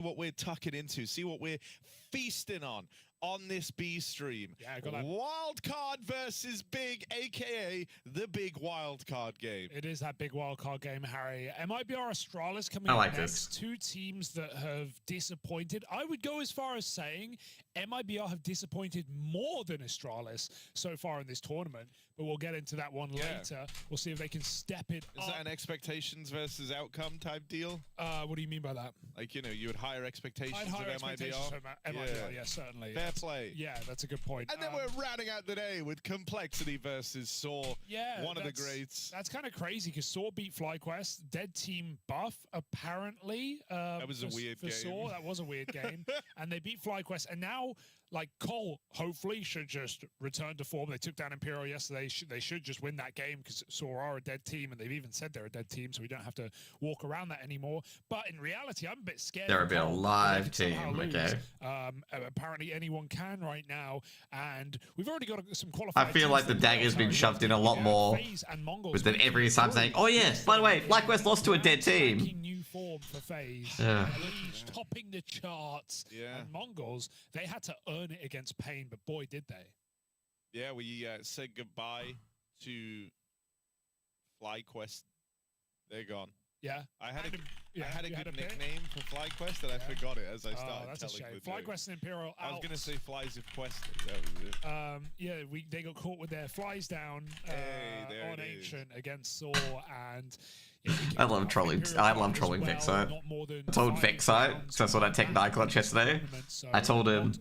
what we're tucking into, see what we're feasting on this B stream. Yeah, I got that. Wildcard versus Big, aka the big wildcard game. It is that big wildcard game, Harry. MIBR Astralis coming I up like next. this. Two teams that have disappointed. I would go as far as saying MIBR have disappointed more than Astralis so far in this tournament, but we'll get into that one later. We'll see if they can step it Is up. that an expectations versus outcome type deal? What do you mean by that? Like, you know, you would hire expectations I'd hire of MIBR? expectations of MIBR, yeah, certainly. Fair play. Yeah, that's a good point. And then we're rounding out the day with Complexity versus Saw, one of the greats. That's kind of crazy because Saw beat FlyQuest. Dead team buff, apparently. That was a weird game. Saw, that was a weird game. And they beat FlyQuest. And now, like, Cole hopefully should just return to form. They took down Imperial yesterday. They should just win that game because Saw are a dead team. And they've even said they're a dead team, so we don't have to walk around that anymore. But in reality, I'm a bit scared. They're a bit live team, okay. Apparently anyone can right now. And we've already got some qualified. I feel like the dagger's been shoved in a lot more with them every time saying, oh yeah, by the way, FlyQuest lost to a dead team. New form for FaZe. Topping the charts. And Mongols, they had to earn it against Pain, but boy, did they. Yeah, we said goodbye to FlyQuest. They're gone. Yeah. I had a good nickname for FlyQuest and I forgot it as I started that's a telling shame. the FlyQuest and Imperial out. I was going to say Flies of Quest. That was it. Yeah, they got caught with their flies down on Ancient against Saw, and I love trolling. I love trolling Vexite. I told Vexite, so I saw that Tech 9 clutch yesterday. I told him,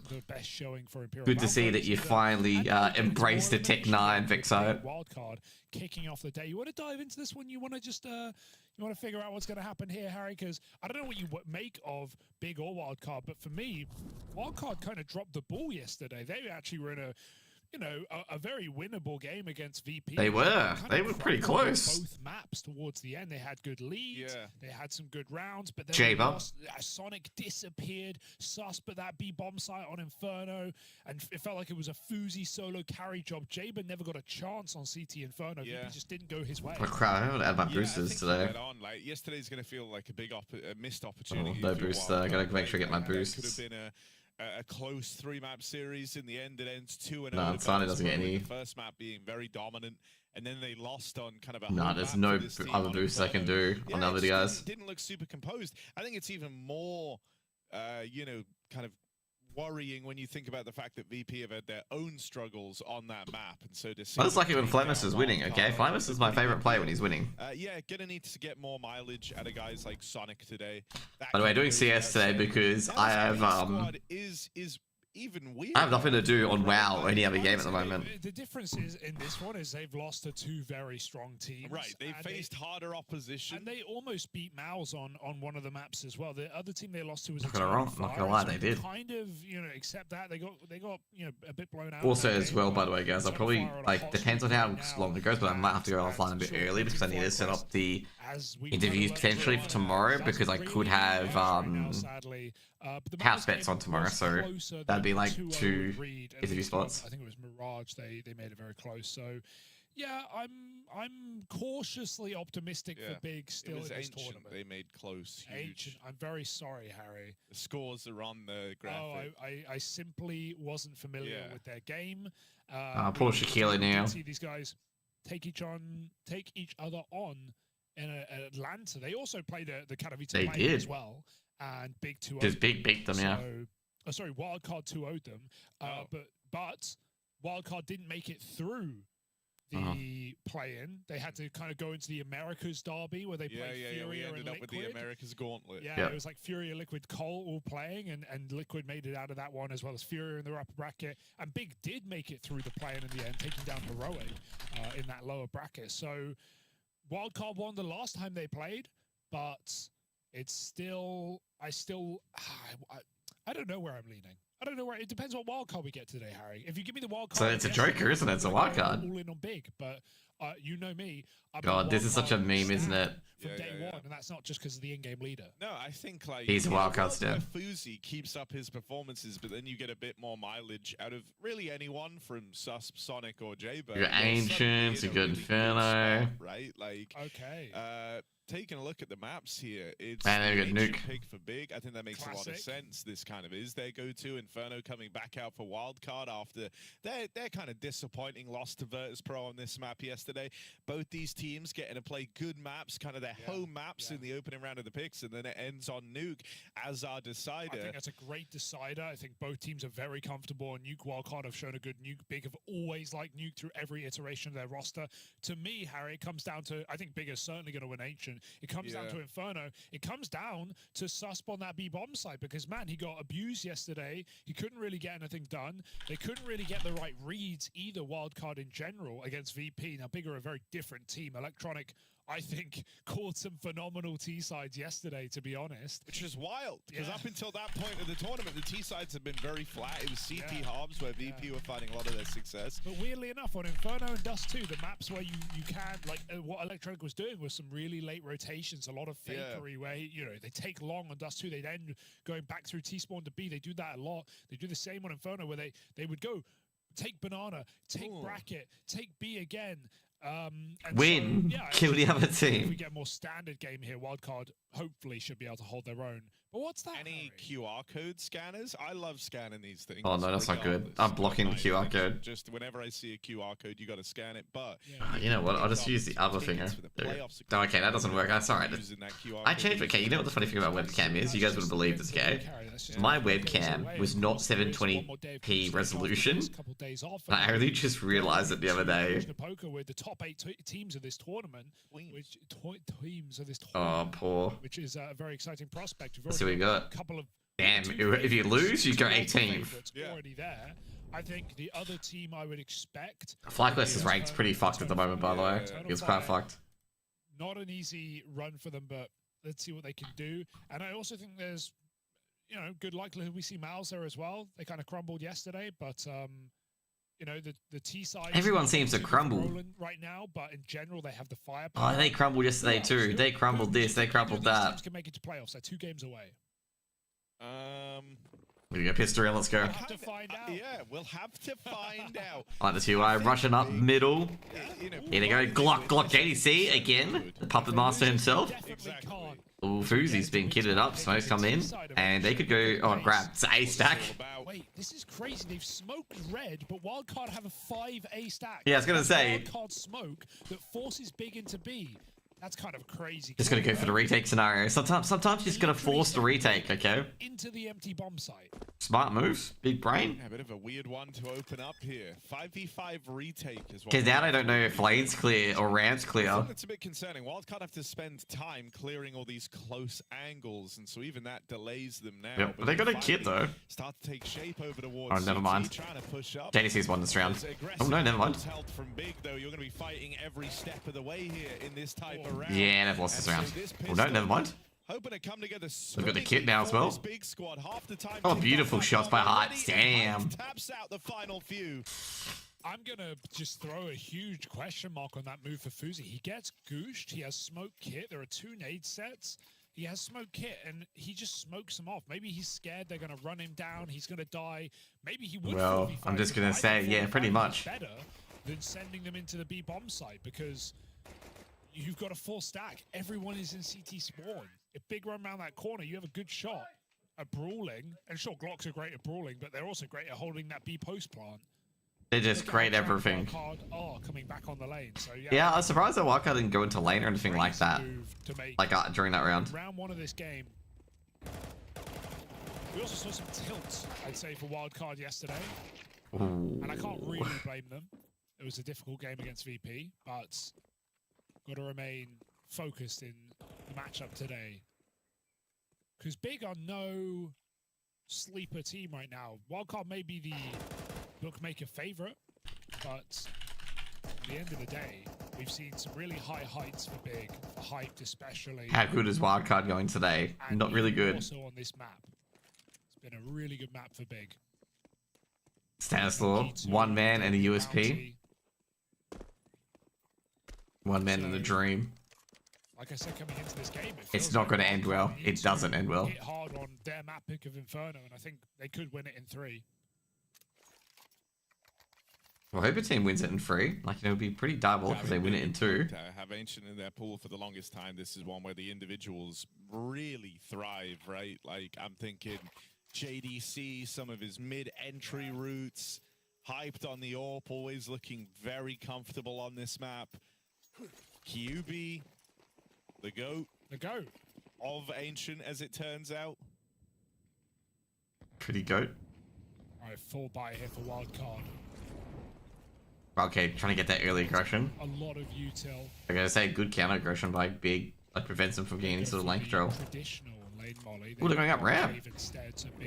good to see that you finally embraced the Tech 9, Vexite. Wildcard kicking off the day. You want to dive into this one? You want to just you want to figure out what's going to happen here, Harry? Because I don't know what you make of Big or Wildcard, but for me, Wildcard kind of dropped the ball yesterday. They actually were in a very winnable game against VP. They were pretty close. Both maps towards the end, they had good leads. Yeah. They had some good rounds, but then JBA. Sonic disappeared. Sus, but that B bomb site on Inferno, and it felt like it was a Fuzi solo carry job. JBA never got a chance on CT Inferno. VP just didn't go his way. Oh crap! I'm gonna add my boosters today. Like, yesterday's gonna feel like a big missed opportunity. Oh, no booster. I gotta make sure I get my boosts. Could have been a close 3-map series. In the end, it ends 2-0. No, Sani doesn't get any. The first map being very dominant, and then they lost on kind of a. No, there's no other boosts I can do on the other guys. Didn't look super composed. I think it's even more, kind of worrying when you think about the fact that VP have had their own struggles on that map, and so to see. I just like it when Flamus is winning. Okay, Flamus is my favorite player when he's winning. Yeah, gonna need to get more mileage out of guys like Sonic today. By the way, doing CS today because I have is even weird. I have nothing to do on WoW or any other game at the moment. The difference is in this one is they've lost to two very strong teams. Right, they faced harder opposition. And they almost beat Mouse on one of the maps as well. The other team they lost to was not gonna lie, they did. Kind of, accept that. They got a bit blown out. Also as well, by the way, guys, I'll probably, depends on how long it goes, but I might have to go offline a bit early because I need to set up the interviews potentially for tomorrow because I could have house bets on tomorrow, so that'd be like 2 interview spots. I think it was Mirage. They made it very close. So yeah, I'm cautiously optimistic for Big still in this tournament. They made close. Huge. Ancient. I'm very sorry, Harry. The scores are on the graphic. Oh, I simply wasn't familiar with their game. Poor Shaquille now. See these guys take each other on in Atlanta. They also played the Katowice as well. And Big 2-0. Just Big beat them, yeah. Sorry, Wildcard 2-0'd them. But Wildcard didn't make it through the play-in. They had to kind of go into the Americas derby where they played Furia and Liquid. With the Americas gauntlet. Yeah, it was like Furia, Liquid, Cole all playing, and Liquid made it out of that one as well as Furia in the upper bracket. And Big did make it through the play-in in the end, taking down Heroic in that lower bracket. So Wildcard won the last time they played, but it's still, I don't know where I'm leaning. I don't know where. It depends what wildcard we get today, Harry. If you give me the wildcard, So it's a joker, isn't it? It's a wildcard. All in on big, but you know me. God, this is such a meme, isn't it? From day one, and that's not just because of the in-game leader. No, I think like he's a wildcard still. Fuzi keeps up his performances, but then you get a bit more mileage out of really anyone from Susp, Sonic, or JBA. You got Ancients, you got Inferno, right? Like, okay. Taking a look at the maps here, it's and the they got Nuke pick for big. I think that makes a lot of sense. This kind of is their go-to. Inferno coming back out for wildcard after their kind of disappointing loss to Virtus Pro on this map yesterday. Both these teams getting to play good maps, kind of their home maps in the opening round of the picks, and then it ends on Nuke as our decider. I think that's a great decider. I think both teams are very comfortable, and Nuke wildcard have shown a good Nuke. Big have always liked Nuke through every iteration of their roster. To me, Harry, it comes down to, I think Big is certainly going to win Ancient. It comes down to Inferno. It comes down to Susp on that B bomb side because, man, he got abused yesterday. He couldn't really get anything done. They couldn't really get the right reads either, wildcard in general, against VP. Now, Big are a very different team. Electronic, I think, caught some phenomenal T-sides yesterday, to be honest. Which is wild, because up until that point of the tournament, the T-sides have been very flat. It was CT Hobbs where VP were finding a lot of their success. But weirdly enough, on Inferno and Dust 2, the maps where you can, like what Electronic was doing was some really late rotations, a lot of fakery where, you know, they take long on Dust 2, they then going back through T-spawn to B. They do that a lot. They do the same on Inferno where they would go, take banana, take bracket, take B again. Win, kill the other team. If we get more standard game here, wildcard hopefully should be able to hold their own. But what's that? Any QR code scanners? I love scanning these things. Oh no, that's not good. I'm blocking the QR code. Just whenever I see a QR code, you got to scan it. But you know what? I'll just use the other finger. No, okay, that doesn't work. That's alright. I changed. Okay, you know what the funny thing about webcam is? You guys wouldn't believe this, okay? My webcam was not 720p resolution. I only just realized it the other day. With the top 8 teams of this tournament, oh, poor. Which is a very exciting prospect. So we got. Damn, if you lose, you go 18th. Already there. I think the other team I would expect. FlyQuest's rank's pretty fucked at the moment, by the way. It's quite fucked. Not an easy run for them, but let's see what they can do. And I also think there's, you know, good likelihood we see Mouse there as well. They kind of crumbled yesterday, but you know, the T side. Everyone seems to crumble right now, but in general, they have the firepower. Oh, they crumbled yesterday too. They crumbled this. They crumbled that. Teams can make it to playoffs. They're 2 games away. We go Pistol, let's go. We'll have to find out. Yeah, we'll have to find out. Like this UI rushing up middle. Here they go. Glock, JDC again. The puppet master himself. Exactly. Ooh, Fuzi's been kitted up. Smokes come in. And they could go. Oh, grab. It's an A stack. Wait, this is crazy. They've smoked red, but Wildcard have a 5 A stack. Yeah, I was going to say. Wildcard smoke that forces Big into B. That's kind of crazy. Just gonna go for the retake scenario. Sometimes you're just gonna force the retake, okay? Into the empty bomb site. Smart moves, big brain. Yeah, a bit of a weird one to open up here. 5v5 retake as well. Because now I don't know if lane's clear or ramp's clear. That's a bit concerning. Wildcard have to spend time clearing all these close angles, and so even that delays them now. Yep, but they got a kit though. Start to take shape over towards oh, never mind. JDC's won this round. Oh no, never mind. From Big though, you're going to be fighting every step of the way here in this type of round. Yeah, they've lost this round. Oh no, never mind. Hoping to come together. We've got the kit now as well. Big squad. Half the time oh, beautiful shots by Hearts. Damn. Taps out the final few. I'm going to just throw a huge question mark on that move for Fuzi. He gets gooshed. He has smoke kit. There are 2 nade sets. He has smoke kit, and he just smokes them off. Maybe he's scared they're going to run him down. He's going to die. Maybe he would. Well, I'm just going to say, yeah, pretty much. Better than sending them into the B bomb site because you've got a 4 stack. Everyone is in CT spawn. If Big run around that corner, you have a good shot at brawling. And sure, Glocks are great at brawling, but they're also great at holding that B post plant. They're just great at everything. Coming back on the lane. So yeah, I was surprised that Wildcard didn't go into lane or anything like that. Like during that round. Round 1 of this game. We also saw some tilts, I'd say, for Wildcard yesterday. Ooh. And I can't really blame them. It was a difficult game against VP, but got to remain focused in the matchup today. Because Big are no sleeper team right now. Wildcard may be the bookmaker favorite, but at the end of the day, we've seen some really high heights for Big, for hyped especially. How good is Wildcard going today? And not really good. Also on this map. It's been a really good map for Big. Stanislaw, one man and a USP. One man in a dream. Like I said, coming into this game, It's not going to end well. It doesn't end well. Hit hard on their map pick of Inferno, and I think they could win it in 3. Well, I hope a team wins it in 3. Like, it would be pretty diabolical if they win it in 2. Have Ancient in their pool for the longest time. This is one where the individuals really thrive, right? Like, I'm thinking JDC, some of his mid-entry routes, hyped on the AWP, always looking very comfortable on this map. QB, the GOAT. The GOAT. Of Ancient, as it turns out. Pretty GOAT. All right, full buy here for Wildcard. Okay, trying to get that early aggression. A lot of util. I gotta say, good counter aggression by Big. Like, prevents them from getting any sort of lane control. Ooh, they're going up ramp.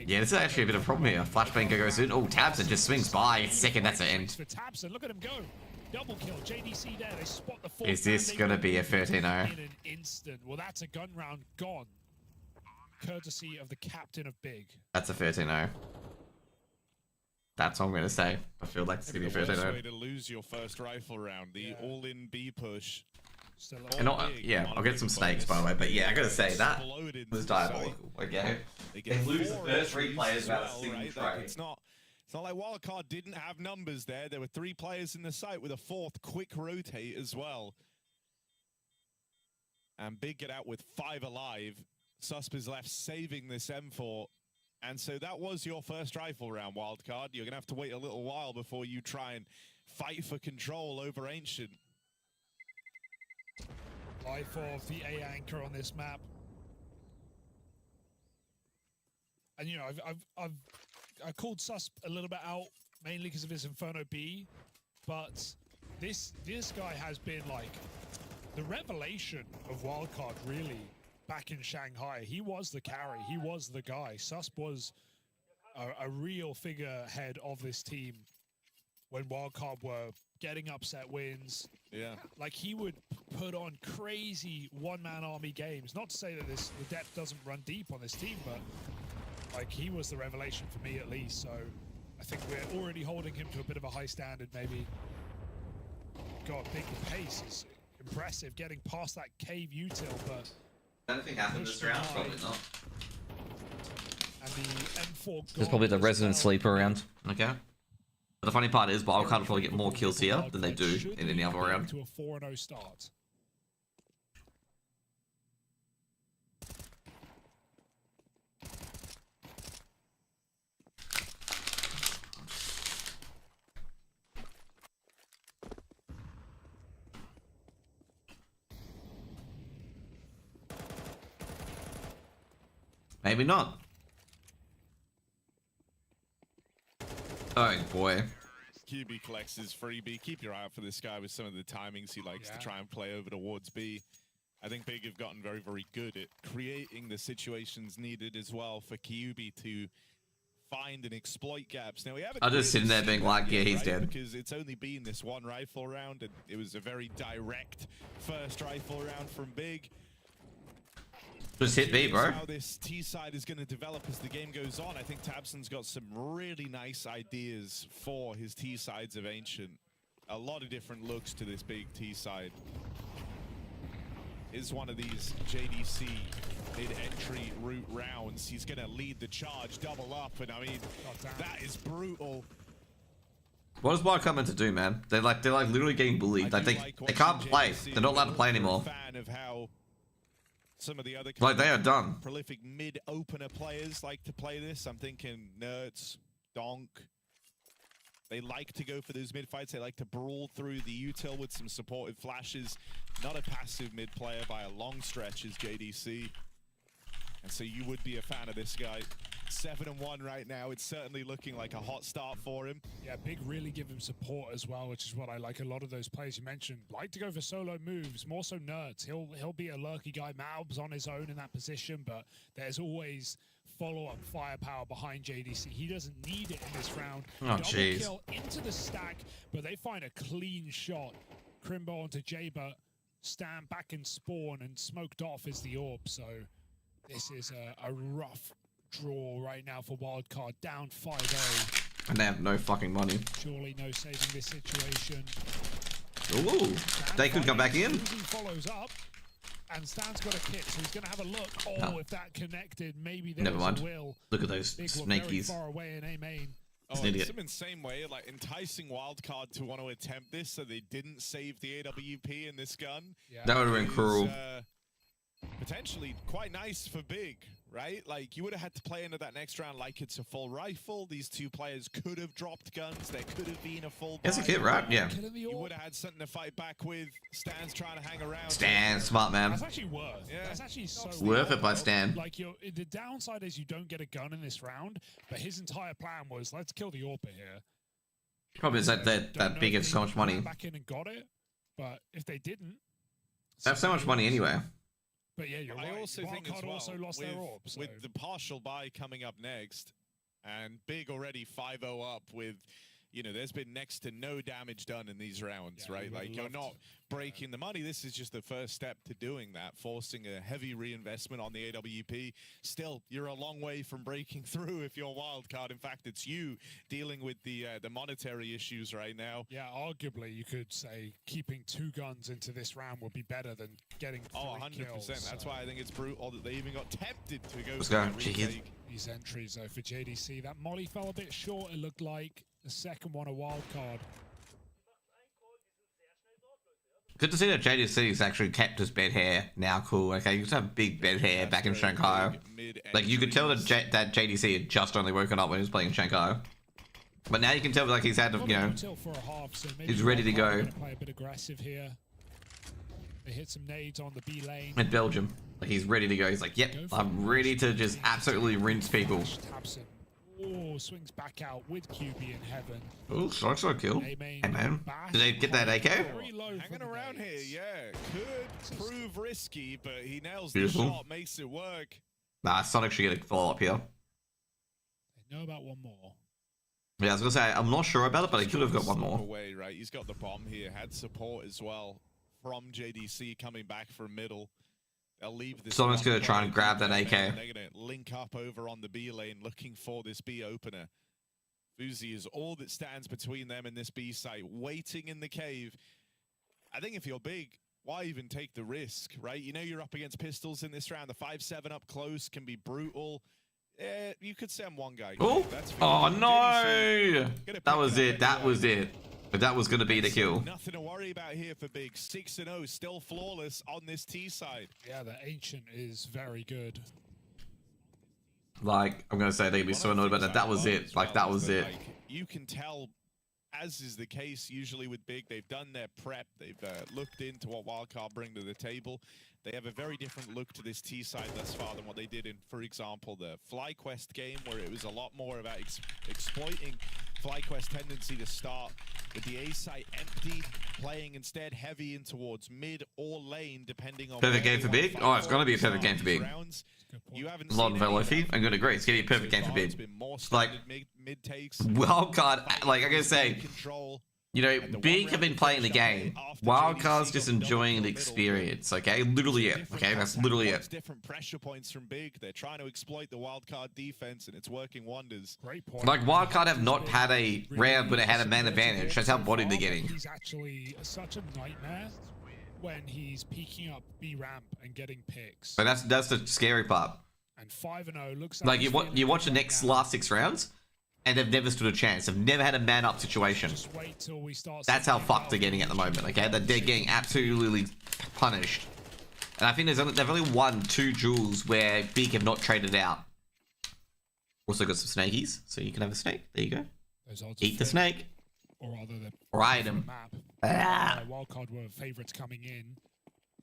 Yeah, this is actually a bit of a problem here. Flashbang goes in. Oh, Tabson just swings by. Second, that's an end. For Tabson, look at him go. Double kill. JDC there. They spot the 4th. Is this gonna be a 13-0? In an instant. Well, that's a gun round gone. Courtesy of the captain of Big. That's a 13-0. That's all I'm gonna say. I feel like it's gonna be 13-0. Way to lose your first rifle round. The all-in B push. And yeah, I'll get some snakes by the way, but yeah, I gotta say that was diabolical. Okay, they lose the first 3 players about a single trade. It's not like Wildcard didn't have numbers there. There were 3 players in the site with a 4th quick rotate as well. And Big get out with 5 alive. Susp is left saving this M4. And so that was your first rifle round, Wildcard. You're gonna have to wait a little while before you try and fight for control over Ancient. Life of the A anchor on this map, and you know I've called Susp a little bit out mainly because of his Inferno B, but this guy has been like the revelation of Wildcard really back in Shanghai. He was the carry, he was the guy. Susp was a real figurehead of this team when Wildcard were getting upset wins. Yeah. Like, he would put on crazy one-man army games. Not to say that the depth doesn't run deep on this team, but like, he was the revelation for me at least. So I think we're already holding him to a bit of a high standard, maybe. God, Big pace is impressive, getting past that cave util, but Anything happened this round? Probably not. And the M4 This is probably the resident sleeper round. Okay. But the funny part is, Wildcard will probably get more kills here than they do in any other round. To a 4-0 start. Maybe not. Oh boy. QB collects his freebie. Keep your eye out for this guy with some of the timings he likes to try and play over towards B. I think Big have gotten very, very good at creating the situations needed as well for QB to find and exploit gaps. Now we haven't. I'm just sitting there being like, yeah, he's dead. Because it's only been this one rifle round, and it was a very direct first rifle round from Big. Just hit B, bro. How this T side is going to develop as the game goes on. I think Tabson's got some really nice ideas for his T sides of Ancient. A lot of different looks to this Big T side. Is one of these JDC mid-entry route rounds. He's going to lead the charge, double up, and I mean, that is brutal. What is Wildcard meant to do, man? They're like literally getting bullied. They can't play. They're not allowed to play anymore. Fan of how some of the other like they are done. Prolific mid-opener players like to play this. I'm thinking Nerds, Donk. They like to go for those mid-fights. They like to brawl through the util with some supportive flashes. Not a passive mid-player by a long stretch is JDC. And so you would be a fan of this guy. 7-1 right now. It's certainly looking like a hot start for him. Yeah, Big really give him support as well, which is what I like. A lot of those players you mentioned like to go for solo moves, more so Nerds. He'll be a lurky guy. Malb's on his own in that position, but there's always follow-up firepower behind JDC. He doesn't need it in this round. Oh, jeez. Double kill into the stack, but they find a clean shot. Crimbo onto Jaber, stand back in spawn, and smoked off is the orb. So this is a rough draw right now for Wildcard, down 5-0. And they have no fucking money. Surely no saving this situation. Ooh, they could come back in. Follows up, and Stan's got a kit, so he's going to have a look. Oh, No. if that connected, maybe there's Never mind. a will. Look at those Big were very snakies. far away in A main. Oh, in some insane way, like enticing Wildcard to want to attempt this so they didn't save the AWP in this gun. Yeah. That would have been cruel. Potentially quite nice for Big, right? Like, you would have had to play into that next round like it's a full rifle. These two players could have dropped guns. There could have been a full It's a kid, right? Yeah. You would have had something to fight back with. Stan's trying to hang around. Stan, smart man. That's actually worth. Yeah. That's actually so Worth it by Stan. Like, the downside is you don't get a gun in this round, but his entire plan was, let's kill the AWP here. Probably is that Big has so much money. Back in and got it, but if they didn't, They have so much money anyway. But yeah, you're right. I also think as well, also lost their orb, so. with the partial buy coming up next, and Big already 5-0 up with, you know, there's been next to no damage done in these rounds, Yeah, right? Like, you're not breaking the money. This is just the first step to doing that, forcing a heavy reinvestment on the AWP. Still, you're a long way from breaking through if you're Wildcard. In fact, it's you dealing with the monetary issues right now. Yeah, arguably, you could say keeping 2 guns into this round would be better than getting 3 100%. kills, That's why I think it's brutal that they even got tempted to go Let's for go. that retake. These entries, though, for JDC, that molly fell a bit short, it looked like. The second one, a wild card. Good to see that JDC's actually kept his bed hair. Now cool. Okay, you used to have big bed hair back in Shanghai. Like, you could tell that JDC had just only woken up when he was playing in Shanghai. But now you can tell, like, he's had, you know, he's ready to go. Play a bit aggressive here. They hit some nades on the B lane. In Belgium. Like, he's ready to go. He's like, yep, I'm ready to just absolutely rinse people. Oh, swings back out with QB in heaven. Oh, shot kill. Hey, man. Did they get that AK? Hanging around here, yeah. Could prove risky, but he nails the Beautiful. shot, makes it work. Nah, Sonic should get a follow-up here. They know about one more. Yeah, I was going to say, I'm not sure about it, but he could have got one more. Away, right? He's got the bomb here, had support as well from JDC coming back from middle. They'll leave this. Someone's going to try and grab that AK. They're going to link up over on the B lane looking for this B opener. Fuzi is all that stands between them and this B site, waiting in the cave. I think if you're Big, why even take the risk, right? You know you're up against pistols in this round. The 5-7 up close can be brutal. You could send one guy. Oh, oh no! That was it. That was it. But that was going to be the kill. Nothing to worry about here for Big. 6-0, still flawless on this T side. Yeah, the Ancient is very good. Like, I'm going to say they'd be so annoyed about that. That was it. Like, that was it. You can tell, as is the case usually with Big, they've done their prep. They've looked into what Wildcard bring to the table. They have a very different look to this T side thus far than what they did in, for example, the FlyQuest game, where it was a lot more about exploiting FlyQuest tendency to start with the A site empty, playing instead heavy in towards mid or lane, depending on. Perfect game for Big? Oh, it's going to be a perfect game for Big. You haven't A lot of Velofi. I'm going to agree. It's going to be a perfect game for Big. Like, Wildcard, like I'm going to say, you know, Big have been playing the game. Wildcard's just enjoying the experience, okay? Literally it, okay? That's literally it. Different pressure points from Big. They're trying to exploit the Wildcard defense, and it's working wonders. Great point. Like, Wildcard have not had a round where they had a man advantage. That's how bodied they're getting. He's actually such a nightmare when he's peeking up B ramp and getting picks. But that's the scary part. And 5-0 looks like you watch the last 6 rounds, and they've never stood a chance. They've never had a man-up situation. Just wait till we start. That's how fucked they're getting at the moment, okay? They're getting absolutely punished. And I think they've only won 2 duels where Big have not traded out. Also got some snakies, so you can have a snake. There you go. Eat the snake. Or rather, ride him. Wildcard were favorites coming in.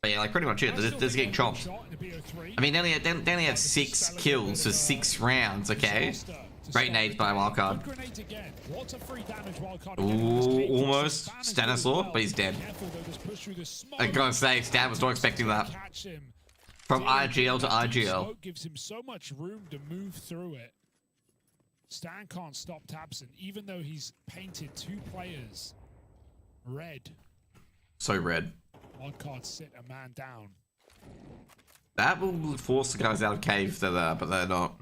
But yeah, like pretty much it. They're getting chopped. I mean, they only have 6 kills for 6 rounds, okay? Great nades by Wildcard. Ooh, almost. Stanislaw, but he's dead. I gotta say, Stan was not expecting that. From IGL to IGL. Gives him so much room to move through it. Stan can't stop Tabson, even though he's painted 2 players red. So red. Wildcard sit a man down. That will force the guys out of cave, but they're not.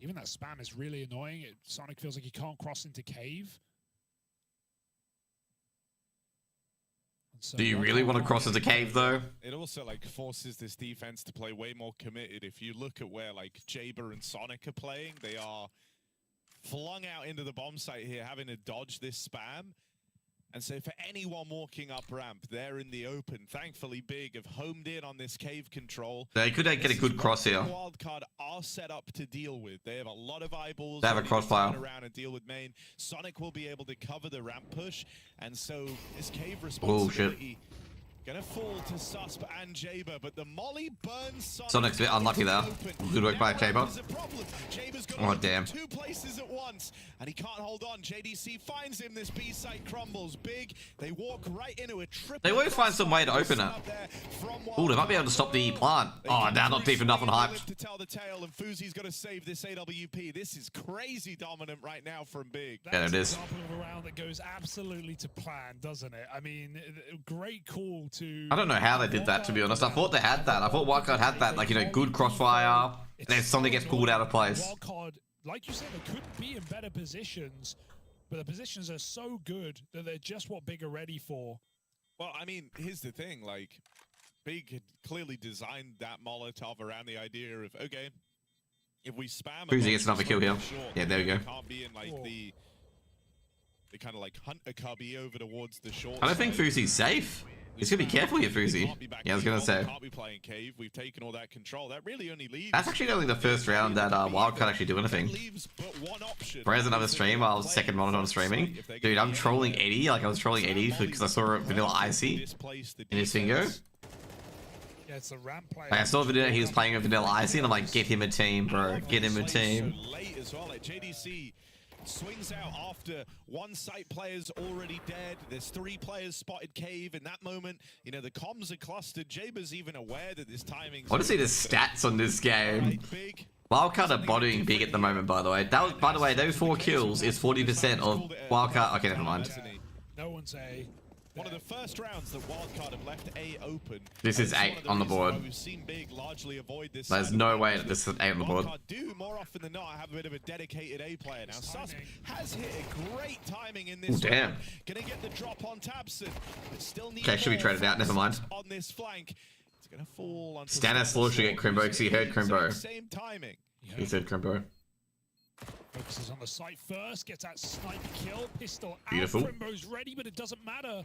Even that spam is really annoying. Sonic feels like he can't cross into cave. So do you really want to cross into cave though? It also like forces this defense to play way more committed. If you look at where like JBA and Sonic are playing, they are flung out into the bomb site here, having to dodge this spam. And so for anyone walking up ramp, they're in the open. Thankfully, Big have homed in on this cave control. They could get a good cross here. Wildcard are set up to deal with. They have a lot of eyeballs. They have a crossfire around and deal with main. Sonic will be able to cover the ramp push, and so this cave responsibility gonna fall to Susp and JBA, but the molly burns Sonic's a bit unlucky there. Good work by JBA. Oh damn. Two places at once, and he can't hold on. JDC finds him. This B site crumbles. Big. They walk right into a triple. They always find some way to open it. Oh, they might be able to stop the plant. Oh, now not deep enough on hype. To tell the tale, and Fuzi's got to save this AWP. This is crazy dominant right now from Big. Yeah, it is. Example of a round that goes absolutely to plan, doesn't it? I mean, great call. I don't know how they did that, to be honest. I thought they had that. I thought Wildcard had that, like, you know, good crossfire, and then something gets pulled out of place. Wildcard, like you said, they could be in better positions, but the positions are so good that they're just what Big are ready for. Well, I mean, here's the thing, like, Big had clearly designed that Molotov around the idea of, okay, if we spam... Fuzi gets another kill here. Yeah, there we go. Can't be in, like, the kind of, like, hunt a cubby over towards the short I don't think Fuzi's safe. He's gonna be careful here, Fuzi. Yeah, I was gonna say. Can't be playing cave. We've taken all that control. That really only leaves. That's actually only the first round that Wildcard actually do anything. Whereas another stream, I was second monitor streaming. Dude, I'm trolling Eddie. Like I was trolling Eddie because I saw Vanilla Icy in his finger. Yeah, it's a ramp play. Like I saw Vanilla, he was playing with Vanilla Icy, and I'm like, get him a team, bro. Get him a team. Late as well. Like JDC swings out after one site player's already dead. There's 3 players spotted cave. In that moment, you know, the comms are clustered. JBA's even aware that this timing's... I want to see the stats on this game. Wildcard are bodying Big at the moment, by the way. That was, by the way, those 4 kills is 40% of Wildcard. Okay, never mind. No one's A. One of the first rounds that Wildcard have left A open. This is 8 on the board. We've seen Big largely avoid this. There's no way that this is 8 on the board. Wildcard do more often than not have a bit of a dedicated A player. Now Sus has hit a great timing in this. Ooh, damn. Round. Gonna get the drop on Tabson, but still need. Okay, should be traded out. Never mind. On this flank, it's gonna fall. Stanislaw should get Crimbo because he heard Crimbo. Same timing. He said Crimbo. Focuses on the site first, gets that sniper kill, pistol out. Beautiful. Crimbo's ready, but it doesn't matter.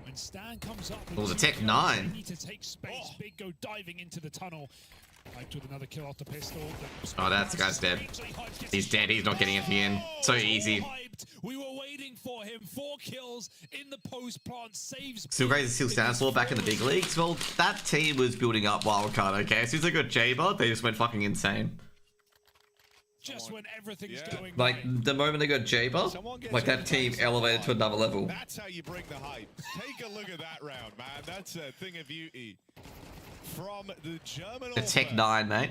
When Stan comes up, it was a Tech 9. Need to take space. Big go diving into the tunnel. Hyped with another kill off the pistol. Oh, that's the guy's dead. He's dead. He's not getting anything in. So easy. We were waiting for him. 4 kills in the post plant. Saves. Still great to see Stanislaw back in the big leagues. Well, that team was building up Wildcard. Okay, so they got JBA, they just went fucking insane. Just when everything's going like right. The moment they got JBA, like that team elevated to another level. That's how you bring the hype. Take a look at that round, man. That's a thing of beauty. From the German. The Tech 9, mate.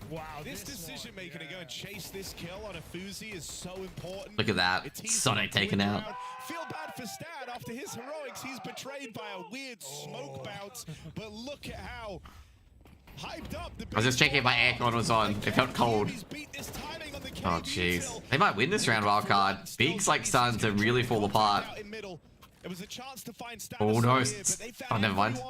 Wow, this decision making to go and chase this kill on a Fuzi is so important. Look at that. Sonic taken out. Feel bad for Stan after his heroics. He's betrayed by a weird smoke bounce. But look at how hyped up the... I was just checking if my aircon was on. It felt cold. Oh, jeez. They might win this round, Wildcard. Big's like starting to really fall apart. Oh, no. Oh, never mind.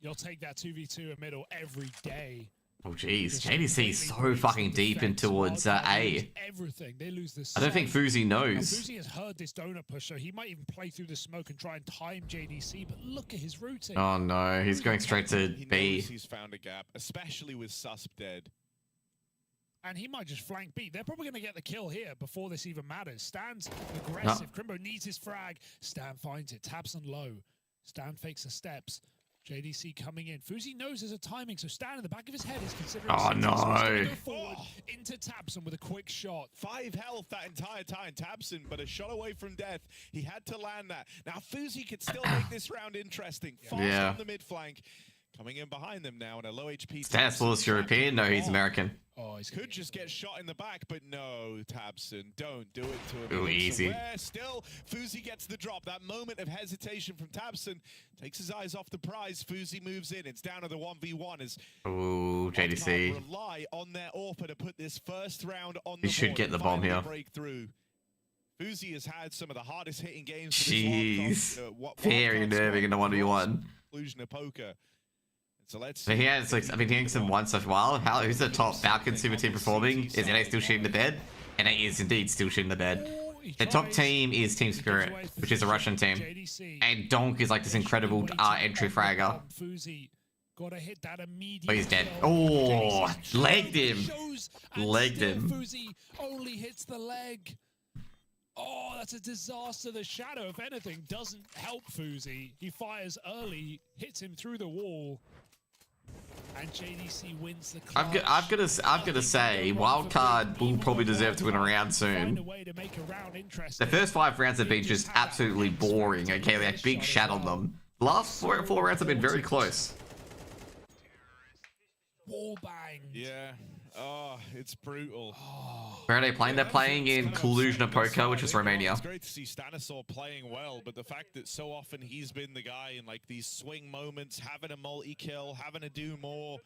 You'll take that 2v2 in middle every day. Oh, jeez. JDC is so fucking deep in towards A. Everything. They lose this. I don't think Fuzi knows. Fuzi has heard this donut push, so he might even play through the smoke and try and time JDC, but look at his routing. Oh, no. He's going straight to B. He's found a gap, especially with Susp dead. And he might just flank B. They're probably going to get the kill here before this even matters. Stan's aggressive. No. Crimbo needs his frag. Stan finds it. Taps on low. Stan fakes the steps. JDC coming in. Fuzi knows there's a timing, so Stan in the back of his head is considering... Oh, no. Go forward into Tabson with a quick shot. 5 health that entire time. Tabson, but a shot away from death. He had to land that. Now, Fuzi could still make this round interesting. Fast on the mid flank. Coming in behind them now in a low HP. Stanislaw's European? No, he's American. Oh, Could just get shot in the back, but no, Tabson, don't do it to him. Ooh, easy. Still, Fuzi gets the drop. That moment of hesitation from Tabson takes his eyes off the prize. Fuzi moves in. It's down to the 1v1 as JDC rely on their AWPer to put this first round on the board. He should get the bomb here. Breakthrough. Fuzi has had some of the hardest hitting games. Jeez, very nerving in the 1v1. Conclusion of poker. So let's. But he has like I've been hearing some one so far. Who's the top Falcon super team performing? Is NA still shooting the bed? NA is indeed still shooting the bed. The top team is Team Spirit, which is a Russian team, and Donk is like this incredible entry fragger. Gotta hit that immediate. Oh, he's dead. Oh, legged him. Legged him. Fuzi only hits the leg. Oh, that's a disaster. The shadow, if anything, doesn't help Fuzi. He fires early, hits him through the wall, and JDC wins the clutch. I've got to say, Wildcard will probably deserve to win a round soon. The first 5 rounds have been just absolutely boring. Okay, they had big shat on them. The last four rounds have been very close. Wall bang. Yeah. Oh, it's brutal. Where are they playing? They're playing in Collusion Poker, which is Romania. It's great to see Stanislaw playing well, but the fact that so often he's been the guy in like these swing moments, having a multi-kill, having to do more,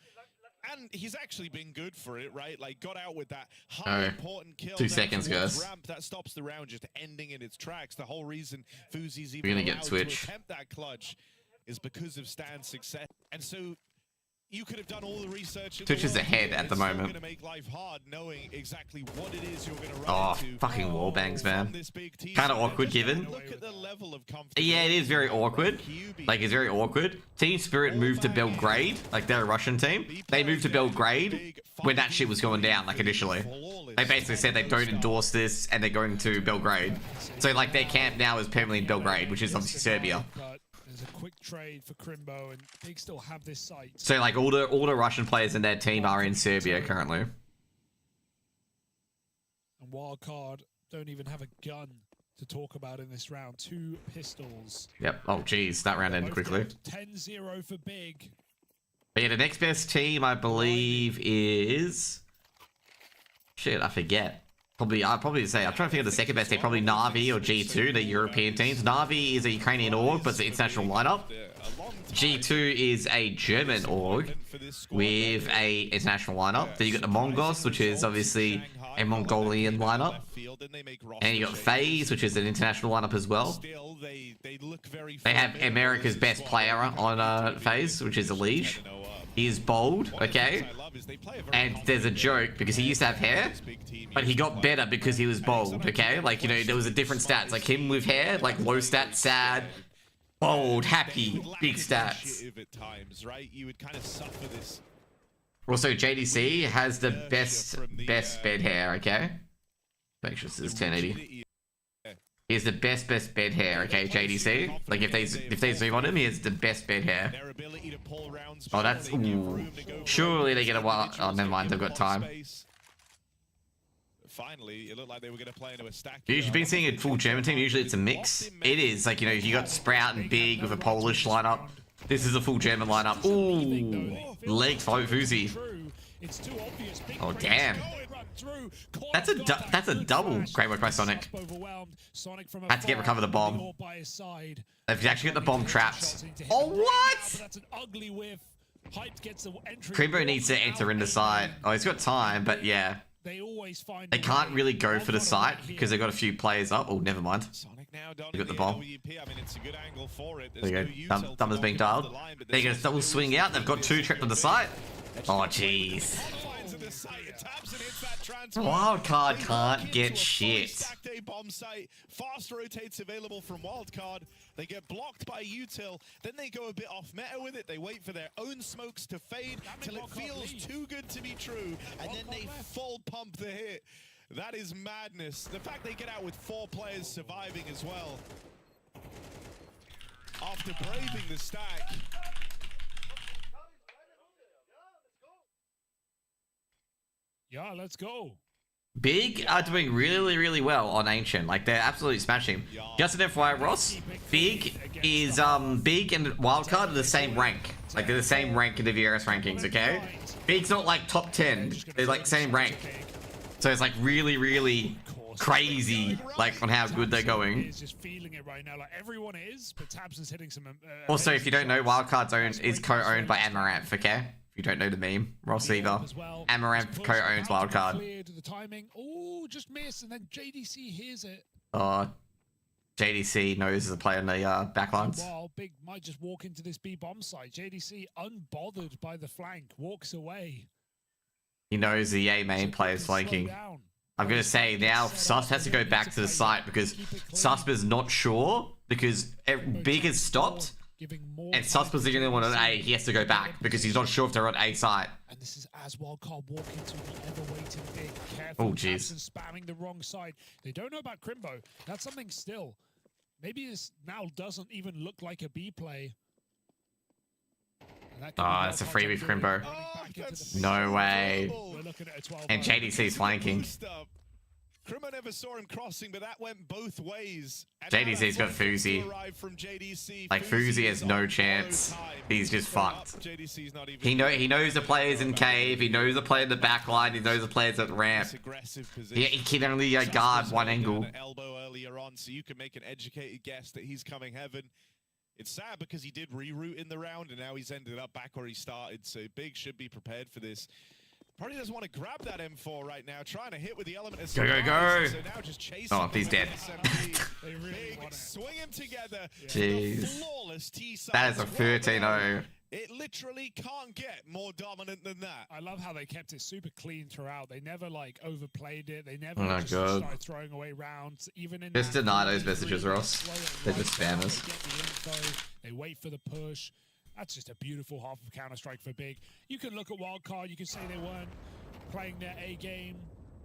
and he's actually been good for it, right? Like got out with that high important kill. 2 seconds, guys. Ramp that stops the round just ending in its tracks. The whole reason Fuzi's We're even gonna get allowed Twitch. to attempt that clutch is because of Stan's success, and so. You could have done all the research. Twitch is ahead at the moment. Gonna make life hard knowing exactly what it is you're gonna run Oh, into fucking wallbangs, man. Kind Kind of awkward given. Look at the level of Yeah, it is very awkward. Like, it's very awkward. Team Spirit moved to Belgrade. Like, they're a Russian team. They moved to Belgrade when that shit was going down, like, initially. They basically said they don't endorse this, and they're going to Belgrade. So, like, their camp now is permanently in Belgrade, which is obviously Serbia. There's a quick trade for Crimbo, and they still have this site. So, like, all the Russian players in their team are in Serbia currently. And Wildcard don't even have a gun to talk about in this round. 2 pistols. Yep. Oh, geez. That round ended quickly. 10-0 for Big. But yeah, the next best team, I believe, is... Shit, I forget. I'd probably say, I'm trying to think of the second best team, probably Na'Vi or G2, the European teams. Na'Vi is a Ukrainian org, but it's an international lineup. G2 is a German org with a international lineup. Then you got the Mongos, which is obviously a Mongolian lineup. And you got FaZe, which is an international lineup as well. They have America's best player on FaZe, which is Elige. He is bold, okay? And there's a joke because he used to have hair, but he got better because he was bold, okay? Like, you know, there was a different stats. Like him with hair, like low stats, sad, bold, happy, big stats. Also, JDC has the best bed hair, okay? Make sure this is 1080. He has the best bed hair, okay, JDC? Like, if they zoom on him, he has the best bed hair. Oh, that's... Ooh. Surely they get a while... Oh, never mind, they've got time. Finally, it looked like they were going to play into a stack. You've been seeing a full German team. Usually it's a mix. It is. Like, you know, you got Sprout and Big with a Polish lineup. This is a full German lineup. Ooh. Legs by Fuzi. Oh, damn. That's a double. Great work by Sonic. Had to recover the bomb. They've actually got the bomb trapped. Oh, what? Crimbo needs to enter into site. Oh, he's got time, but yeah. They can't really go for the site because they've got a few players up. Oh, never mind. They got the bomb. There you go. Dummer's being dialed. They're going to double swing out. They've got 2 trapped on the site. Oh, jeez. Wildcard can't get shit. Fast rotates available from Wildcard. They get blocked by Util. Then they go a bit off meta with it. They wait for their own smokes to fade till it feels too good to be true. And then they full pump the hit. That is madness. The fact they get out with 4 players surviving as well. After braving the stack. Yeah, let's go. Big are doing really, really well on Ancient. Like, they're absolutely smashing. Just an FYI, Ross, Big is, Big and Wildcard are the same rank. Like, they're the same rank in the VRS rankings, okay? Big's not, like, top 10. They're, like, same rank. So it's, like, really, really crazy, like, on how good they're going. Also, if you don't know, Wildcard's is co-owned by Amaranth, okay? If you don't know the meme, Ross either. Amaranth co-owns Wildcard. Oh, just missed, and then JDC hears it. JDC knows the play on the backlines. While Big might just walk into this B bomb site. JDC, unbothered by the flank, walks away. He knows the A main player is flanking. I'm going to say now Susp has to go back to the site because Susp is not sure because Big has stopped and Susp is the only one on A. He has to go back because he's not sure if they're on A site. And this is as Wildcard walk into the ever-waiting Big. Careful, oh, jeez. Spamming the wrong side. They don't know about Crimbo. That's something still. Maybe this now doesn't even look like a B play. That's a freebie for Crimbo. No way. And JDC's flanking. Crimbo never saw him crossing, but that went both ways. JDC's got Fuzi. Like, Fuzi has no chance. He's just fucked. He knows the players in cave. He knows the player in the back line. He knows the players at ramp. He can only guard one angle. Elbow earlier on, so you can make an educated guess that he's coming heaven. It's sad because he did reroute in the round, and now he's ended up back where he started, so Big should be prepared for this. Probably doesn't want to grab that M4 right now, trying to hit with the element of go, go, go! So now just chasing oh, he's dead. Big, swing him together. Jeez. That is a 13-0. It literally can't get more dominant than that. I love how they kept it super clean throughout. They never like overplayed it. They never just started throwing away rounds. Even in just deny those messages, Ross. They're just spammers. They wait for the push. That's just a beautiful half of Counter-Strike for Big. You can look at Wildcard. You can say they weren't playing their A game,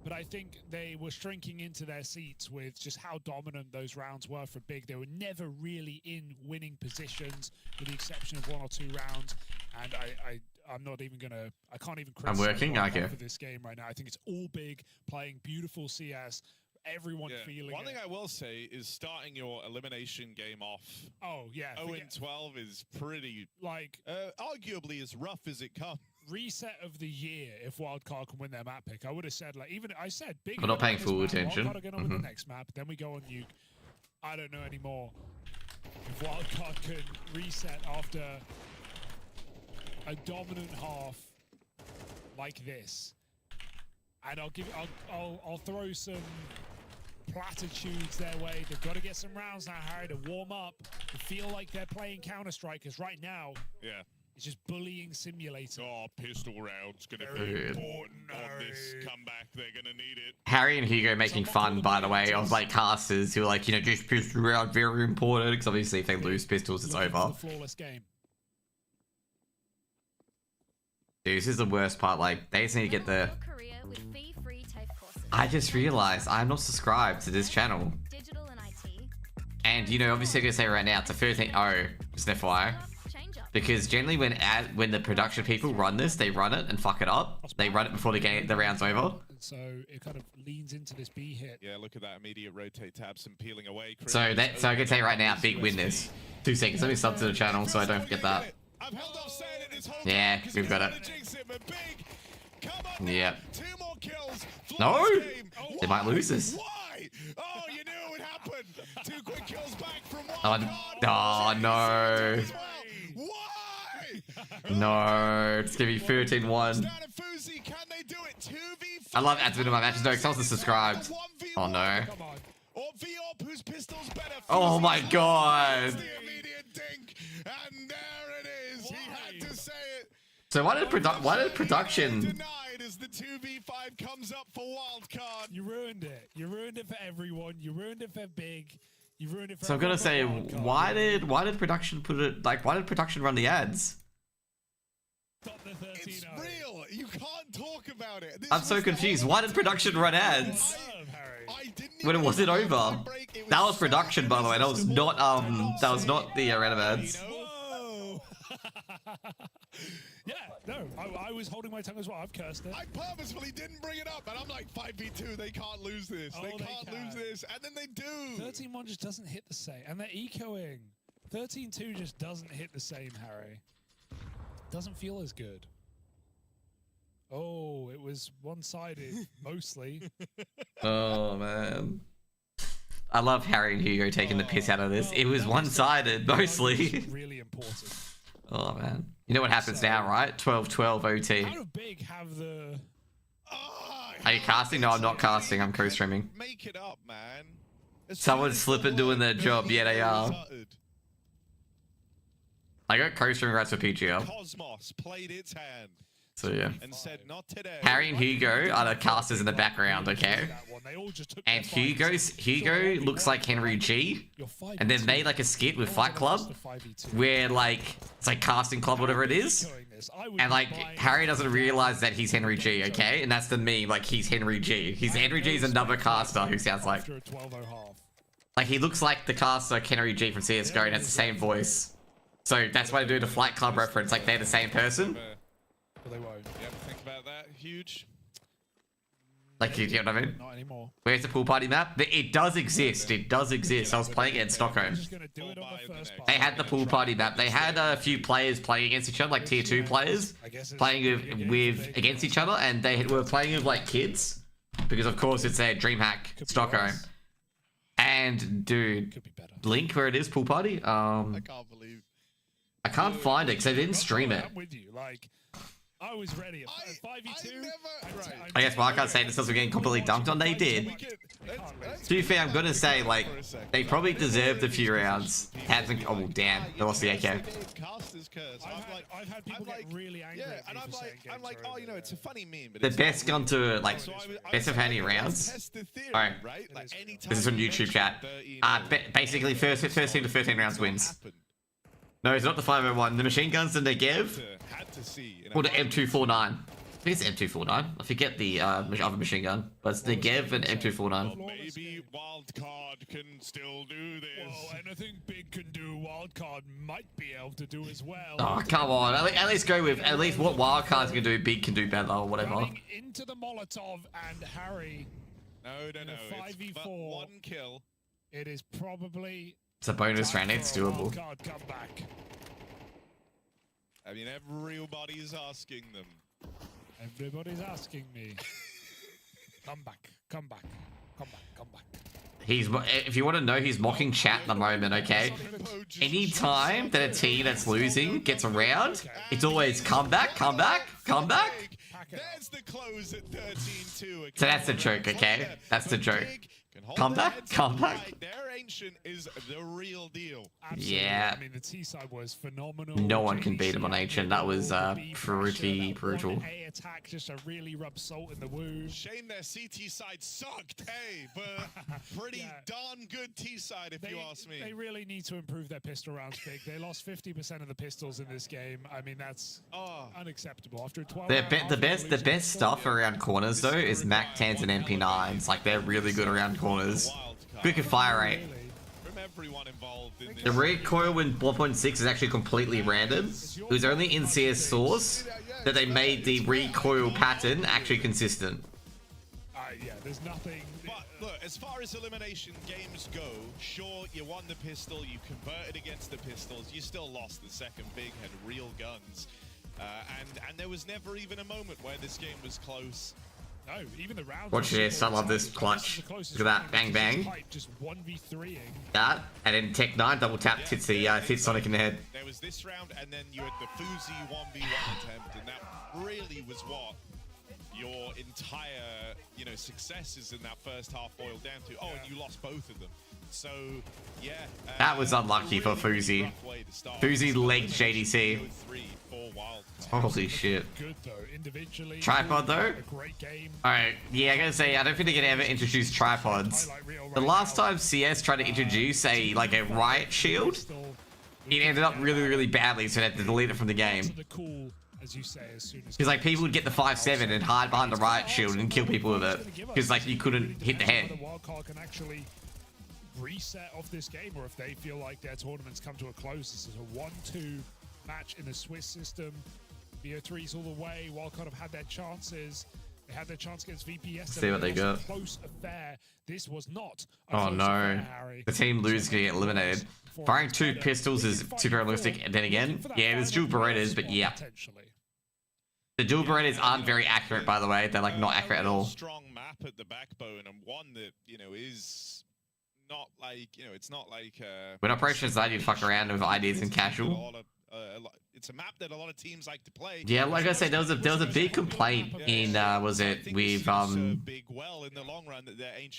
but I think they were shrinking into their seats with just how dominant those rounds were for Big. They were never really in winning positions, with the exception of 1 or 2 rounds. And I'm not even gonna. I can't even. I'm working. Okay. For this game right now, I think it's all Big playing beautiful CS. Everyone feeling One thing I will say is starting your elimination game off. Oh yeah, 0-12 is pretty like arguably as rough as it comes. Reset of the year if Wildcard can win their map pick. I would have said like even I said Big. We're not paying full attention. Wildcard are gonna win the next map. Then we go on Nuke. I don't know anymore. If Wildcard can reset after a dominant half like this, and I'll throw some platitudes their way. They've got to get some rounds now, Harry, to warm up, to feel like they're playing Counter-Strike, because right now, it's just bullying simulator. Oh, pistol rounds going to be important on this comeback. They're going to need it. Harry and Hugo making fun, by the way, of like casters who are like, you know, just pistol round, very important, because obviously if they lose pistols, it's over. Flawless game. Dude, this is the worst part. Like, they just need to get the... I just realized I'm not subscribed to this channel. And, you know, obviously I'm going to say right now, it's a 13-0, just an FYI. Because generally when the production people run this, they run it and fuck it up. They run it before the round's over. So it kind of leans into this B hit. Yeah, look at that immediate rotate tabs and peeling away. So I can say right now, Big win this. 2 seconds, let me sub to the channel so I don't forget that. Yeah, we've got it. Yeah. No! They might lose this. Why? Oh, you knew it would happen. 2 quick kills back from one. Oh, no. Why? No, it's gonna be 13-1. I love ads in my matches. No, because I wasn't subscribed. Oh, no. Oh, my God. So why did production... As the 2v5 comes up for Wildcard. You ruined it. You ruined it for everyone. You ruined it for Big. You ruined it for So I'm gonna say, why did production put it like? Why did production run the ads? It's real. You can't talk about it. I'm so confused. Why did production run ads? When it wasn't over. That was production, by the way. That was not the random ads. Yeah, no, I was holding my tongue as well. I've cursed it. I purposefully didn't bring it up, and I'm like, 5v2, they can't lose this. Oh, they can't lose this, and then they do. 13-1 just doesn't hit the same, and they're ecoing. 13-2 just doesn't hit the same, Harry. Doesn't feel as good. Oh, it was one-sided, mostly. Oh, man. I love Harry and Hugo taking the piss out of this. It was one-sided, mostly. Really important. Oh, man. You know what happens now, right? 12-12 OT. How big have the... Are you casting? No, I'm not casting. I'm co-streaming. Make it up, man. Someone's slipping doing their job. Yeah, they are. I got co-streaming rights for PGL. Cosmos played its hand. So yeah. And said, not today. Harry and Hugo are the casters in the background, okay? And Hugo looks like Henry G. And then they like a skit with Fight Club, where like it's like casting club, whatever it is. And like Harry doesn't realize that he's Henry G, okay? And that's the meme, like he's Henry G. Henry G's another caster who sounds like he looks like the caster Henry G from CS:GO, and has the same voice. So that's why I do the Flight Club reference, like they're the same person. But they won't. You ever think about that? Huge. Like, you know what I mean? Not anymore. Where's the pool party map? It does exist. It does exist. I was playing it in Stockholm. They had the pool party map. They had a few players playing against each other, like tier 2 players, playing with against each other, and they were playing with like kids, because of course it's a DreamHack Stockholm. And dude, link where it is, pool party. I can't believe. I can't find it because I didn't stream it. I'm with you. Like, I was ready. 5v2. I guess Wildcard saying this was getting completely dumped on. They did. To be fair, I'm gonna say like they probably deserved a few rounds. Hasn't. Oh damn, they lost the AK. I've had people get really angry. Yeah, and I'm like, oh, you know, it's a funny meme. But the best gone to like best of how many rounds. All right, this is from YouTube chat. Basically, first team to 13 rounds wins. No, it's not the 501. The machine guns, the Negev, or the M249. I think it's M249. I forget the other machine gun, but it's Negev and M249. Maybe Wildcard can still do this. Well, anything big can do, Wildcard might be able to do as well. Oh, come on. At least go with what Wildcards can do, big can do better, or whatever. Running into the Molotov and Harry. No. 5v4. One kill. It is probably... It's a bonus round. It's doable. Wildcard come back. I mean, everybody's asking them. Everybody's asking me. Come back. Come back. Come back. Come back. If you want to know, he's mocking chat at the moment, okay? Anytime that a team that's losing gets a round, it's always come back, come back, come back. There's the close at 13-2. So that's the joke, okay? That's the joke. Come back, come back. Their ancient is the real deal. Absolutely. Yeah. I mean, the T-side was phenomenal. No one can beat him on ancient. That was pretty brutal. A attack just to really rub salt in the wound. Shame their CT side sucked, hey, but pretty darn good T side if you ask me. They really need to improve their pistol rounds big. They lost 50% of the pistols in this game. I mean, that's unacceptable. After 12 the best stuff around corners though is Mac 10s and MP9s. Like they're really good around corners. Quicker fire rate. The recoil in 1.6 is actually completely random. It was only in CS Source that they made the recoil pattern actually consistent. Yeah, there's nothing. But look, as far as elimination games go, sure, you won the pistol, you converted against the pistols, you still lost the second big, had real guns. And there was never even a moment where this game was close. No, even the round. Watch this, I love this clutch. Look at that, bang bang. Just 1v3ing. That, and then Tech 9 double tap hits the hits Sonic in the head. There was this round, and then you had the Fuzi 1v1 attempt, and that really was what your entire, successes in that first half boiled down to. Oh, and you lost both of them. So, yeah. That was unlucky for Fuzi. Fuzi legged JDC. Holy shit. Good though, individually. Tripod though? Alright, yeah, I gotta say, I don't think they can ever introduce tripods. The last time CS tried to introduce a riot shield, it ended up really badly, so they had to delete it from the game. Because like people would get the 5.7 and hide behind the riot shield and kill people with it. Because like you couldn't hit the head. Reset off this game, or if they feel like their tournaments come to a close, this is a 1-2 match in the Swiss system BO3s all the way. Wildcard have had their chances. They had their chance against VPS. See what they got. Close affair. This was not a Oh close no. affair, Harry. The team loses gonna get eliminated. Firing 2 pistols is super realistic. And then again, yeah, there's dual Berettas, but yeah. The dual Berettas aren't very accurate, by the way. They're like not accurate at all. Strong map at the backbone, and one that, you know, is not like, you know, it's not like when operations I do fuck around with IDs and casual. It's a map that a lot of teams like to play. Yeah, like I said, there was a big complaint in was it with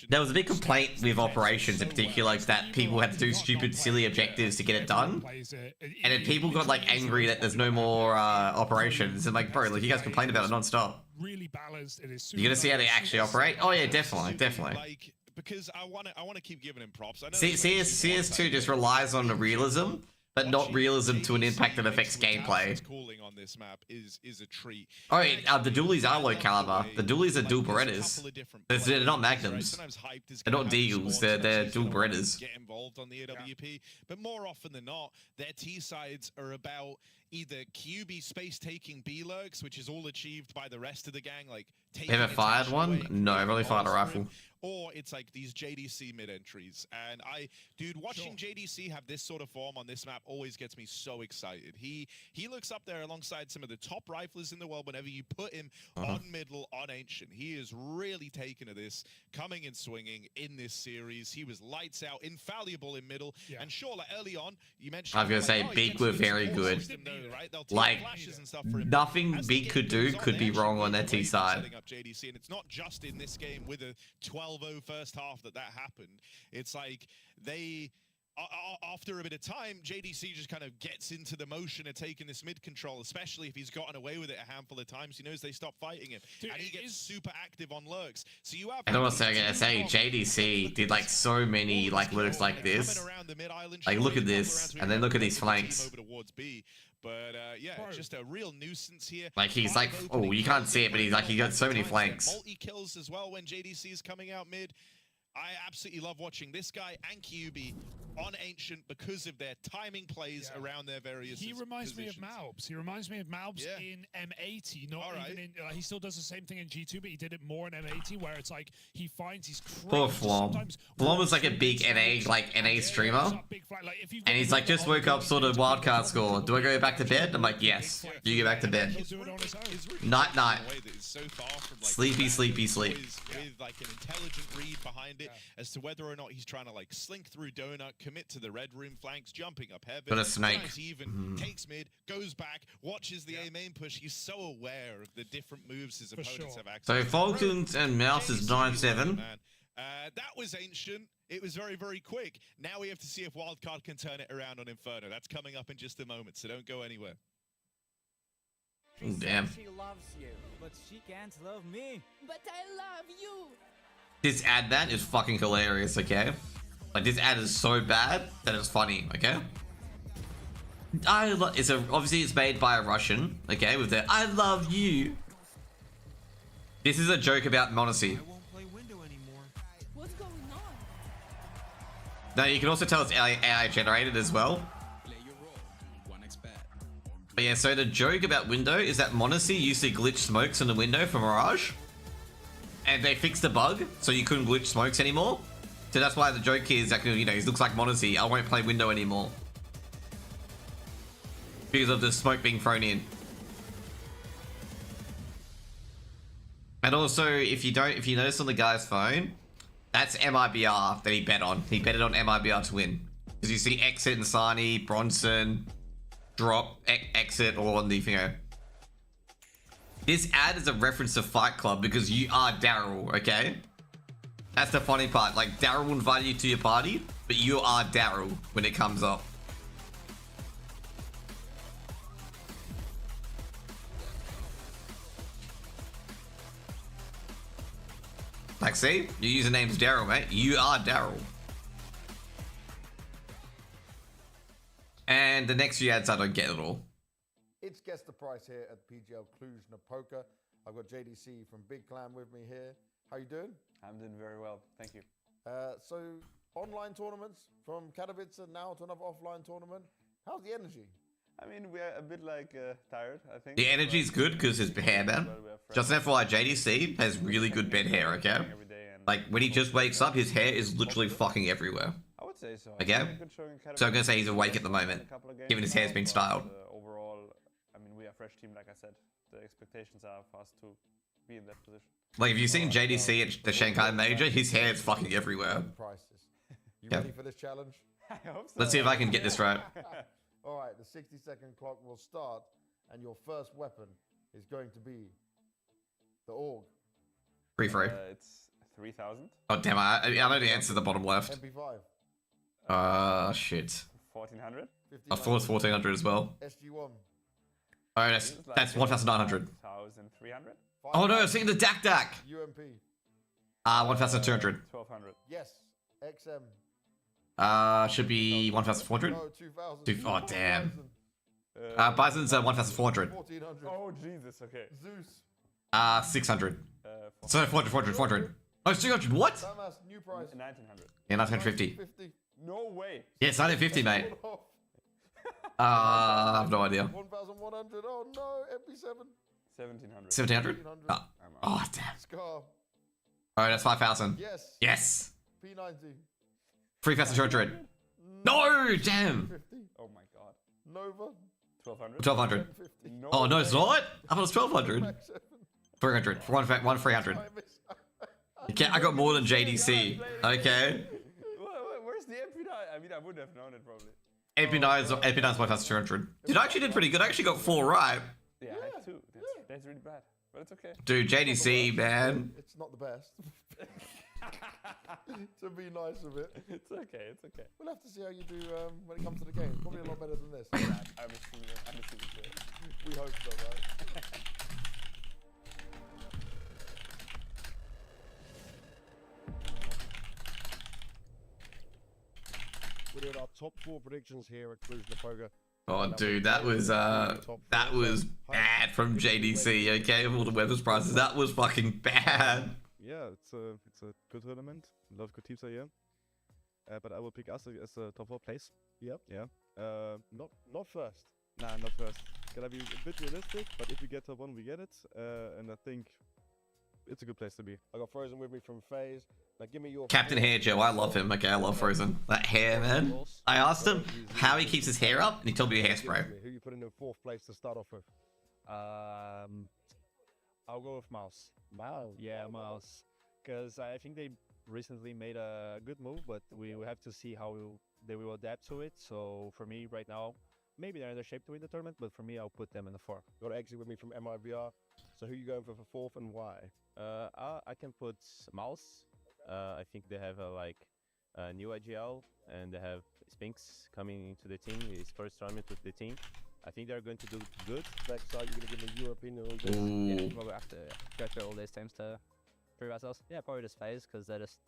there was a big complaint with operations in particular, like that people had to do stupid silly objectives to get it done, and then people got like angry that there's no more operations, and like, bro, like you guys complain about it non-stop. Really balanced. It is. You're gonna see how they actually operate. Oh yeah, definitely. Like, because I want to keep giving him props. I know CS2 just relies on the realism, but not realism to an impact that affects gameplay. Calling on this map is a treat. Oh, the dualies are low caliber. The dualies are dual Berettas. They're not magnums. They're not deagles. They're dual Berettas. Get involved on the AWP, but more often than not, their T sides are about either QB space taking B lurks, which is all achieved by the rest of the gang. Like, ever fired one? No, I've only fired a rifle. Or it's like these JDC mid entries, and dude, watching JDC have this sort of form on this map always gets me so excited. He looks up there alongside some of the top riflers in the world. Whenever you put him on middle, on ancient, he is really taken to this, coming and swinging in this series. He was lights out, infallible in middle, and sure, like early on, you mentioned. I was gonna say Beak were very good. Like nothing Beak could do could be wrong on their T side. JDC, and it's not just in this game with a 12-0 first half that happened. It's like they, after a bit of time, JDC just kind of gets into the motion of taking this mid control, especially if he's gotten away with it a handful of times. He knows they stop fighting him, and he gets super active on lurks. So you have. And also, I'm gonna say JDC did like so many like lurks like this. Like look at this, and then look at these flanks. But yeah, just a real nuisance here. Like he's like, oh, you can't see it, but he's like, he got so many flanks. Multi kills as well when JDC is coming out mid. I absolutely love watching this guy and QB on Ancient because of their timing plays around their various He reminds me of Malbs. He reminds me of Malbs in M80. Not even in, he still does the same thing in G2, but he did it more in M80, where it's like he finds his poor Flom. Flom was like a big NA streamer, and he's like, just woke up, sort of wildcard score. Do I go back to bed? I'm like, yes. You go back to bed. Night night. Sleepy sleepy sleep. With like an intelligent read behind it as to whether or not he's trying to like slink through donut, commit to the red room flanks, jumping up heaven. But a snake. Even takes mid, goes back, watches the A main push. He's so aware of the different moves his opponents have access to. So Falcons and Mouse is 9-7. That was Ancient. It was very, very quick. Now we have to see if Wildcard can turn it around on Inferno. That's coming up in just a moment, so don't go anywhere. Damn. She loves you, but she can't love me. But I love you. This ad that is fucking hilarious, okay? Like this ad is so bad that it's funny, okay? Obviously it's made by a Russian, okay, with their I love you. This is a joke about Monacy. I won't play window anymore. What's going on? Now you can also tell it's AI generated as well. But yeah, so the joke about window is that Monacy used to glitch smokes in the window for Mirage, and they fixed the bug so you couldn't glitch smokes anymore. So that's why the joke here is that, you know, he looks like Monacy. I won't play window anymore because of the smoke being thrown in. And also, if you notice on the guy's phone, that's MIBR that he bet on. He betted on MIBR to win because you see Exit and Sani, Bronson. Drop, exit, or on the finger. This ad is a reference to Fight Club because you are Daryl, okay? That's the funny part. Like, Daryl will invite you to your party, but you are Daryl when it comes up. Like, see? Your username's Daryl, mate. You are Daryl. And the next few ads I don't get at all. It's Guess the Price here at PGL Cluj-Napoca. I've got JDC from Big Clan with me here. How you doing? I'm doing very well, thank you. So online tournaments from Katowice now to another offline tournament. How's the energy? I mean, we're a bit like tired, I think. The energy's good because his hair, man. Just an FYI, JDC has really good bed hair, okay? Like, when he just wakes up, his hair is literally fucking everywhere. I would say so. Okay? So I'm gonna say he's awake at the moment, given his hair's been styled. Overall, I mean, we are a fresh team, like I said. The expectations are for us to be in that position. Like, if you've seen JDC at the Shanghai Major, his hair is fucking everywhere. Prices. You Yeah. ready for this challenge? I hope so. Let's see if I can get this right. All right, the 60-second clock will start, and your first weapon is going to be the AUG. Free. It's 3,000. Oh, damn, I know the answer to the bottom left. MP5. Shit. 1,400. I thought it was 1,400 as well. SG1. Oh, that's 1,900. 1,300. Oh no, I was thinking the DAC. UMP. 1,200. 1,200. Yes. XM. Should be 1,400. No, 2,000. Oh, damn. Bison's 1,400. 1,400. Oh, Jesus, okay. Zeus. 600. So 400. Oh, it's 200. What? Damas, new price. 1,900. Yeah, 1950. 50. No way. Yeah, it's 1950, mate. Hold off. I have no idea. 1,100. Oh no, MP7. 1,700. 1,700? 1,500. Oh, damn. Scar. Alright, that's 5,000. Yes. Yes. P90. 3,200. No, damn. 50. Oh my god. Nova. 1,200. 1,200. 50. No Oh, no, it's way. not? I thought it was 1,200. Max 7. 300. 300. Okay, I got more than JDC. Okay. Where's the MP9? I mean, I would have known it probably. AP9's 1,200. Dude, I actually did pretty good. I actually got 4 right. Yeah, I had 2. That's really bad. But it's okay. Dude, JDC, man. It's not the best. To be nice with it. It's okay, it's okay. We'll have to see how you do when it comes to the game. Probably a lot better than this. I'm assuming so. We hope so, right? We're doing our top 4 predictions here at Cluj-Napoca. Oh, dude, that was bad from JDC. Okay, with all the weapons prices, that was fucking bad. Yeah, it's a good tournament. A lot of good teams are here. But I will pick us as a top 4 place. Yep. Yeah. Not first. Nah, not first. Gotta be a bit realistic, but if we get top 1, we get it. And I think it's a good place to be. I got Frozen with me from FaZe. Now give me your Captain Hair Joe, I love him. Okay, I love Frozen. That hair, man. I asked him how he keeps his hair up, and he told me hairspray. Who you put in 4th place to start off with? I'll go with Mouse. Mouse. Yeah, Mouse. Because I think they recently made a good move, but we will have to see how they will adapt to it. So for me, right now, maybe they're in the shape to win the tournament, but for me, I'll put them in the 4. Got Exit with me from MIVR. So who you going for 4th and why? I can put Mouse. I think they have a new IGL and they have Spinks coming into the team. His first tournament with the team. I think they're going to do good. Next time you're going to give a European all this. Yeah, well, we'll have to go through all these teams to prove ourselves. Yeah, probably just FaZe because they're just,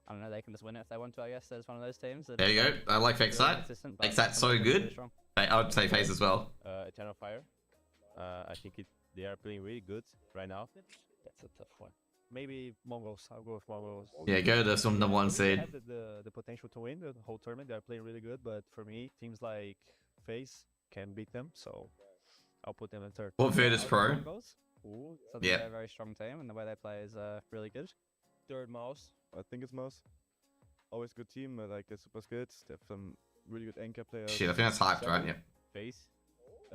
I don't know, they can just win it if they want to, I guess. They're just one of those teams. There you go. I like Fake Sight. Fake Sight's so good. I would say FaZe as well. Eternal Fire. I think they are playing really good right now. That's a tough one. Maybe Mongols. I'll go with Mongols. Yeah, go to some number 1 seed. They have the potential to win the whole tournament. They're playing really good, but for me, teams like FaZe can beat them, so I'll put them in 3rd. What Virtus Pro? Ooh, So Yeah. they're a very strong team and the way they play is really good. 3rd Mouse. I think it's Mouse. Always good team. Like they're super good. They have some really good anchor players. Shit, I think that's hyped, right? Yeah. FaZe.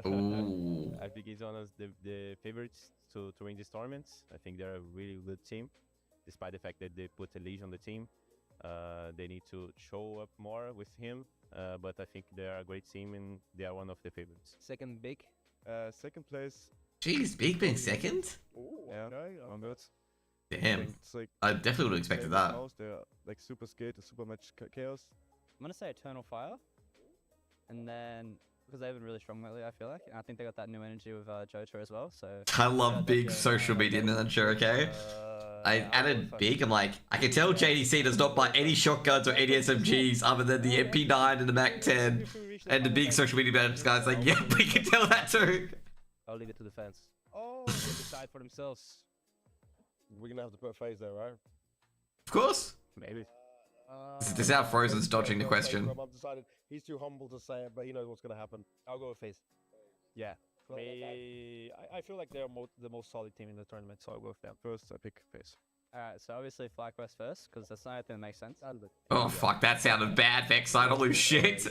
Ooh. I think he's one of the favorites to win these tournaments. I think they're a really good team, despite the fact that they put a Legion on the team. They need to show up more with him, but I think they are a great team and they are one of the favorites. Second Big. 2nd place. Jeez, Big being 2nd? Yeah. On that. Damn. It's like I definitely would have expected that. Mouse, they're like super scared, super much chaos. I'm going to say Eternal Fire, and then because they've been really strong lately, I feel like. And I think they got that new energy with Jota as well. So I love Big social media manager, okay? I added Big, I'm like, I can tell JDC does not buy any shotguns or any SMGs other than the MP9 and the MAC-10. And the Big social media manager guy's like, yeah, we can tell that too. I'll leave it to the fans. Oh, they decide for themselves. We're going to have to put FaZe there, right? Of course. Maybe. This is how Frozen's dodging the question. I've decided he's too humble to say it, but he knows what's going to happen. I'll go with FaZe. Yeah. For me, I feel like they're the most solid team in the tournament, so I'll go with them. First, I pick FaZe. So obviously FlyQuest first, because that's the only thing that makes sense. Oh fuck, that sounded bad, Vexite. Holy shit.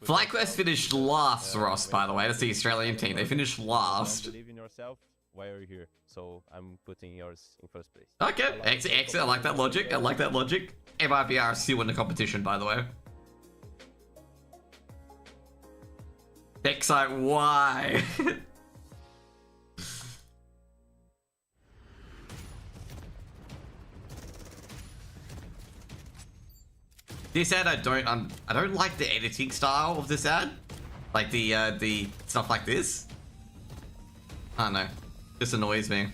FlyQuest finished last, Ross, by the way. That's the Australian team. They finished last. Believe in yourself. Why are you here? So I'm putting yours in first place. Okay, excellent. I like that logic. I like that logic. MIBR still in the competition, by the way. Vexite, why? This ad, I don't like the editing style of this ad, like the stuff like this. I don't know, this annoys me.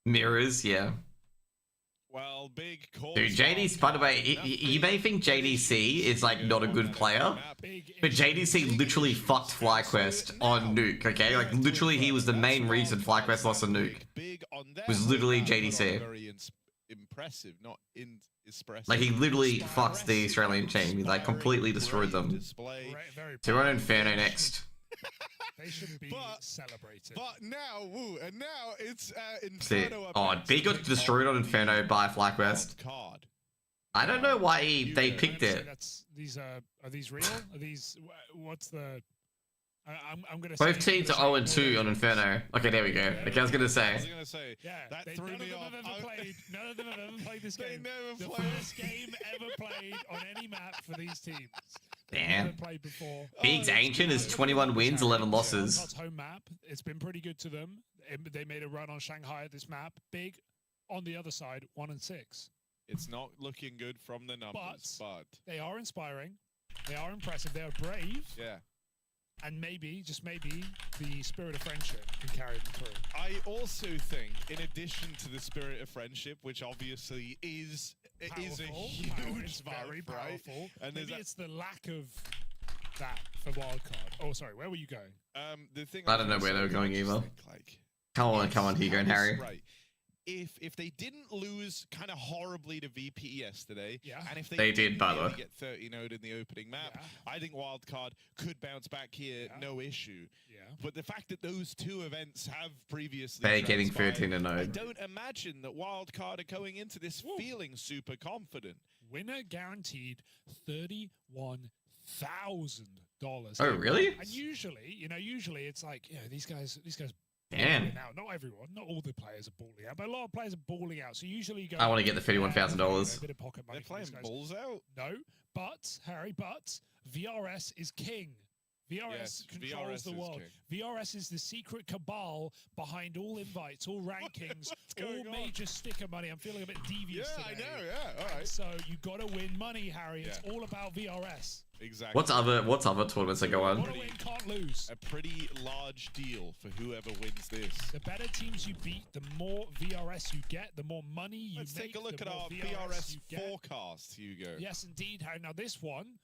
Mirrors, yeah. Well, big call. Dude, JDC, by the way, you may think JDC is like not a good player, but JDC literally fucked FlyQuest on Nuke, okay? Like literally he was the main reason FlyQuest lost on Nuke. It was literally JDC. Very impressive, not expressive. Like he literally fucked the Australian team. He like completely destroyed them. 200 Inferno next. They should be celebrated. But now, and now it's Inferno. Oh, B got destroyed on Inferno by FlyQuest. I don't know why they picked it. These are these real? Are these what's the? I'm gonna. Both teams are 0-2 on Inferno. Okay, there we go. Okay, I was gonna say. Yeah, that threw me off. None of them have ever played this game. The first game ever played on any map for these teams. Damn. Played before. Big's Ancient is 21 wins, 11 losses. Wildcard's home map. It's been pretty good to them. They made a run on Shanghai at this map. Big, on the other side, 1-6. It's not looking good from the numbers, but they are inspiring. They are impressive. They are brave. Yeah. And maybe, just maybe, the spirit of friendship can carry them through. I also think, in addition to the spirit of friendship, which obviously is a huge very vibe, right? Powerful. And maybe it's the lack of that for Wildcard. Oh, sorry, where were you going? The thing I don't know where they were going either. Like, come on, Hugo and Harry. Right. If they didn't lose kind of horribly to VP yesterday, and if they did, by the way, get 30-0 in the opening map, I think Wildcard could bounce back here, no issue. Yeah. But the fact that those two events have previously they're getting 13-0. I don't imagine that Wildcard are going into this feeling super confident. Winner guaranteed $31,000. Oh, really? And usually, it's like, these guys. Damn. Now, not everyone, not all the players are balling out, but a lot of players are balling out. So usually you go. I want to get the $31,000. A bit of pocket money. They're playing balls out. No, but Harry, VRS is king. VRS controls the world. VRS is the secret cabal behind all invites, all rankings, all major sticker money. I'm feeling a bit devious today. I know. Yeah, all right. So you got to win money, Harry. It's all about VRS. Exactly. What's other tournaments that go on? Gotta win, can't lose. A pretty large deal for whoever wins this. The better teams you beat, the more VRS you get, the more money you make. Let's take a look at our VRS forecast, Hugo. Yes, indeed, Harry. Now, this one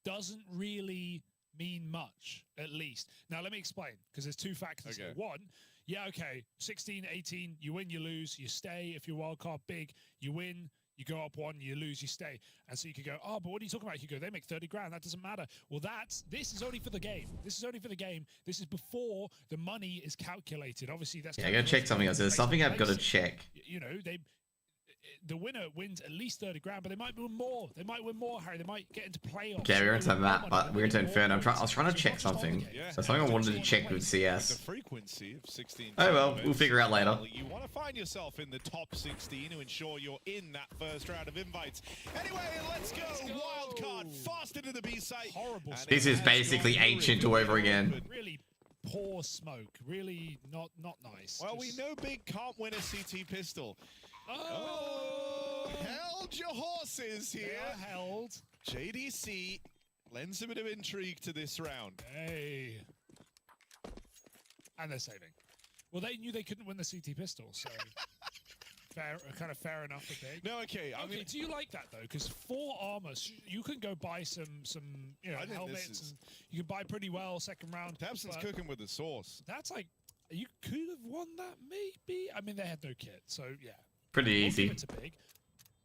doesn't really mean much, at least. Now, let me explain, because there's two factors here. One, 16, 18, you win, you lose, you stay. If you're wildcard big, you win. You go up one, you lose, you stay. And so you could go, oh, but what are you talking about, Hugo? They make 30 grand. That doesn't matter. Well, this is only for the game. This is only for the game. This is before the money is calculated. Obviously, that's... Yeah, I gotta check something else. There's something I've got to check. The winner wins at least 30 grand, but they might win more. They might win more, Harry. They might get into playoffs. Okay, we're into that, but we're into Inferno. I was trying to check something. That's something I wanted to check with CS. The frequency of 16. Oh well, we'll figure out later. You want to find yourself in the top 16 to ensure you're in that first round of invites. Anyway, let's go. Wildcard fast into the B site. Horrible. This is basically Ancient all over again. Really poor smoke. Really not nice. Well, we know Big can't win a CT pistol. Oh, held your horses here. They are held. JDC lends a bit of intrigue to this round. Hey. And they're saving. Well, they knew they couldn't win the CT pistol, so... fair enough for big. No, okay. I mean, do you like that though? Because 4 armor, you can go buy some helmets, and you can buy pretty well second round. Tabson's cooking with the sauce. That's like, you could have won that maybe. I mean, they had no kit, so yeah. Pretty easy. It's a big.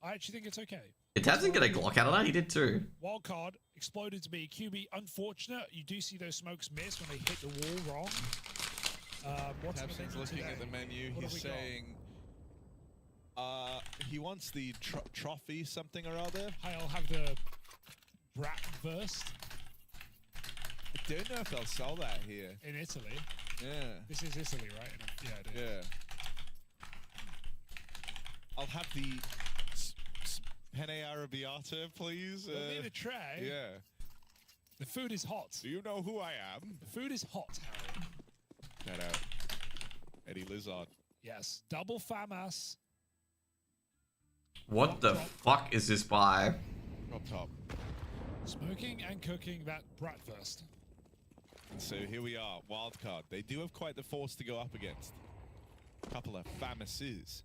I actually think it's okay. Did Tabson get a Glock out of that? He did too. Wildcard exploded to be QB. Unfortunate. You do see those smokes miss when they hit the wall wrong. What's Tabson's looking at the menu. He's saying he wants the trophy something or other. Hi, I'll have the Bratwurst. I don't know if they'll sell that here. In Italy. Yeah. This is Italy, right? Yeah, it is. Yeah. I'll have the penne arrabbiata, please. We'll need a tray. Yeah. The food is hot. Do you know who I am? The food is hot, Harry. Shout out. Eddie Lizard. Yes. Double FAMAS. What the fuck is this buy? Top. Smoking and cooking that Bratwurst. And so here we are, Wildcard. They do have quite the force to go up against. A couple of FAMASes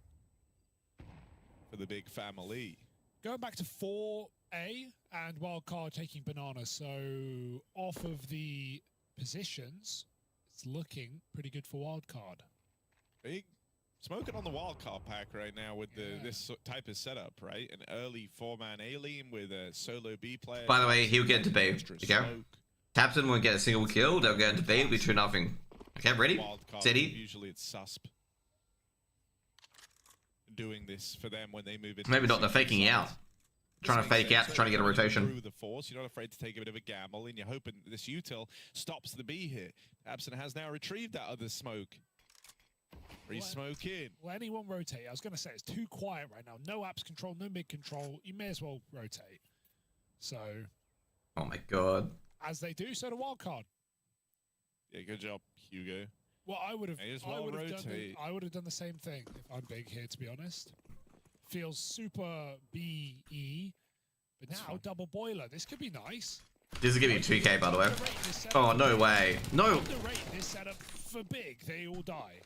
for the big family. Going back to 4A and Wildcard taking banana. So off of the positions, it's looking pretty good for Wildcard. Big smoking on the Wildcard pack right now with this type of setup, right? An early 4-man alien with a solo B player. By the way, he'll get into B. Okay. Tabson won't get a single kill. They'll get into B. It'll be 2-0. Okay, ready? Wildcard, Steady. Usually it's susp. Doing this for them when they move into Maybe not. They're faking out. Trying to fake out, trying to get a rotation. Through the force, you're not afraid to take a bit of a gamble, and you're hoping this util stops the B here. Absent has now retrieved that other smoke. Free smoke in. Will anyone rotate? I was going to say it's too quiet right now. No apps control, no mid control. You may as well rotate. So. Oh my god. As they do, so do Wildcard. Yeah, good job, Hugo. Well, I would have. Well I would have done the same thing if I'm big here, to be honest. Feels super BE, but now double boiler. This could be nice. This is gonna be 2K, by the way. Oh no way! No. Underrate this setup for big. They all die.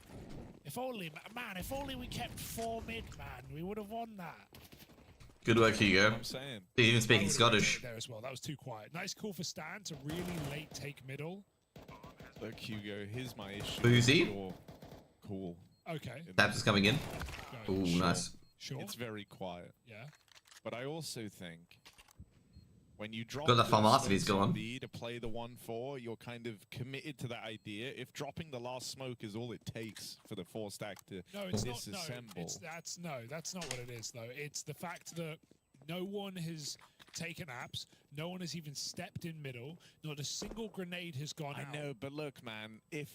If only, man. If only we kept 4 mid, man. We would have won that. Good work, Hugo. I'm saying. He's even speaking Scottish. There as well. That was too quiet. Nice call for Stan to really late take middle. Look, Hugo, here's my issue. Boozy. Cool. Okay. Taps is coming in. Ooh, sure. Nice. Sure. It's very quiet. Yeah. But I also think when you drop Got the Pharmacity's gone. to play the 1-4, you're kind of committed to that idea. If dropping the last smoke is all it takes for the 4 stack to disassemble. That's not what it is though. It's the fact that no one has taken apps, no one has even stepped in middle, not a single grenade has gone out. I know, but look, man, if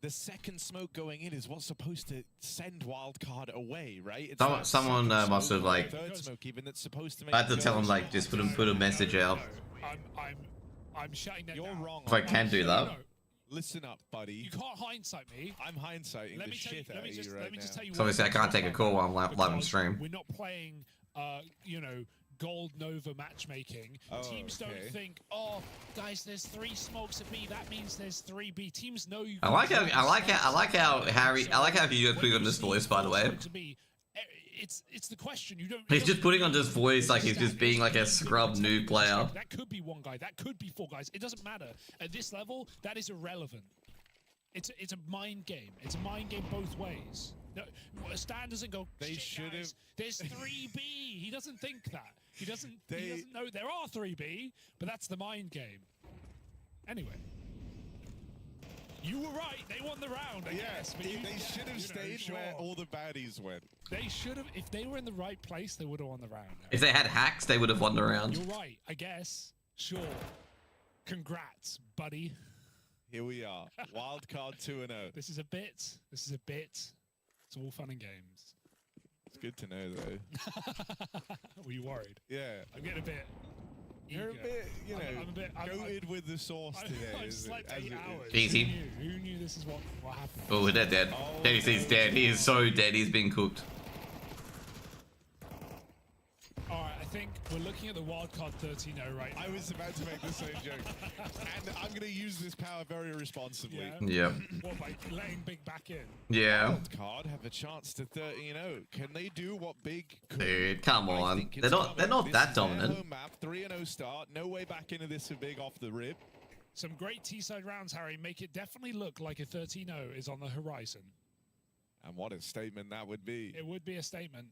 the second smoke going in is what's supposed to send Wildcard away, right? It's someone must have like. Third smoke even that's supposed to make I had to tell him like just put a message out. I'm shutting that You're down. wrong. If I can do that. No. Listen up, buddy. You can't hindsight me. I'm hindsighting the shit out of you right now. Tell you So obviously I can't take a call while I'm live on stream. We're not playing, Gold Nova matchmaking. Teams don't think, oh, guys, there's 3 smokes at B. That means there's 3 B. Teams know you. I like how Harry. I like how you putting on this voice, by the way. It's the question. You don't. He's just putting on this voice like he's just being like a scrub new player. That could be 1 guy. That could be 4 guys. It doesn't matter. At this level, that is irrelevant. It's a mind game. It's a mind game both ways. No, Stan doesn't go. They should have. There's 3B. He doesn't think that. He doesn't know there are 3B, but that's the mind game. Anyway. You were right. They won the round, I guess. But they should have stayed where all the baddies went. They should have. If they were in the right place, they would have won the round. If they had hacks, they would have won the round. You're right, I guess. Sure. Congrats, buddy. Here we are. Wildcard 2-0. This is a bit. It's all fun and games. It's good to know, though. Were you worried? Yeah. I'm getting a bit. You're a bit, I'm a bit goated with the sauce today. I've slept 8 hours. Easy. Who knew this is what happened? Oh, they're dead. He's dead. He is so dead. He's being cooked. Alright, I think We're looking at the wildcard 13-0 right now. I was about to make the same joke. And I'm going to use this power very responsibly. Yeah. What, by letting Big back in? Yeah. Wildcard have a chance to 13-0. Can they do what Big could? Dude, come I on. think They're it's not coming. that This is their dominant. home map, 3-0 start. No way back into this for Big off the rip. Some great T-side rounds, Harry. Make it definitely look like a 13-0 is on the horizon. And what a statement that would be. It would be a statement.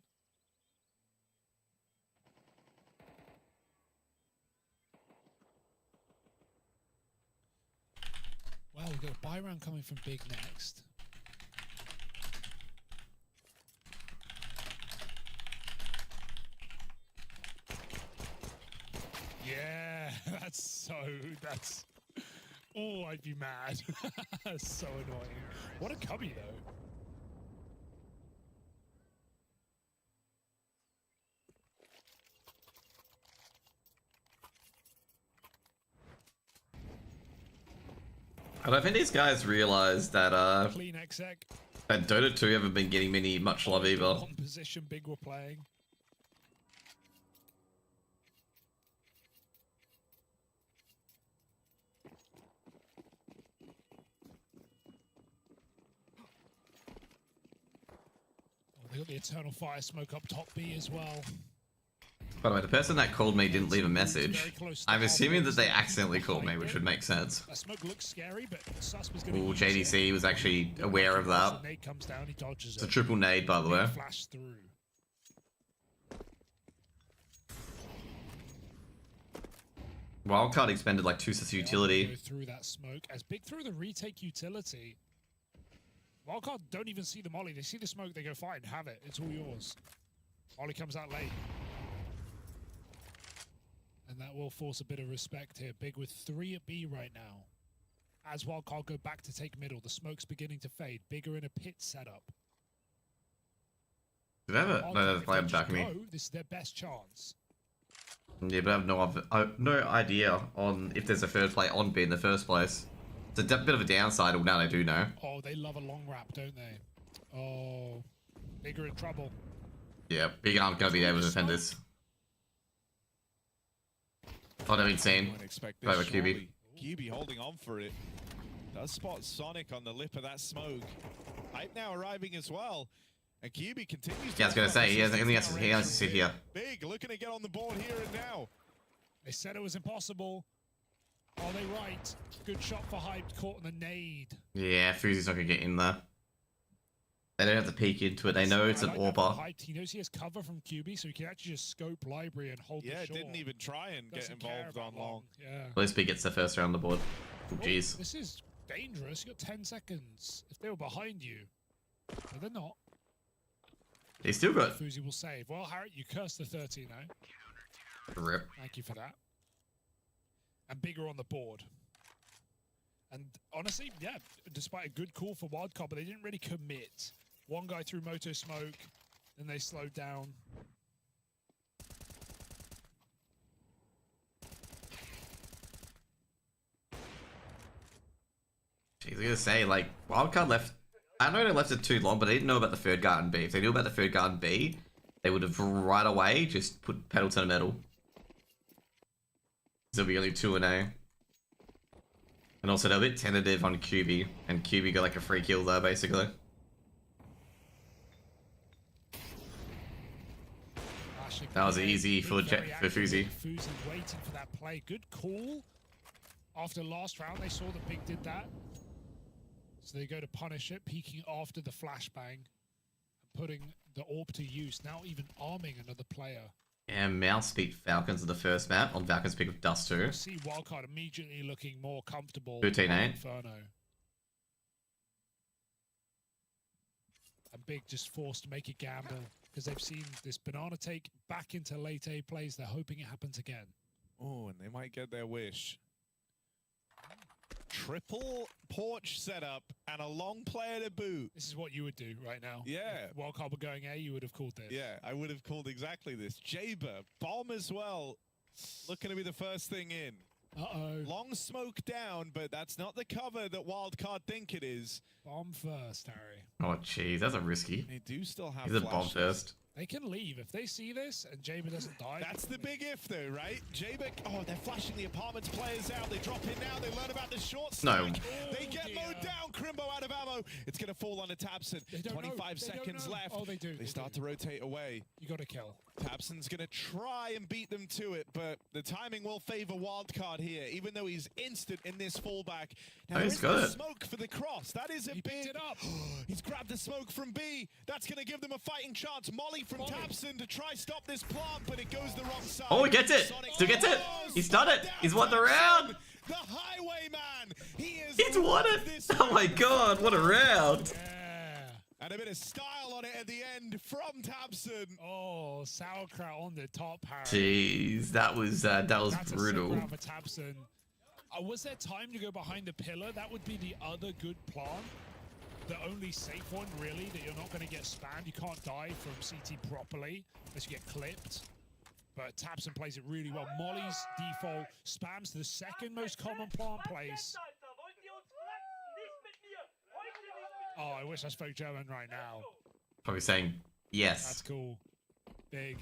Well, we've got a buy round coming from Big next. Yeah, that's... Oh, I'd be mad. That's so annoying. What a cubby, though. I don't think these guys realize that Clean exec. that Dota 2 haven't been getting much love either. What position Big were playing. Oh, they got the Eternal Fire Smoke up top B as well. By the way, the person that called me didn't leave a message. I'm assuming that they accidentally called me, which would make sense. That smoke looks scary, but Sus was going Ooh, JDC was actually aware of that. Nade comes down, he dodges It's a triple nade, by the way. Flash through. Wildcard expended like 2 sets of utility. Go through that smoke as Big through the retake utility. Wildcard don't even see the molly. They see the smoke, they go, fine, have it. It's all yours. Molly comes out late. And that will force a bit of respect here. Big with 3 at B right now. As Wildcard go back to take middle, the smoke's beginning to fade. Bigger in a pit setup. Do they have a... No, there's a player back me. This is their best chance. Yeah, but I have no idea on if there's a third play on B in the first place. It's a bit of a downside, well, now they do know. Oh, they love a long wrap, don't they? Oh, Bigger in trouble. Yeah, Big aren't going to be able to defend this. Oh, they're insane. Over QB. QB holding on for it. Does spot Sonic on the lip of that smoke. Hype now arriving as well. And QB continues to... Yeah, I was going to say, he has to sit here. Big looking to get on the board here and now. They said it was impossible. Are they right? Good shot for Hype, caught in the nade. Yeah, Fuzi's not going to get in there. They don't have to peek into it. They know it's an AWPer. He knows he has cover from QB, so he can actually just scope library and hold the short. Yeah, didn't even try and get involved on long. Yeah. At least Big gets the first round on the board. Oh, jeez. This is dangerous. You got 10 seconds. If they were behind you. But they're not. He's still got... Fuzi will save. Well, Harry, you cursed the 13, Rip. Thank you for that. And Bigger on the board. And honestly, yeah, despite a good call for Wildcard, but they didn't really commit. One guy threw Moto Smoke, then they slowed down. Jeez, I was gonna say, like, Wildcard left... I know they left it too long, but they didn't know about the third guard in B. If they knew about the third guard in B, they would have right away just put pedal to the metal. There'll be only 2 and A. And also, they're a bit tentative on QB, and QB got like a free kill there, basically. That was easy for Fuzi. Fuzi waiting for that play. Good call. After last round, they saw that Big did that. So they go to punish it, peeking after the flashbang, and putting the AWP to use. Now even arming another player. And Mouse beat Falcons in the first map on Falcons pick of Dust 2. See Wildcard immediately looking more comfortable. 13-8. Inferno. And Big just forced to make a gamble because they've seen this banana take back into late A plays. They're hoping it happens again. Oh, and they might get their wish. Triple porch setup and a long player to boot. This is what you would do right now. Yeah. If Wildcard were going A, you would have called this. Yeah, I would have called exactly this. JBA, bomb as well. Looking to be the first thing in. Uh-oh. Long smoke down, but that's not the cover that Wildcard think it is. Bomb first, Harry. Oh, jeez, that's a risky. They do still have He's a bomb flashes. first. They can leave if they see this and JBA doesn't die. That's the big if, though, right? JBA, oh, they're flashing the apartments players out. They drop in now. They learn about the short stack. No. They get mowed down. Crimbo out of ammo. It's going to fall on a Tabson. 25 seconds left. Oh, they do. They start to rotate away. You got to kill. Tabson's going to try and beat them to it, but the timing will favor Wildcard here, even though he's instant in this fallback. Now, he's there is good. Smoke for the cross. That is a He big... picked it up. He's grabbed the smoke from B. That's going to give them a fighting chance. Molly from Tabson to try stop this plant, but it goes the wrong side. Oh, he gets it. Still gets it. He's done it. He's won the round. The highwayman. He's won it. Oh my god, what a round. Yeah. And a bit of style on it at the end from Tabson. Oh, sauerkraut on the top, Harry. Jeez, that was That's brutal. A sick round for Tabson. Was there time to go behind the pillar? That would be the other good plan. The only safe one, really, that you're not going to get spammed. You can't die from CT properly unless you get clipped. But Tabson plays it really well. Molly's default spams the second most common plant place. Oh, I wish I spoke German right now. Probably saying yes. That's cool. Big.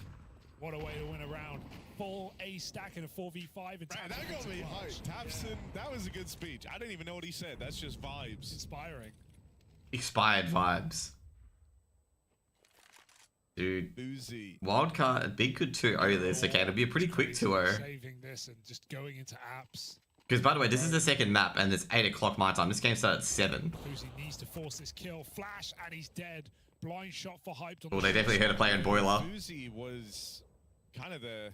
What a way to win a round. Full A stack in a 4v5. And Man, that got me hyped. Tabson, that was a good speech. I didn't even know what he said. That's just vibes. Inspiring. Expired vibes. Dude. Boozy. Wildcard, Big could 2-0 this. Okay, it'll be a pretty quick 2-0. Saving this and just going into apps. Because, by the way, this is the second map, and it's 8 o'clock my time. This game started at 7. Boozy needs to force this kill. Flash, and he's dead. Blind shot for Hyped. Oh, they definitely heard a player in Boiler. Boozy was kind of the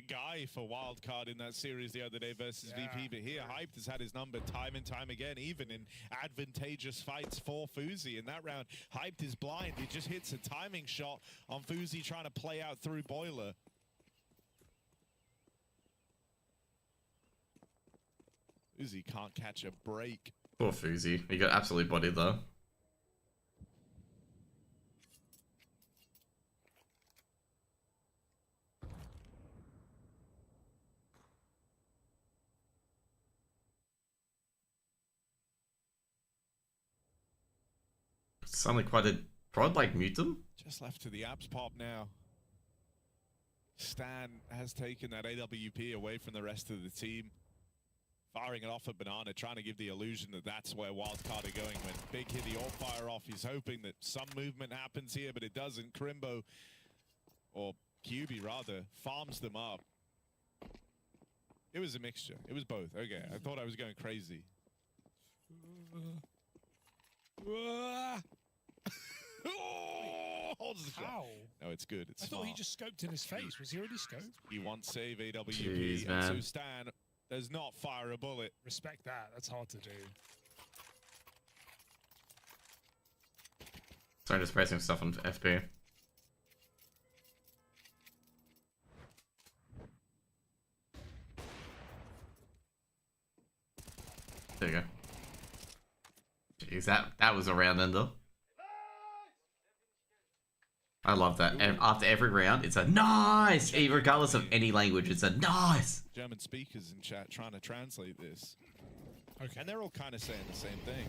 guy for Wildcard in that series the other day versus VP, but here Hyped has had his number time and time again, even in advantageous fights for Fuzi. In that round, Hyped is blind. He just hits a timing shot on Fuzi trying to play out through Boiler. Fuzi can't catch a break. Poor Fuzi. He got absolutely bodied, though. Sound like quite a prod, like mute them. Just left to the apps pop now. Stan has taken that AWP away from the rest of the team. Firing it off at Banana, trying to give the illusion that that's where Wildcard are going. When Big hit the alt-fire off, he's hoping that some movement happens here, but it doesn't. Crimbo, or QB rather, farms them up. It was a mixture. It was both. Okay, I thought I was going crazy. Holds the shot. No, it's good. It's I thought smart. he just scoped in his face. Was he already scoped? He wants save AWP. Jeez, and man. so Stan does not fire a bullet. Respect that. That's hard to do. Sorry, just pressing stuff on FP. There you go. Jeez, that was a round ender. I love that. After every round, it's a nice. Regardless of any language, it's a nice. German speakers in chat trying to translate this. Okay. And they're all kind of saying the same thing.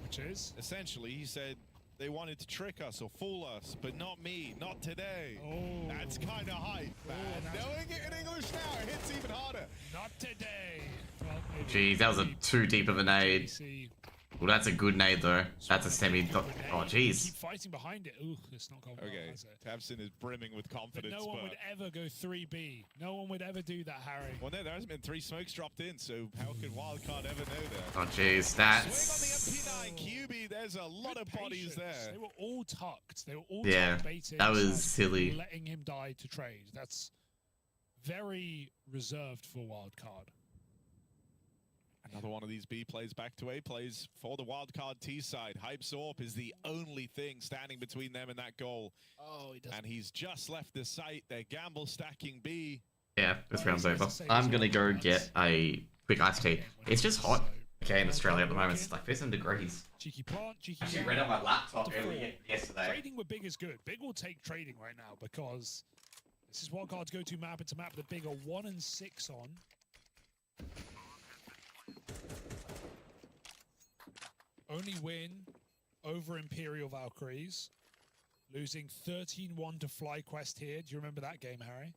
Which is? Essentially, he said they wanted to trick us or fool us, but not me, not today. Oh. That's kind of hype, man. Knowing it in English now, it hits even harder. Not today. Well, maybe. Jeez, that was a too deep of a nade. JC. Well, that's a good nade, though. That's a semi... Oh, jeez. Keep fighting behind it. Ooh, it's not gone well, Okay, has it? Tabson is brimming with But confidence. no one would ever go 3B. No one would ever do that, Harry. Well, no, there hasn't been 3 smokes dropped in, so how can Wildcard ever know that? Oh, jeez, that's... Swing on the MP9 QB, there's a lot of bodies there. They were all tucked. They were all Yeah, tuck baiting. that was / silly. Letting him die to trade. That's very reserved for Wildcard. Another one of these B plays back to A plays for the Wildcard T side. Hype Sorp is the only thing standing between them and that goal. Oh, he doesn't. And he's just left the site. They're gamble stacking B. Yeah, this round's over. I'm gonna go get a quick iced tea. It's just hot. Okay, in Australia at the moment, it's like 50 degrees. Cheeky plant, cheeky. Actually, read on my laptop earlier yesterday. Trading with Big is good. Big will take trading right now because this is Wildcard's go-to map into map that Big are 1 and 6 on. Only win over Imperial Valkyries. losing 13-1 to FlyQuest here. Do you remember that game, Harry?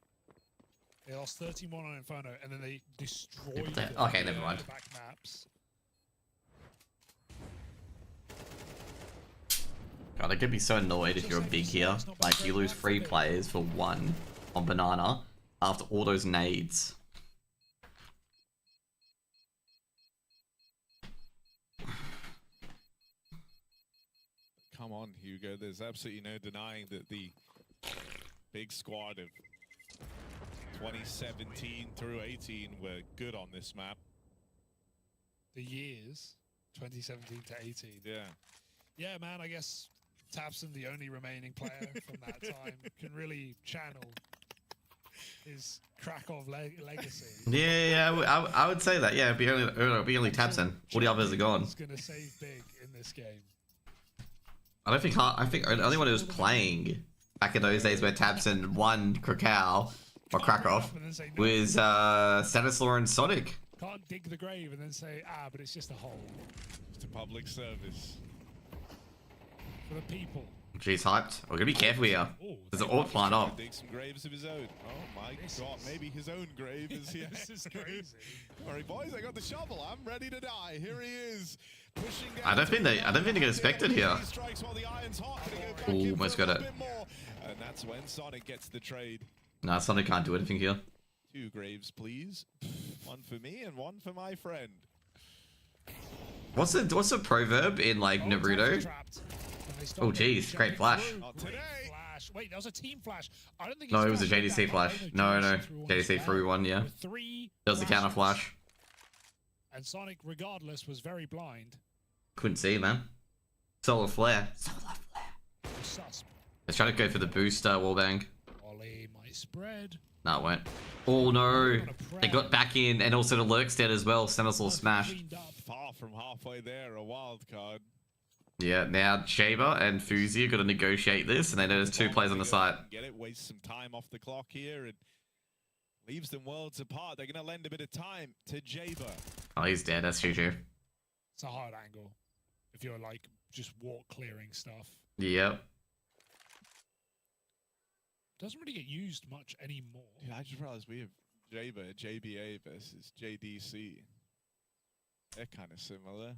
They lost 13-1 on Inferno, and then they destroyed Okay, never mind. back maps. God, I could be so annoyed if you're a big here. Like, you lose 3 players for 1 on Banana after all those nades. Come on, Hugo. There's absolutely no denying that the big squad of 2017 through 18 were good on this map. The years, 2017 to 18. Yeah. Yeah, man, I guess Tabson, the only remaining player from that time, can really channel his Krakow legacy. Yeah, I would say that. Yeah, it'd be only Tabson. All the others are gone. He's going to save big in this game. I think the only one who was playing back in those days where Tabson won Krakow or Krakow was Stanislaw and Sonic. Can't dig the grave and then say, but it's just a hole. It's a public service. For the people. Jeez, hyped. We're gonna be careful here. There's an ult plant up. Dig some graves of his own. Oh my god, maybe his own grave is here. This is crazy. Alright, boys, I got the shovel. I'm ready to die. Here he is. Pushing down. I don't think they're gonna expect it here. Ooh, almost got it. And that's when Sonic gets the trade. Nah, Sonic can't do anything here. 2 graves, please. 1 for me and 1 for my friend. What's the proverb in like Naruto? Oh jeez, great flash. Wait, that was a team flash. I don't think No, it was a JDC flash. No, JDC threw one, yeah. That was the counter flash. And Sonic, regardless, was very blind. Couldn't see, man. Solar flare. Solar flare. Susp. Let's try to go for the booster wallbang. Ollie, my spread. No, it went. Oh no. They got back in and also the lurk's dead as well. Stanislaw smash. Far from halfway there, a wild card. Yeah, now JBA and Fuzi are going to negotiate this, and they know there's 2 players on the site. Get it, waste some time off the clock here, and leaves them worlds apart. They're going to lend a bit of time to JBA. Oh, he's dead. That's GG. It's a hard angle if you're like just walk clearing stuff. Yep. Doesn't really get used much anymore. Dude, I just realized we have JBA versus JDC. They're kind of similar.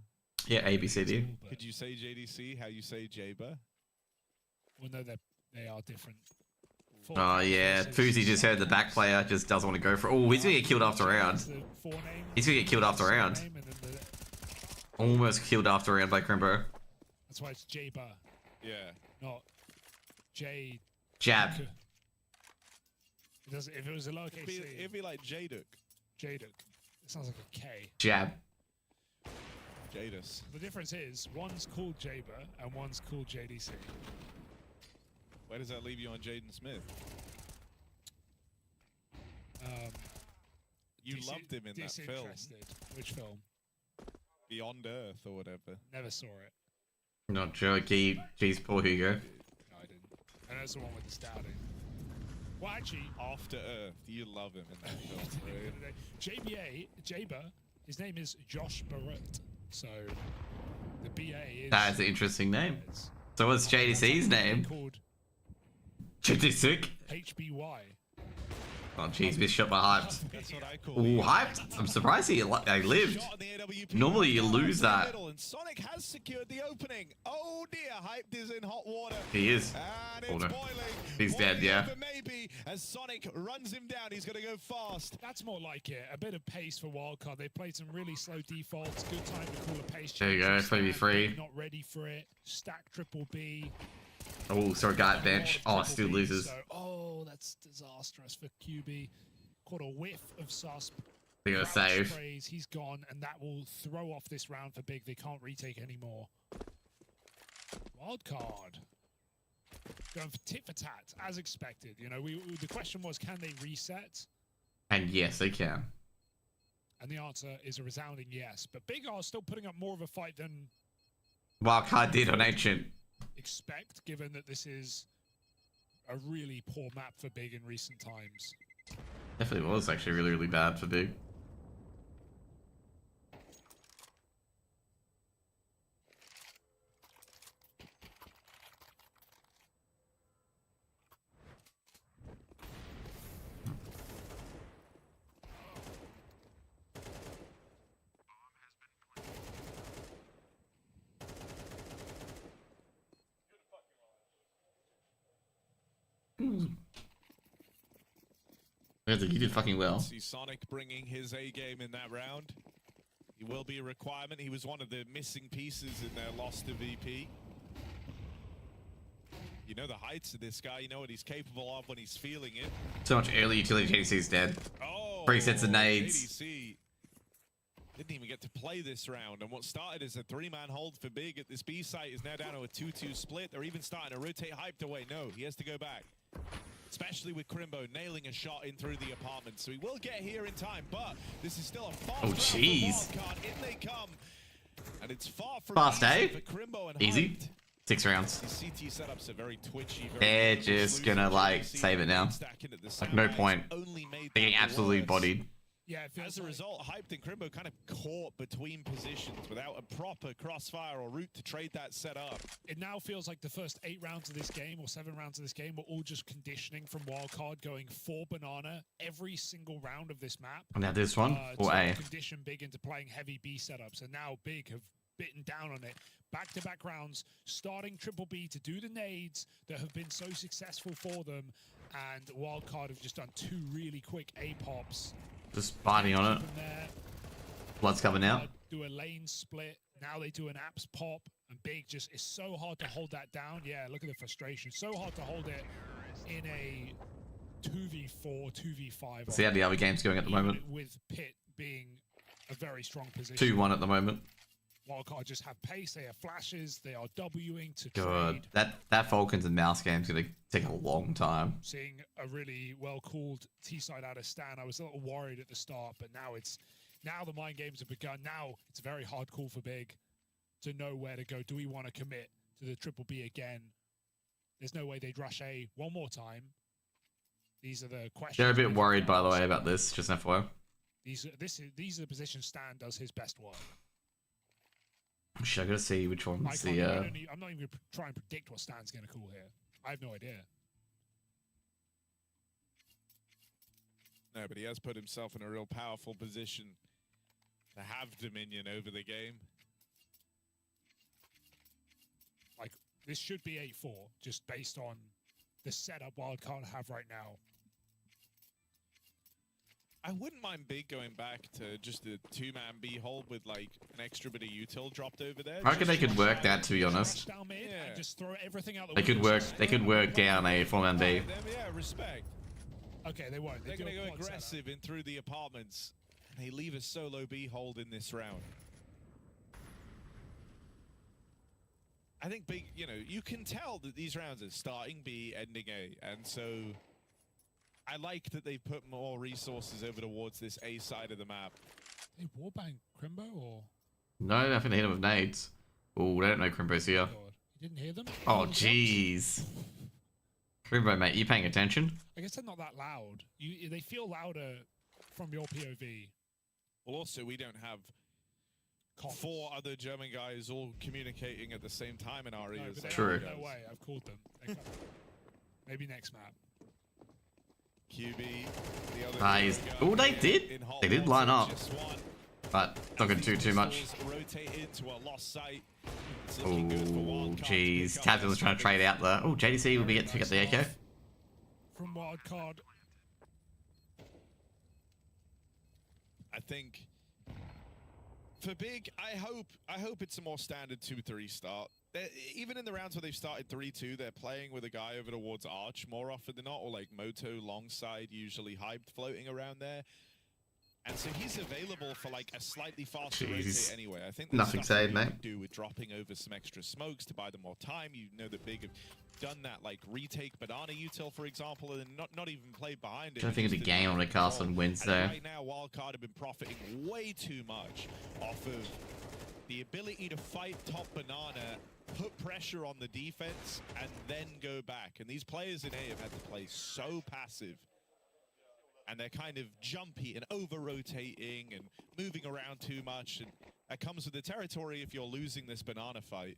Yeah, ABCD. Could you say JDC how you say JBA? Well, no, they are different. Oh yeah, Fuzi just heard the back player just doesn't want to go for. Oh, he's gonna get killed after round. He's gonna get killed after round. Almost killed after round by Crimbo. That's why it's JBA. Yeah. Not J. Jab. It doesn't. If it was a lowercase c, it'd be like Jduk. Jduk. It sounds like a K. Jab. Jadus. The difference is one's called JBA and one's called JDC. Where does that leave you on Jaden Smith? You loved him in that film. Which film? Beyond Earth or whatever. Never saw it. Not jokey. Jeez, poor Hugo. No, I didn't. And that's the one with the stouting. Well, actually, After Earth, you love him in that film. Right? JBA, his name is Josh Barrett. So the BA is. That is an interesting name. So what's JDC's name? Called JDC. HBY. Oh jeez, this shot by hyped. That's what I call Ooh, hyped. I'm surprised he lived. Normally you lose that. And Sonic has secured the opening. Oh dear, hyped is in hot water. He is. And it's Oh, no. boiling. He's dead, yeah. Maybe as Sonic runs him down, he's going to go fast. That's more like it. A bit of pace for Wildcard. They played some really slow defaults. Good time to call a pace. There you go, maybe free. Not ready for it. Stack triple B. Oh, sorry, guy at bench. Oh, still loses. So, oh, that's disastrous for QB. Caught a whiff of Susp. They got a save. Sprays, he's gone, and that will throw off this round for Big. They can't retake anymore. Wildcard. Going for tit for tat, as expected. You know, the question was, can they reset? And yes, they can. And the answer is a resounding yes. But Big are still putting up more of a fight than Wildcard did on Ancient. expect, given that this is a really poor map for Big in recent times. Definitely was actually really, really bad for Big. You did fucking well. See Sonic bringing his A game in that round. He will be a requirement. He was one of the missing pieces in their loss to VP. You know the heights of this guy. You know what he's capable of when he's feeling it. So much early utility. JDC's dead. Oh, 3 sets of nades. JDC didn't even get to play this round. And what started as a 3-man hold for Big at this B site is now down to a 2-2 split. They're even starting to rotate Hyped away. No, he has to go back. Especially with Crimbo nailing a shot in through the apartment. So he will get here in time, but this is still a fast round for Wildcard. In they come. And it's far from Fast, easy eh? for Crimbo and Easy. Hyped. 6 rounds. These CT setups are very twitchy. They're just gonna like save it now. Like no point. They're getting absolutely bodied. Yeah, as a result, Hyped and Crimbo kind of caught between positions without a proper crossfire or route to trade that set up. It now feels like the first 8 rounds of this game or 7 rounds of this game were all just conditioning from Wildcard going for banana every single round of this map. And now this one or A. Condition Big into playing heavy B setups, and now Big have bitten down on it. Back-to-back rounds, starting Triple B to do the nades that have been so successful for them, and Wildcard have just done 2 really quick A pops. Just biting on it. Blood's coming out. Do a lane split. Now they do an apps pop, and Big just is so hard to hold that down. Yeah, look at the frustration. So hard to hold it in a 2v4, 2v5. See how the other game's going at the moment. With Pit being a very strong position. 2-1 at the moment. Wildcard just have pace. They have flashes. They are Wing to God, trade. that Falcons and Mouse game's gonna take a long time. Seeing a really well-called T-side out of Stan, I was a little worried at the start, but now the mind games have begun. Now it's a very hard call for Big to know where to go. Do we want to commit to the Triple B again? There's no way they'd rush A one more time. These are the questions. They're a bit worried, by the way, about this. Just FYI. These are the positions Stan does his best work. Shit, I gotta see which one's the. I'm not even gonna try and predict what Stan's gonna call here. I have no idea. No, but he has put himself in a real powerful position to have dominion over the game. Like, this should be 8-4, just based on the setup Wildcard have right now. I wouldn't mind Big going back to just a 2-man B hold with like an extra bit of util dropped over there. I reckon they could work that, to be honest. Yeah. Just throw everything out the They could work. They could work down a 4-man B. Yeah, respect. Okay, they won't. They're going to go aggressive in through the apartments. And they leave a solo B hold in this round. I think Big, you know, you can tell that these rounds are starting B, ending A, and so I like that they put more resources over towards this A side of the map. They warbang Crimbo or? No, I think they hit him with nades. Oh, they don't know Crimbo's here. You didn't hear them? Oh, jeez. Crimbo, mate, you paying attention? I guess they're not that loud. They feel louder from your POV. Well, also, we don't have 4 other German guys all communicating at the same time in our ears. True. No way, I've called them. Maybe next map. QB, the other oh, they did. They did line up, but not going to do too much. Oh, jeez. Captain was trying to trade out there. Oh, JDC will be getting to pick up the AK. From Wildcard. I think for Big, I hope it's a more standard 2-3 start. Even in the rounds where they've started 3-2, they're playing with a guy over towards Arch more often than not, or like Moto longside, usually Hyped floating around there. And so he's available for like a slightly faster rotate anyway. I think nothing said, mate. Do with dropping over some extra smokes to buy them more time. You know that Big have done that, like retake banana util, for example, and not even played behind it. I think it's a game on the cast on Wednesday. Right now, Wildcard have been profiting way too much off of the ability to fight top banana, put pressure on the defense, and then go back. And these players in A have had to play so passive. And they're kind of jumpy and over-rotating and moving around too much. And that comes with the territory if you're losing this banana fight.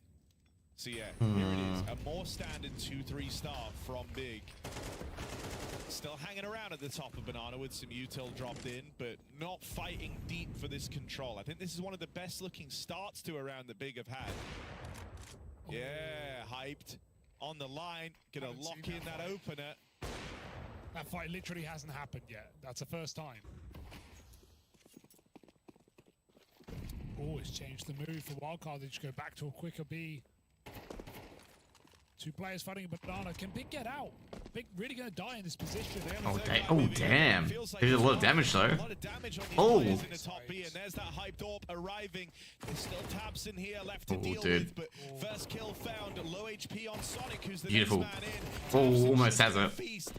So yeah, here it is. A more standard 2-3 start from Big. Still hanging around at the top of banana with some util dropped in, but not fighting deep for this control. I think this is one of the best looking starts to a round that Big have had. Yeah, Hyped on the line. Gonna lock in that opener. That fight literally hasn't happened yet. That's the first time. Oh, it's changed the move for Wildcard. They just go back to a quicker B. 2 players fighting a banana. Can Big get out? Big really going to die in this position. Oh, damn. He did a lot of damage, though. Oh. And there's that hyped orb arriving. There's still taps in here left to deal with, but first kill found. Low HP on Sonic, who's the Beautiful. next man in. Oh, almost has it.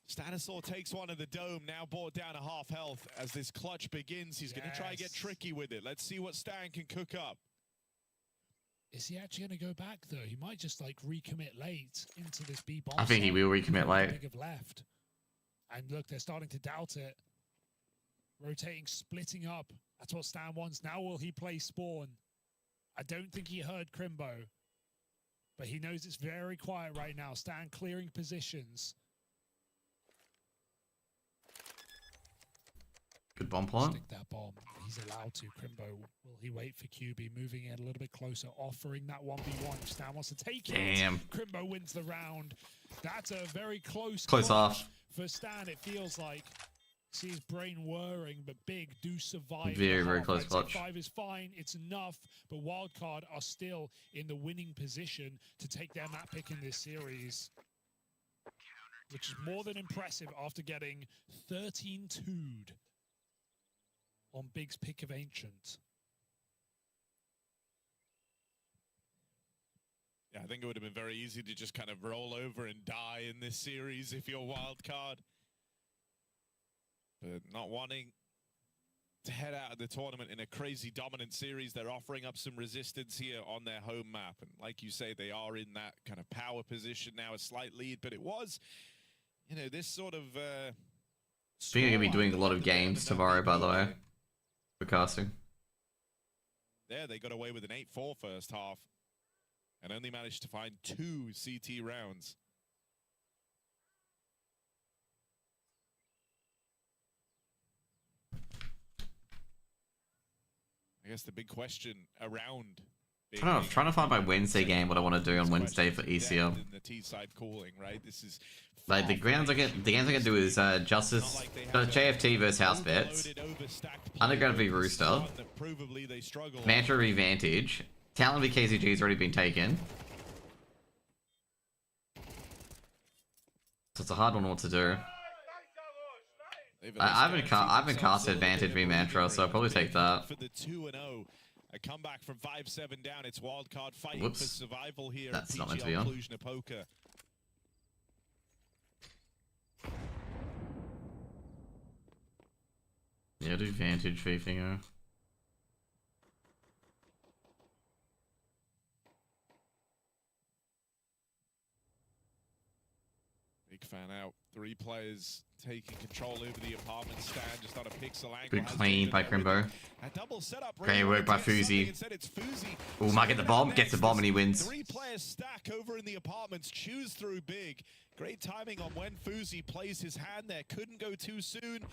Stanislaw takes one of the dome, now brought down to half health. As this clutch begins, he's going to try and get tricky with it. Let's see what Stan can cook up. Is he actually going to go back, though? He might just, like, recommit late into this B bomb. I think he will recommit late. Big have left. And look, they're starting to doubt it. Rotating, splitting up. That's what Stan wants. Now will he play Spawn? I don't think he heard Crimbo. But he knows it's very quiet right now. Stan clearing positions. Good bomb plant. Stick that bomb. He's allowed to. Crimbo, will he wait for QB? Moving in a little bit closer, offering that 1v1. Stan wants to take it. Damn. Crimbo wins the round. That's a very close half. for Stan. It feels like. See his brain whirring, but Big do survive. Very, very close clutch. 5 is fine. It's enough. But Wildcard are still in the winning position to take their map pick in this series, which is more than impressive after getting 13-2'd. On Big's pick of Ancient. Yeah, I think it would have been very easy to just kind of roll over and die in this series if you're Wildcard. But not wanting to head out of the tournament in a crazy dominant series, they're offering up some resistance here on their home map. And like you say, they are in that kind of power position now, a slight lead. But it was, you know, this sort of... I think I'm going to be doing a lot of games tomorrow, by the way. For casting. There, they got away with an 8-4 first half and only managed to find 2 CT rounds. I guess the big question around... I don't know, I'm trying to find my Wednesday game, what I want to do on Wednesday for ECL. The T-side cooling, right? This is like the games I can do is Justice, JFT versus House Bets, Underground v Rooster, Mantra v Vantage, Talon v KCG has already been taken. So it's a hard one what to do. I haven't casted Vantage v Mantra, so I'll probably take that. For the 2-0. A comeback from 5-7 down. It's Wildcard fighting for survival here. That's not meant to be on. Cluj-Napoca. Yeah, do Vantage v Finger. Big fan out. 3 players taking control over the apartment stand, just on a pixel angle. Good clean by Crimbo. Great work by Fuzi. Oh, might get the bomb. Gets the bomb and he wins. 3 players stack over in the apartments. Choose through Big. Great timing on when Fuzi plays his hand there. Couldn't go too soon.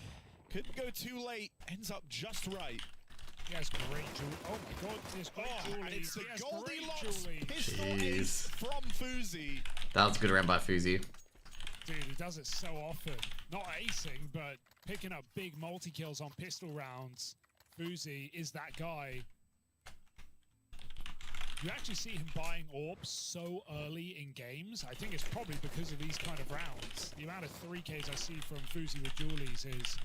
Couldn't go too late. Ends up just right. He has great jewelry. Oh my god, there's great jewelry. And it's the He has Goldilocks great pistol Jeez. ace from Fuzi. That was a good round by Fuzi. Dude, he does it so often. Not acing, but picking up big multi-kills on pistol rounds. Fuzi is that guy. You actually see him buying orbs so early in games. I think it's probably because of these kind of rounds. The amount of 3Ks I see from Fuzi with dualies is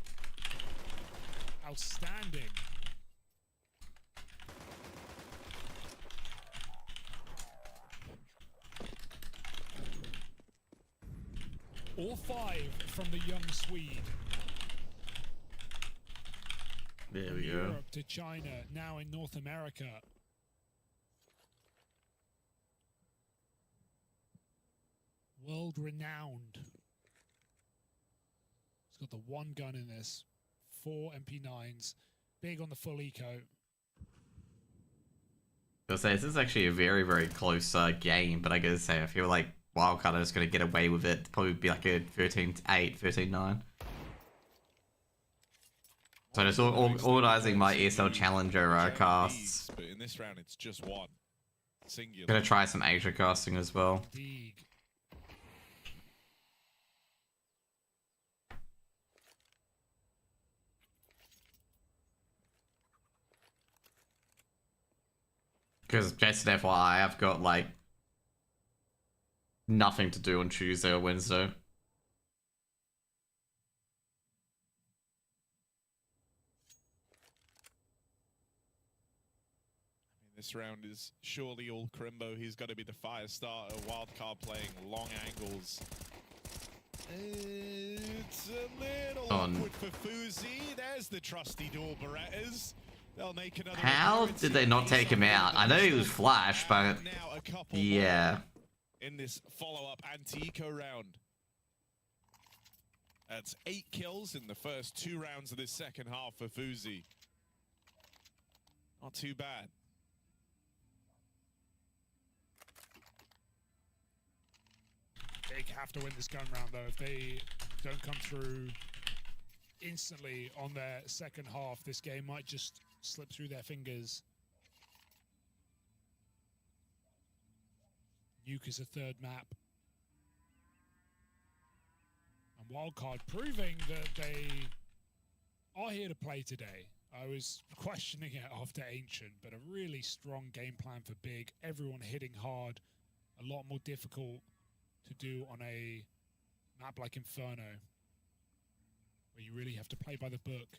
outstanding. All 5 from the young Swede. There we go. Europe to China, now in North America. World renowned. He's got the 1 gun in this. 4 MP9s. Big on the full eco. I'll say this is actually a very, very close game, but I gotta say I feel like Wildcard is going to get away with it. Probably be like a 13-8, 13-9. So just organising my ESL Challenger casts. But in this round, it's just 1. Singular. Gonna try some Asia casting as well. Because just an FYI, I've got like nothing to do on Tuesday or Wednesday. This round is surely all Crimbo. He's got to be the fire starter. Wildcard playing long angles. It's a little awkward for Fuzi. There's the trusty dual Berettas. They'll make another. How did they not take him out? I know he was Flash, but yeah. In this follow-up anti-eco round. That's 8 kills in the first 2 rounds of this second half for Fuzi. Not too bad. They have to win this gun round, though. If they don't come through instantly on their second half, this game might just slip through their fingers. Nuke is a 3rd map. And Wildcard proving that they are here to play today. I was questioning it after Ancient, but a really strong game plan for Big. Everyone hitting hard, a lot more difficult to do on a map like Inferno, where you really have to play by the book.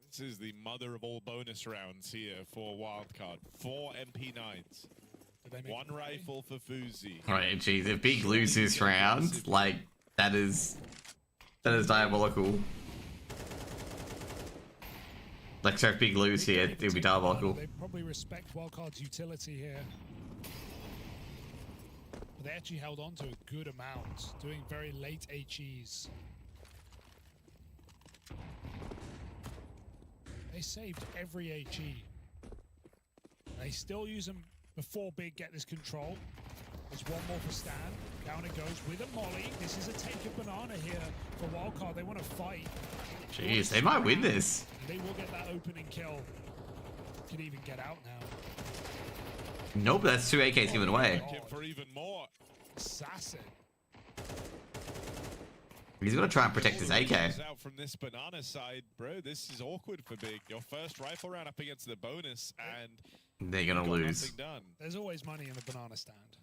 This is the mother of all bonus rounds here for Wildcard. 4 MP9s. 1 rifle for Fuzi. Alright, geez, if Big loses round, like, that is diabolical. Like, so if Big lose here, it'll be diabolical. They probably respect Wildcard's utility here. But they actually held on to a good amount, doing very late HEs. They saved every HE. They still use them before Big get this control. There's one more for Stan. Down it goes with a molly. This is a take of banana here for Wildcard. They want to fight. Jeez, they might win this. They will get that opening kill. Could even get out now. Nope, that's 2 AKs given away. For even more. Assassin. He's gonna try and protect his AK. Out from this banana side, bro. This is awkward for Big. Your first rifle round up against the bonus, and they're gonna lose. Done. There's always money in the banana stand.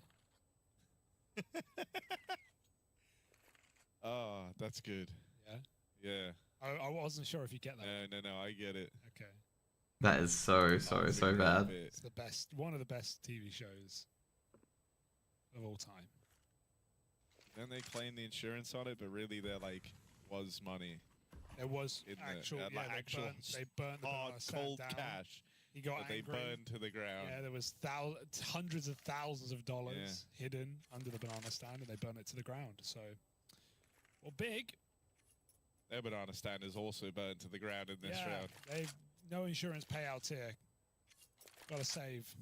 Oh, that's good. Yeah? Yeah. I wasn't sure if you get that. No, I get it. Okay. That is so bad. It's the best, one of the best TV shows of all time. Then they claim the insurance on it, but really they're like, was money. There was in actual, the, yeah, actual they burnt the hard, banana cold stand down. cash. He got that angry. They burned to the ground. Yeah, there was hundreds of thousands of dollars hidden under the banana stand, and they burned it to the ground. So, well, Big. Their banana stand is also burned to the ground in this round. They've no insurance payouts here. Gotta save.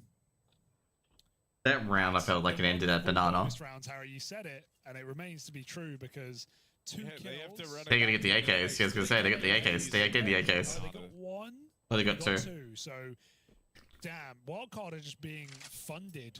That round, I felt like it ended at banana. Rounds, Harry, you said it, and it remains to be true because 2 kills. They're gonna get the AKs. I was gonna say they got the AKs. They get the AKs. They got 1. Oh, they got 2. So, damn, Wildcard are just being funded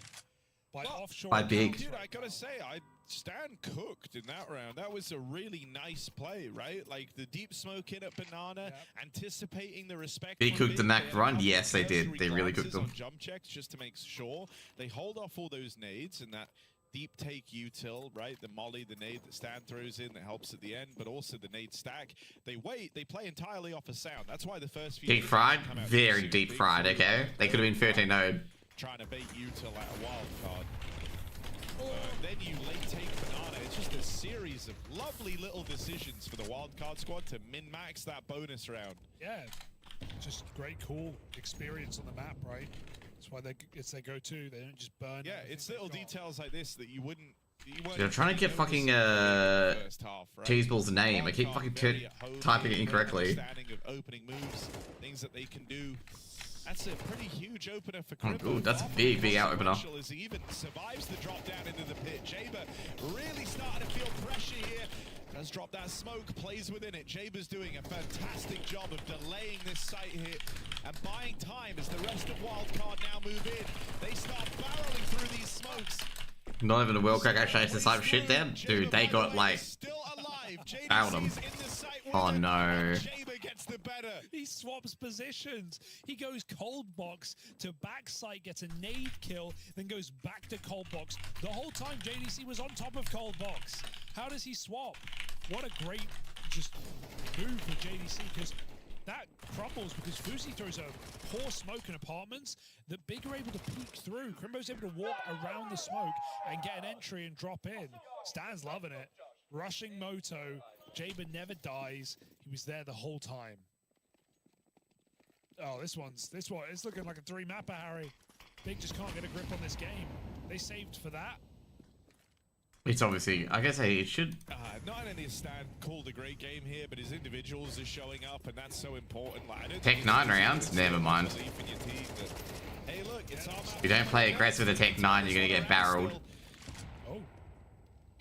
by offshore. By Big. Dude, I gotta say, Stan cooked in that round. That was a really nice play, right? Like the deep smoke in at banana, anticipating the respect. Big cooked the Mac run. Yes, they did. They really cooked them. Jump checks just to make sure they hold off all those nades and that deep take util, right? The molly, the nade that Stan throws in that helps at the end, but also the nade stack. They wait. They play entirely off a sound. That's why the first few deep fried, very deep fried. Okay, they could have been 13 node. Trying to bait util at a wild card. Then you late take banana. It's just a series of lovely little decisions for the wildcard squad to min-max that bonus round. Yeah, just great, cool experience on the map, right? That's why it's their go-to. They don't just burn. Yeah, it's little details like this that you wouldn't. They're trying to get fucking Cheeseball's name. I keep fucking typing it incorrectly. Of opening moves, things that they can do. That's a pretty huge opener for Oh, Crimbo. good. That's a big out opener. As he even survives the drop down into the pit. JBA really starting to feel pressure here. Does drop that smoke, plays within it. JBA's doing a fantastic job of delaying this site hit and buying time as the rest of Wildcard now move in. They start barreling through these smokes. Not even a Wildcard actually has the same shit there. Dude, they got like found them. Oh no. He swaps positions. He goes cold box to backside, gets a nade kill, then goes back to cold box. The whole time JDC was on top of cold box. How does he swap? What a great just move for JDC, because that crumbles because Fuzi throws a poor smoke in apartments that Big are able to peek through. Crimbo's able to walk around the smoke and get an entry and drop in. Stan's loving it. Rushing Moto. JBA never dies. He was there the whole time. Oh, this one, it's looking like a 3-mapper, Harry. Big just can't get a grip on this game. They saved for that. It's obviously, I guess he should. Not only has Stan called a great game here, but his individuals are showing up, and that's so important. Like, I don't Tech 9 rounds? Never mind. Hey, look, it's our If you don't play aggressive with a Tech 9, you're going to get barreled.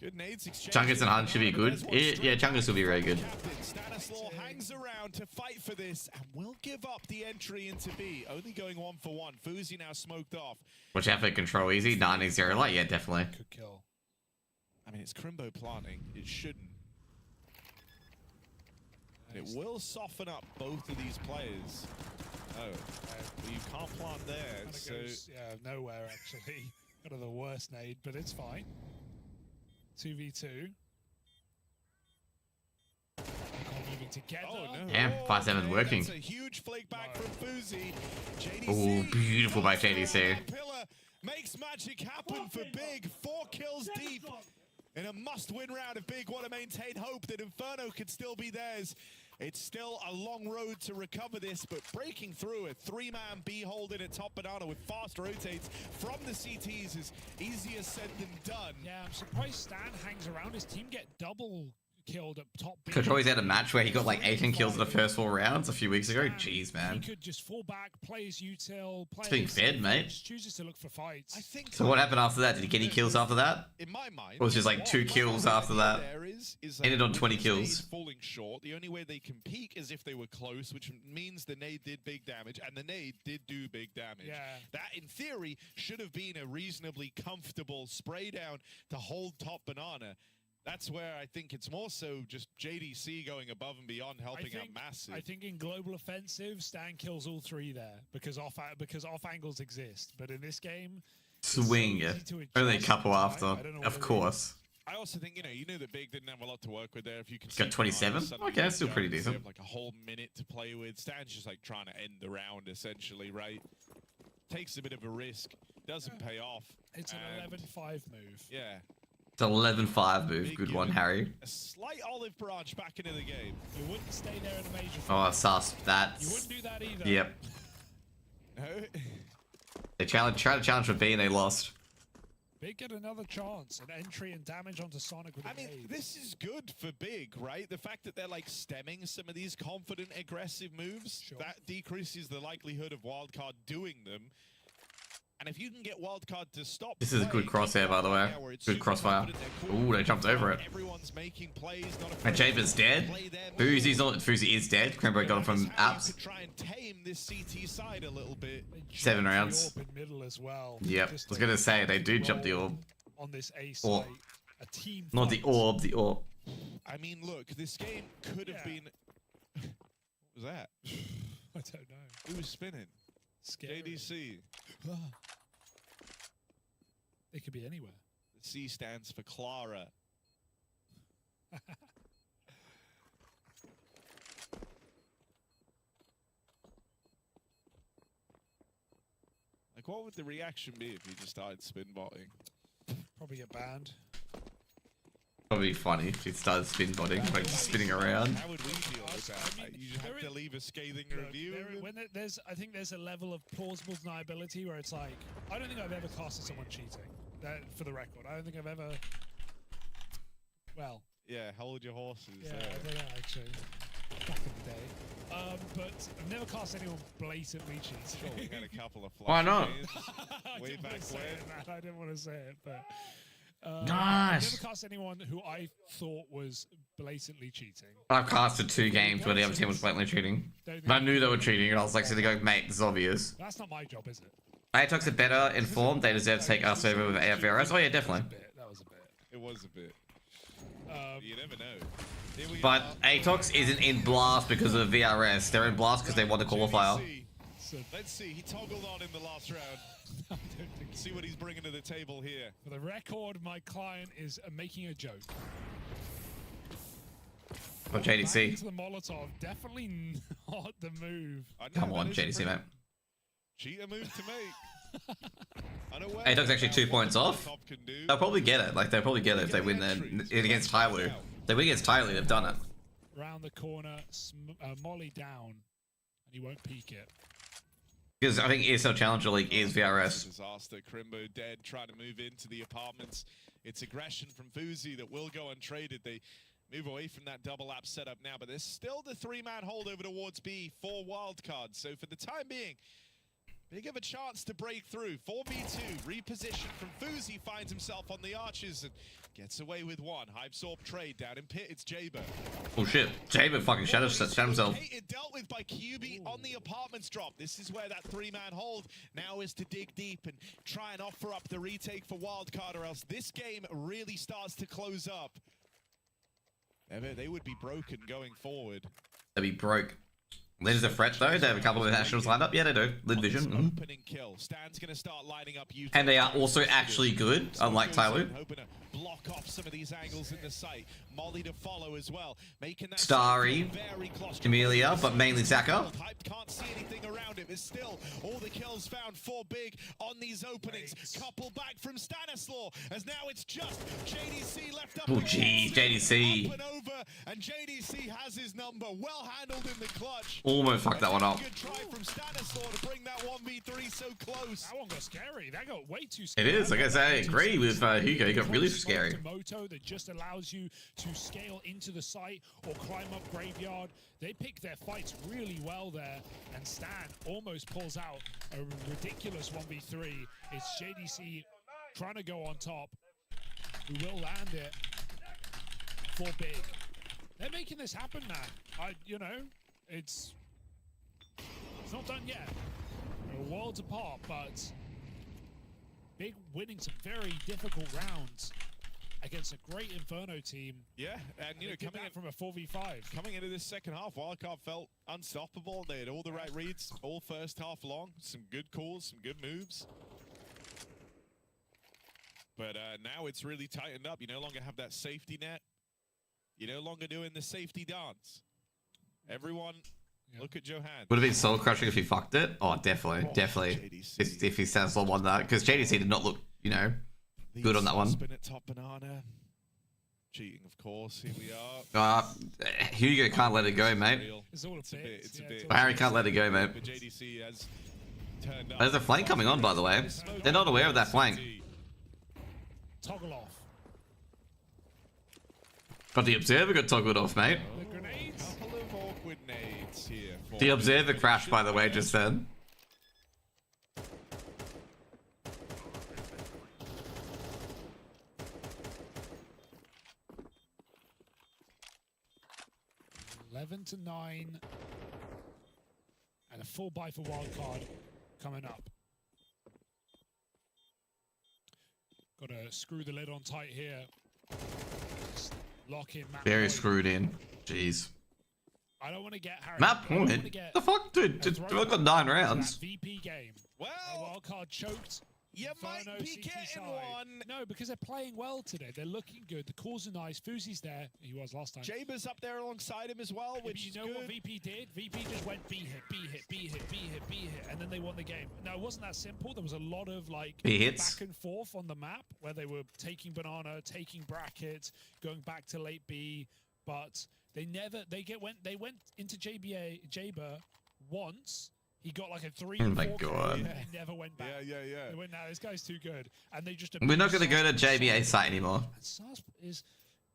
Good nades exchange. Chungus and Hunt should be good. Yeah, Chungus will be very good. Stanislaw hangs around to fight for this and will give up the entry into B. Only going 1-for-1. Fuzi now smoked off. Watch out for control easy. 90 light. Yeah, definitely. Good kill. I mean, it's Crimbo planting. It shouldn't. And it will soften up both of these players. Oh, well, you can't plant there. So goes, yeah, nowhere actually. Kind of the worst nade, but it's fine. 2v2. Moving together. Oh, no. Yeah, 5-7 working. That's a huge flick back from Fuzi. Oh, beautiful by JDC. Pillar makes magic happen for Big. 4 kills deep. In a must-win round if Big want to maintain hope that Inferno could still be theirs. It's still a long road to recover this, but breaking through a 3-man B holding at top banana with fast rotates from the CTs is easier said than done. Yeah, I'm surprised Stan hangs around. His team get double killed at top B. Control, he's had a match where he got like 18 kills in the first 4 rounds a few weeks ago. Jeez, man. He could just fall back, play his util, play It's being fed, mate. Chooses to look for fights. I think So what happened after that? Did he get any kills after that? in my mind, Or was it just like 2 kills after that? Ended on 20 with kills. nades falling short. The only way they can peak is if they were close, which means the nade did big damage, and the nade did do big damage. Yeah. That, in theory, should have been a reasonably comfortable spray down to hold top banana. That's where I think it's more so just JDC going above and beyond, helping out massive. I think in global offensive, Stan kills all 3 there because off angles exist. But in this game, Swing, yeah. Only a couple after, of course. I also think, you know that Big didn't have a lot to work with there. If you can Got 27? Okay, that's still pretty decent. Have like a whole minute to play with. Stan's just like trying to end the round, essentially, right? Takes a bit of a risk. Doesn't pay off. It's an 11-5 move. Yeah. It's an 11-5 move. Good one, Harry. A slight olive branch back into the game. You wouldn't stay there in a major. Oh, sus. That's... You wouldn't do that either. Yep. No. They tried to challenge for B and they lost. Big get another chance, an entry and damage onto Sonic with a nade. This is good for Big, right? The fact that they're like stemming some of these confident, aggressive moves, that decreases the likelihood of Wildcard doing them. And if you can get Wildcard to stop, This is a good crosshair, by the way. Good crossfire. Ooh, they jumped over it. Everyone's making plays, And Jaber's dead. Fuzi's not. Fuzi is dead. Crimbo got him from apps. Try and tame this CT side a little bit. 7 rounds. In middle as well. Yep. I was gonna say they do jump the orb. On this ace, Or a team. not the orb. The orb. I mean, look, this game could have been. What was that? I don't know. Who was spinning? Scary. JDC. It could be anywhere. The C stands for Clara. Like, what would the reaction be if you just started spin botting? Probably get banned. Probably funny if it started spin botting, like just spinning around. How would we feel with that? Like, you just have to leave a scathing review. I think there's a level of plausible deniability where it's like, I don't think I've ever casted someone cheating. That, for the record, I don't think I've ever. Well. Yeah, hold your horses. Yeah, I don't know, actually. Back in the day. But I've never cast anyone blatantly cheating. Sure, we had a couple of Why not? way back when. I didn't want to say it, but I've Nice. never cast anyone who I thought was blatantly cheating. I've casted 2 games where the other team was blatantly cheating. And I knew they were cheating, and I was like sitting there going, mate, this is obvious. That's not my job, is it? Atox are better informed. They deserve to take us over with AFRS. Oh yeah, definitely. That was a bit. It was a bit. You never know. Here we But are. Atox isn't in Blast because of VRS. They're in Blast because they won the qualifier. Let's see. He toggled on in the last round. I don't think See what he's bringing to the table here. For the record, my client is making a joke. Oh, Back JDC. into the Molotov, definitely not the move. I know, Come that on, is a JDC, pretty mate. Cheater move to make. Unaware Atox actually about 2 what points the off. top can do. They'll probably get it. Like, they'll probably get it if they win against Tyloo. They win against Tyloo, they've done it. Round the corner, Molly down, and he won't peek it. Because I think ESL Challenger League is VRS. Disaster. Crimbo dead, trying to move into the apartments. It's aggression from Fuzi that will go untraded. They move away from that double app setup now, but there's still the 3-man holdover towards B for Wildcard. So for the time being, big of a chance to break through. 4v2, reposition from Fuzi, finds himself on the arches and gets away with one. Hypesorb trade down in pit, it's JBA. Oh shit, Javen fucking shut himself. It dealt with by QB on the apartments drop. This is where that 3-man hold now is to dig deep and try and offer up the retake for Wildcard, or else this game really starts to close up. They would be broken going forward. They'll be broke. There's a threat though. They have a couple of nationals lined up. Yeah, they do. Lid Vision. Opening kill. Stan's gonna start lining up you. And they are also actually good, unlike Tyloo. Hoping to block off some of these angles in the site. Molly to follow as well. Making that Starry, very close. Camellia, but mainly Zaka. Hype can't see anything around it, but still all the kills found for Big on these openings. Couple back from Stanislaw, as now it's just JDC left up. Oh geez, JDC. Up and over, and JDC has his number. Well handled in the clutch. Almost fucked that one up. Good try from Stanislaw to bring that 1v3 so close. That one got scary. That got way too It scary. is. Like I say, I agree with Hugo. He got really scary. Moto that just allows you to scale into the site or climb up graveyard. They pick their fights really well there, and Stan almost pulls out a ridiculous 1v3. It's JDC trying to go on top, who will land it for Big. They're making this happen now. You know, it's not done yet. They're worlds apart, but Big winning some very difficult rounds against a great Inferno team. Yeah, and you know, coming in from a 4v5. Coming into this second half, Wildcard felt unstoppable. They had all the right reads all first half long. Some good calls, some good moves. But now it's really tightened up. You no longer have that safety net. You're no longer doing the safety dance. Everyone, look at Johan. Would have been soul crushing if he fucked it. Oh, definitely, definitely. If he stands on one that, because JDC did not look, you know, good on that one. Spin it top banana. Cheating, of course. Here we are. Hugo can't let it go, mate. It's all It's a bit. It's a bit. Harry can't let it go, mate. But JDC has turned up. There's a flank coming on, by the way. They're not aware of that flank. Toggle off. But the Observer got toggled off, mate. The grenades. Couple of awkward nades here. The Observer crashed, by the way, just then. $11 to 9. And a full buy for Wildcard coming up. Got to screw the lid on tight here. Just lock in map Very point. screwed in. Jeez. I don't want to get Harry. Map point? The fuck, dude? We've got 9 rounds. VP game. Well, Wildcard choked. You might be CT getting side. one. No, because they're playing well today. They're looking good. The calls are nice. Fuzi's there. He was last time. Jaber's up there alongside him as well, Yeah, which you is know good. what VP did? VP just went B hit, B hit, B hit, B hit, B hit, and then they won the game. No, it wasn't that simple. There was a lot of like B hits. back and forth on the map where they were taking banana, taking bracket, going back to late B, but they never they went into JBA once. He got like a 3 Oh my 4 God. and he never went back. Yeah. They went, "No, this guy's too good," and they just. We're not going to go to JBA site anymore. And Sars is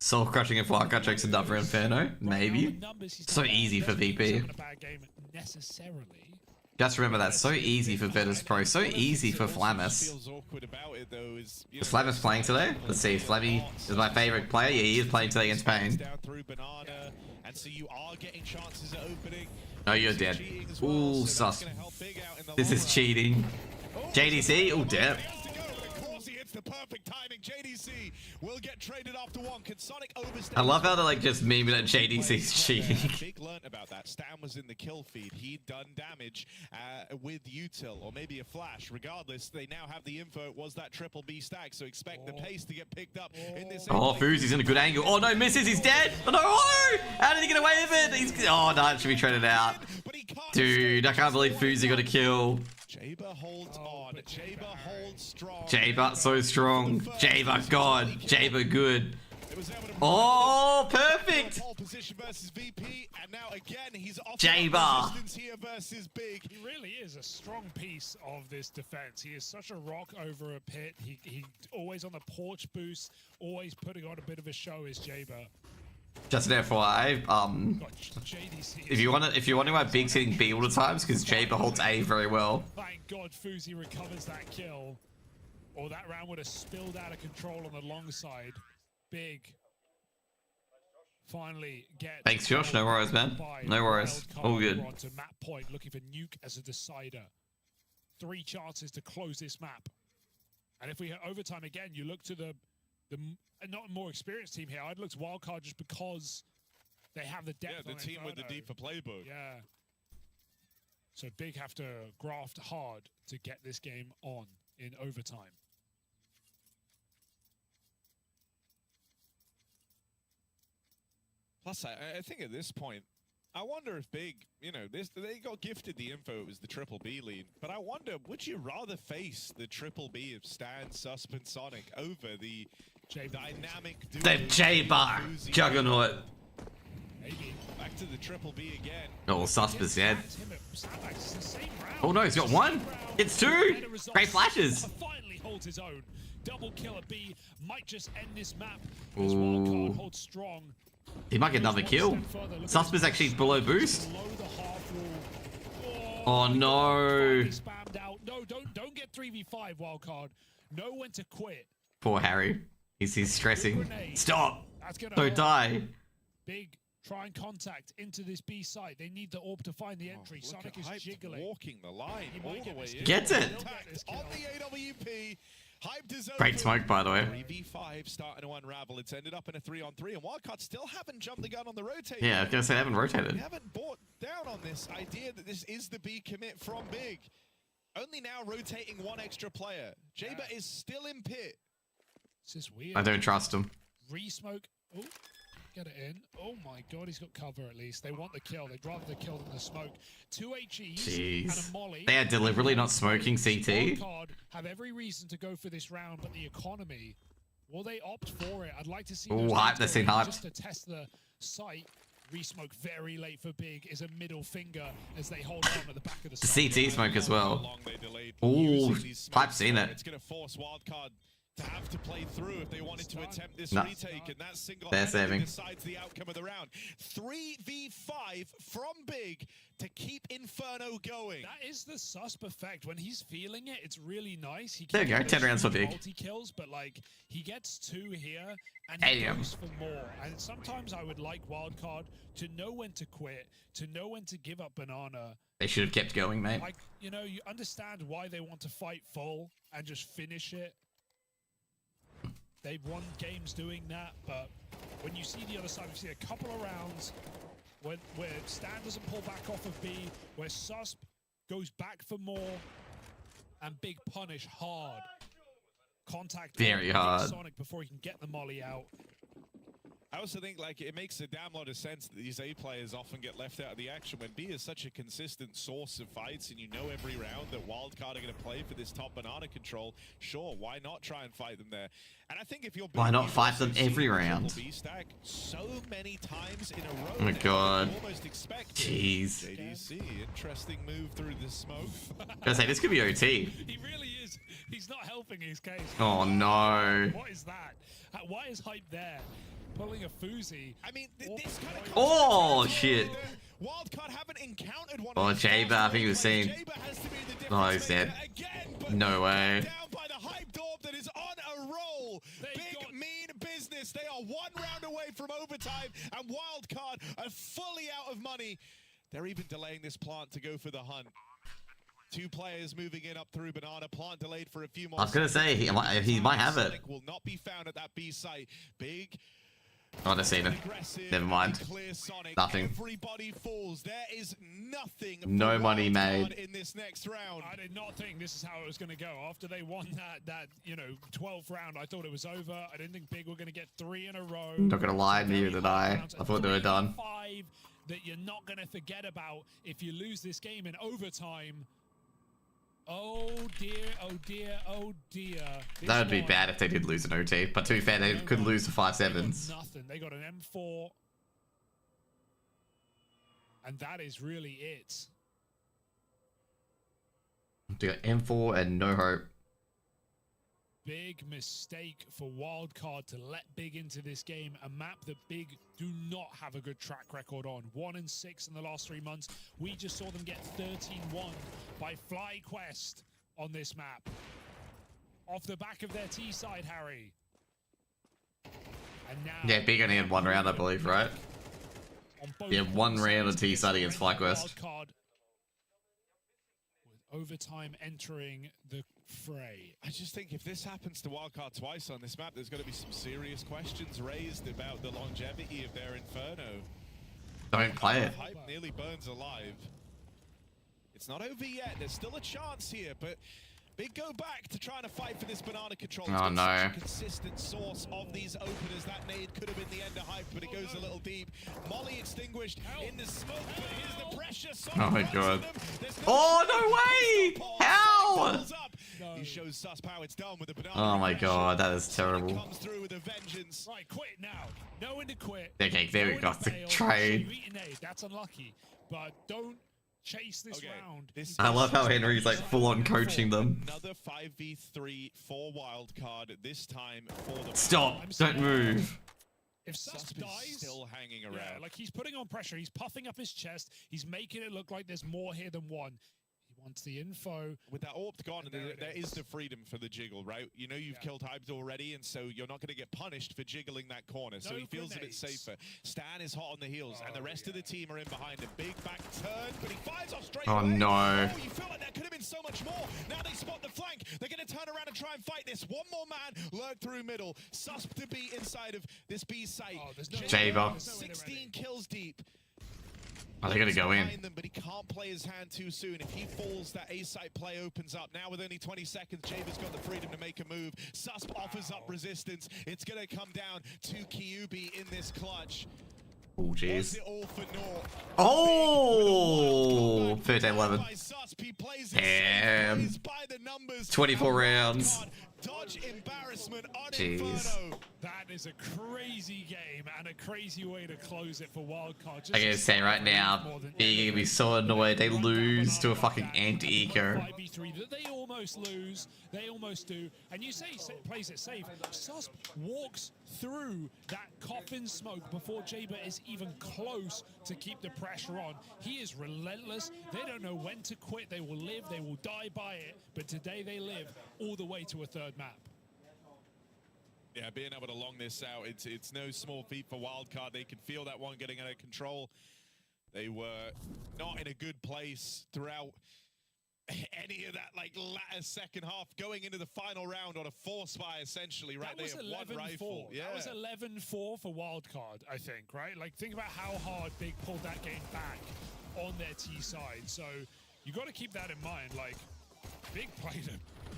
Soul crushing if Wildcard chokes another Inferno? Maybe. So easy for VP. a bad game necessarily, Just remember that's so easy for Virtus Pro, so easy for Flamus. Is Flamus playing today? Let's see. Flemmy is my favorite player. Yeah, he is playing today against Pain. No, you're dead. Ooh, sus. This is cheating. JDC? Ooh, damn. The perfect timing. JDC will get traded after one. Can Sonic overstay? I love how they're like just memeing that JDC's cheating. Big learned about that. Stan was in the kill feed. He'd done damage with util or maybe a flash. Regardless, they now have the info. It was that triple B stack, so expect the pace to get picked up in this. Oh, Foozie's in a good angle. Oh no, misses. He's dead. Oh no! Oh, how did he get away with it? He's oh no, it should be traded out. Dude, I can't believe Foozzie got a kill. JBA holds on. JBA holds strong. JBA so strong. JBA God. JBA good. Oh, perfect. JBA. He really is a strong piece of this defense. He is such a rock over a pit. He always on the porch boost, always putting on a bit of a show is JBA. Just an FYI, if you're wondering why Big's hitting B all the time, because JBA holds A very well. Thank God Foozzie recovers that kill, or that round would have spilled out of control on the long side. Big finally get. Thanks, Josh. No worries, man. No worries. All good. To map point, looking for Nuke as a decider. 3 chances to close this map, and if we hit overtime again, you look to the not a more experienced team here. I'd look to Wildcard just because they have the depth. Yeah, the team with the deeper playbook. Yeah. So Big have to graft hard to get this game on in overtime. Plus, I think at this point, I wonder if Big, they got gifted the info, it was the triple B lead, but I wonder, would you rather face the triple B of Stan, Susp, and Sonic over the dynamic duo? The J-Bar Juggernaut. Maybe. Back to the triple B again. Oh, Susp is dead. Oh no, he's got 1. It's 2. Great flashes. Finally holds his own. Double kill at B might just end this map. As Wildcard holds strong. He might get another kill. Susp is actually below boost. Oh no. No, don't get 3v5, Wildcard. Know when to quit. Poor Harry. He's stressing. Stop. Don't die. Big try and contact into this B site. They need the orb to find the entry. Sonic is jiggling. Walking the line all the way in. Gets it. On the AWP. Great smoke, by the way. 3v5 starting to unravel. It's ended up in a 3-on-3, and Wildcard still haven't jumped the gun on the rotate. Yeah, I was gonna say they haven't rotated. They haven't bought down on this idea that this is the B commit from Big. Only now rotating 1 extra player. JBA is still in pit. This is weird. I don't trust him. Re-smoke. Oh, get it in. Oh my God, he's got cover at least. They want the kill. They'd rather the kill than the smoke. 2 HEs and a molly. They are deliberately not smoking CT. Wildcard have every reason to go for this round, but the economy, will they opt for it? I'd like to see. Oh, hype. They're seeing hype. Just to test the site. Re-smoke very late for Big is a middle finger as they hold on at the back of the site. CT smoke as well. Ooh, hype's seen it. It's going to force Wildcard to have to play through if they wanted to attempt this retake, and that single decides the outcome of the round. 3v5 from Big to keep Inferno going. That is the Susp effect. When he's feeling it, it's really nice. He there you go, 10 rounds for Big. Multi-kills, but like he gets 2 here and he goes for more. And sometimes I would like Wildcard to know when to quit, to know when to give up banana. They should have kept going, mate. Like, you understand why they want to fight full and just finish it. They've won games doing that, but when you see the other side, we see a couple of rounds where Stan doesn't pull back off of B, where Susp goes back for more, and Big punish hard. Contact very hard. Sonic before he can get the molly out. I also think it makes a damn lot of sense that these A players often get left out of the action when B is such a consistent source of fights, and you know every round that Wildcard are going to play for this top banana control. Sure, why not try and fight them there? And I think if you're why not fight them every round? B stack so many times in a row. Oh my God. Almost expect jeez. JDC, interesting move through the smoke. I was say this could be OT. He really is. He's not helping his case. Oh no. What is that? Why is hype there? pulling a Fuzi. I mean, this kind of Oh, shit. Wildcard haven't encountered one. Oh, JBA, I think he was saying. Oh, he's dead. No way. Down by the hype dorp that is on a roll. Big mean business. They are one round away from overtime, and Wildcard are fully out of money. They're even delaying this plant to go for the hunt. 2 players moving in up through banana. Plant delayed for a few more. I was gonna say he might have it. Will not be found at that B site. Big. Oh, they've seen it. Never mind. Nothing. Everybody falls. There is nothing. No money made in this next round. I did not think this is how it was going to go. After they won that 12th round, I thought it was over. I didn't think Big were going to get 3 in a row. Not gonna lie, neither did I. I thought they were done. 5 that you're not going to forget about if you lose this game in overtime. Oh dear, oh dear, oh dear. That would be bad if they did lose an OT. But to be fair, they could lose the 5-7s. Nothing. They got an M4. And that is really it. They got M4 and no hope. Big mistake for Wildcard to let Big into this game. A map that Big do not have a good track record on. 1-6 in the last 3 months. We just saw them get 13-1 by FlyQuest on this map. Off the back of their T side, Harry. And now, Yeah, Big only had 1 round, I believe, right? Yeah, 1 round of T side against FlyQuest. Wildcard with overtime entering the fray. I just think if this happens to Wildcard twice on this map, there's going to be some serious questions raised about the longevity of their Inferno. Don't play it. Hype nearly burns alive. It's not over yet. There's still a chance here, but Big go back to trying to fight for this banana control. Oh no. Such a consistent source of these openers. That nade could have been the end of hype, but it goes a little deep. Molly extinguished in the smoke, but here's the pressure. Oh my god. Oh, no way! How? He shows Sus how it's done with the banana. Oh my god, that is terrible. Comes through with a vengeance. Right, quit now. Know when to quit. Okay, there we go. The trade. That's unlucky, but don't chase this round. I love how Henry's like full on coaching them. Another 5v3 for Wildcard, this time for the Stop! Don't move. If Sus dies, still hanging around. Yeah, like he's putting on pressure. He's puffing up his chest. He's making it look like there's more here than one. He wants the info. With that AWP gone, there is the freedom for the jiggle, right? You know you've killed Hyped already, and so you're not going to get punished for jiggling that corner. So he feels a bit safer. Stan is hot on the heels, and the rest of the team are in behind him. Big back turn, but he fires off straight away. No. Oh, you feel like there could have been so much more. Now they spot the flank. They're going to turn around and try and fight this. One more man lurked through middle. Sus to be inside of this B site. JBA. 16 kills deep. Are they gonna go in? Them, but he can't play his hand too soon. If he falls, that A-site play opens up. Now with only 20 seconds, Jaba's got the freedom to make a move. Susp offers up resistance. It's gonna come down to Kyubi in this clutch. Oh, jeez. All for naught. Oh! 13-11. Damn. 24 rounds. Dodge embarrassment on Jeez. Inferno. That is a crazy game and a crazy way to close it for Wildcard. I gotta say right now, Big gonna be so annoyed they lose to a fucking anti-eco. 5v3 that they almost lose, they almost do, and you say plays it safe. Susp walks through that coffin smoke before JBA is even close to keep the pressure on. He is relentless. They don't know when to quit. They will live, they will die by it, but today they live all the way to a third map. Yeah, being able to long this out, it's no small feat for Wildcard. They could feel that one getting out of control. They were not in a good place throughout any of that latter second half, going into the final round on a force fire essentially, right? That was 11-4. Yeah. That was 11-4 for Wildcard, I think, right? Like, think about how hard Big pulled that game back on their T side. So you got to keep that in mind. Like, Big played a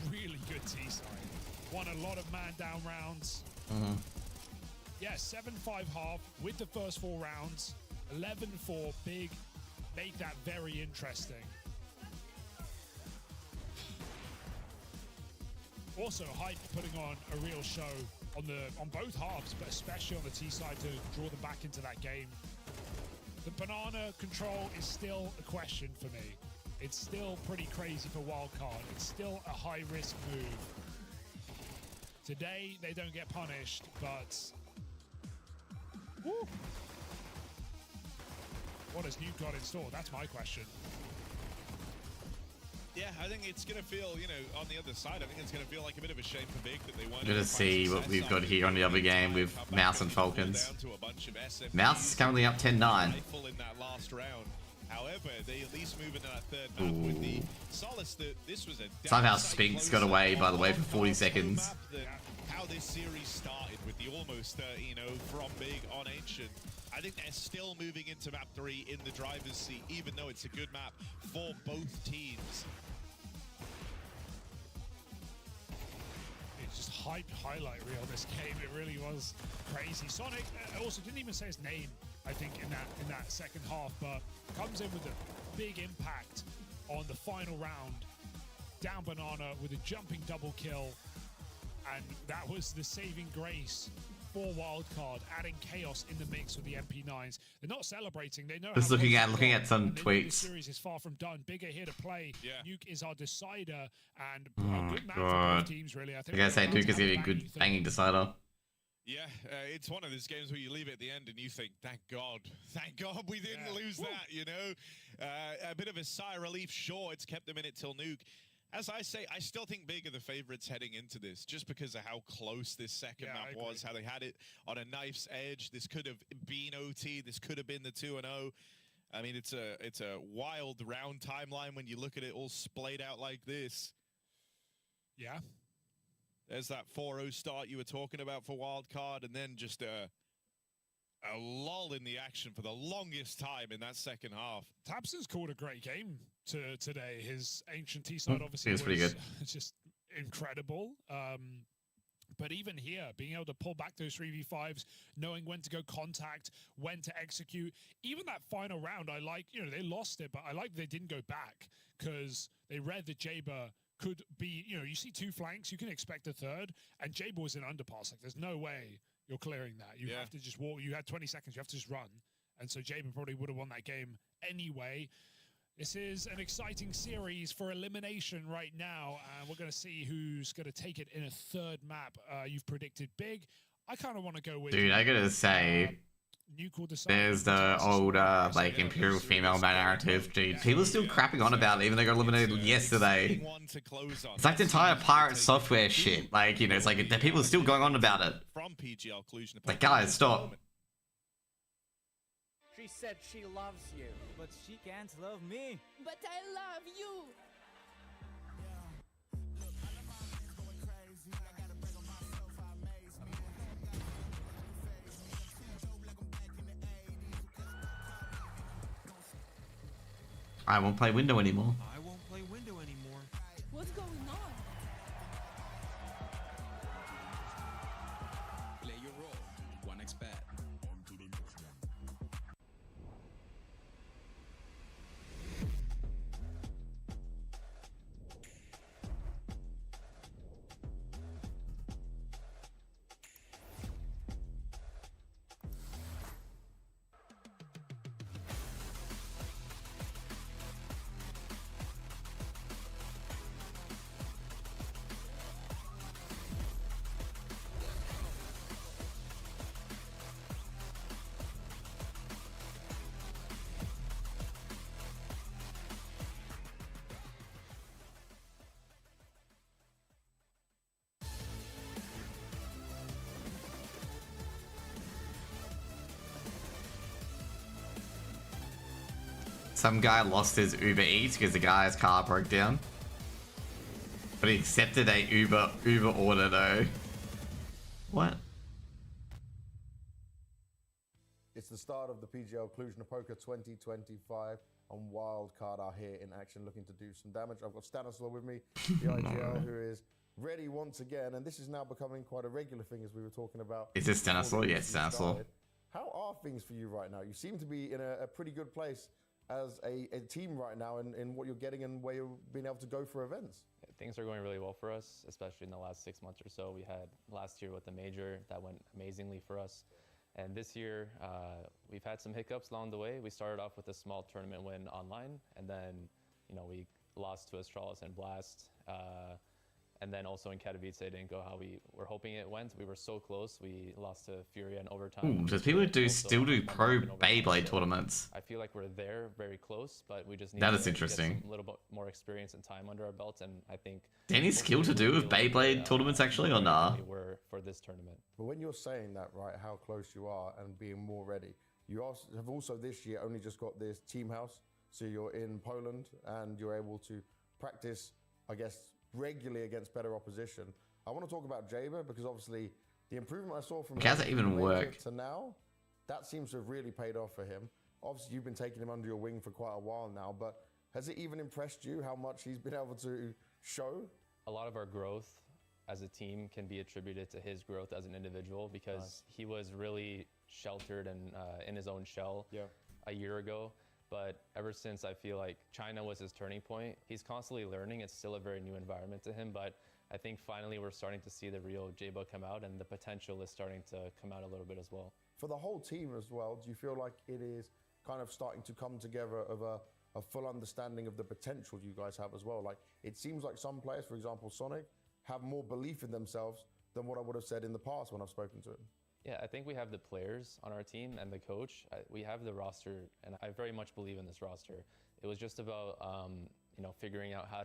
really good T side. Won a lot of man down rounds. Yeah, 7-5 half with the first 4 rounds. 11-4, Big. Make that very interesting. Also, Hype putting on a real show on both halves, but especially on the T side to draw them back into that game. The banana control is still a question for me. It's still pretty crazy for Wildcard. It's still a high-risk move. Today, they don't get punished, but Woo. What has Nuke got in store? That's my question. Yeah, I think it's going to feel, you know, on the other side, I think it's going to feel like a bit of a shame for Big that they weren't. Good to see what we've got here on the other game with Mouse and Falcons. Mouse is currently up 10-9. In that last round. However, they at least move into that third map with the solace that this was a somehow Spinks got away, by the way, for 40 seconds. How this series started with the almost 30, from Big on Ancient. I think they're still moving into map 3 in the driver's seat, even though it's a good map for both teams. It's just hype highlight reel this game. It really was crazy. Sonic also didn't even say his name, I think, in that second half, but comes in with a big impact on the final round. Down Banana with a jumping double kill, and that was the saving grace for Wildcard, adding chaos in the mix with the MP9s. They're not celebrating. They know. Just looking at some tweets. The series is far from done. Bigger here to play. Yeah. Nuke is our decider, and Oh a good map for god! both teams, really. I think. I gotta say, Duke is gonna be a good banging decider. Yeah, it's one of those games where you leave it at the end and you think, thank God we didn't lose that, A bit of a sigh of relief. Sure, it's kept them in it till Nuke. As I say, I still think Big are the favorites heading into this, just because of how close this second map was, how they had it on a knife's edge. This could have been OT. This could have been the 2-0. I mean, it's a wild round timeline when you look at it all splayed out like this. Yeah. There's that 4-0 start you were talking about for Wildcard, and then just a lull in the action for the longest time in that second half. Tabson's called a great game today. His Ancient T-side obviously was pretty good. Just incredible. But even here, being able to pull back those 3v5s, knowing when to go contact, when to execute. Even that final round, I like, they lost it, but I like they didn't go back because they read that JBA could be, you see 2 flanks, you can expect a third, and JBA was in underpass. Like, there's no way you're clearing that. You have to just walk. You had 20 seconds. You have to just run. And so JBA probably would have won that game anyway. This is an exciting series for elimination right now, and we're going to see who's going to take it in a third map. You've predicted Big. I kind of want to go with... Dude, I gotta say, there's the old, Imperial female narrative, dude. People are still crapping on about it, even though they got eliminated yesterday. It's like the entire pirate software shit. Like, it's like the people are still going on about it. From PGL Co-Stream. Like, guys, stop. She said she loves you, but she can't love me. But I love you. I won't play window anymore. I won't play window anymore. What's going on? Play your role. 1xbet. Some guy lost his Uber Eats because the guy's car broke down. But he accepted a Uber order though. What? It's the start of the PGL Co-Stream 2025, and Wildcard are here in action looking to do some damage. I've got Stanislaw with me, the IGL, who is ready once again, and this is now becoming quite a regular thing as we were talking about. Is this Stanislaw? Yes, Stanislaw. How are things for you right now? You seem to be in a pretty good place as a team right now in what you're getting and where you're being able to go for events. Things are going really well for us, especially in the last 6 months or so. We had last year with the major that went amazingly for us. And this year, we've had some hiccups along the way. We started off with a small tournament win online, and then, we lost to Astralis and Blast. And then also in Katowice, it didn't go how we were hoping it went. We were so close. We lost to Furia in overtime. Ooh, does people still do pro Beyblade tournaments? I feel like we're there, very close, but we just need that to is interesting. Get some little bit more experience and time under our belts, and I think. Any skill to do with Beyblade tournaments actually, or nah? We were for this tournament. But when you're saying that, right, how close you are and being more ready, you have also this year only just got this team house, so you're in Poland and you're able to practice, I guess, regularly against better opposition. I want to talk about JBA because obviously the improvement I saw from how does that even work to now, that seems to have really paid off for him. Obviously, you've been taking him under your wing for quite a while now, but has it even impressed you how much he's been able to show? A lot of our growth as a team can be attributed to his growth as an individual because he was really sheltered and in his own shell a year ago. But ever since, I feel like China was his turning point. He's constantly learning. It's still a very new environment to him, but I think finally we're starting to see the real JBA come out, and the potential is starting to come out a little bit as well. For the whole team as well, do you feel like it is kind of starting to come together of a full understanding of the potential you guys have as well? Like, it seems like some players, for example, Sonic, have more belief in themselves than what I would have said in the past when I've spoken to him. Yeah, I think we have the players on our team and the coach. We have the roster, and I very much believe in this roster. It was just about figuring out how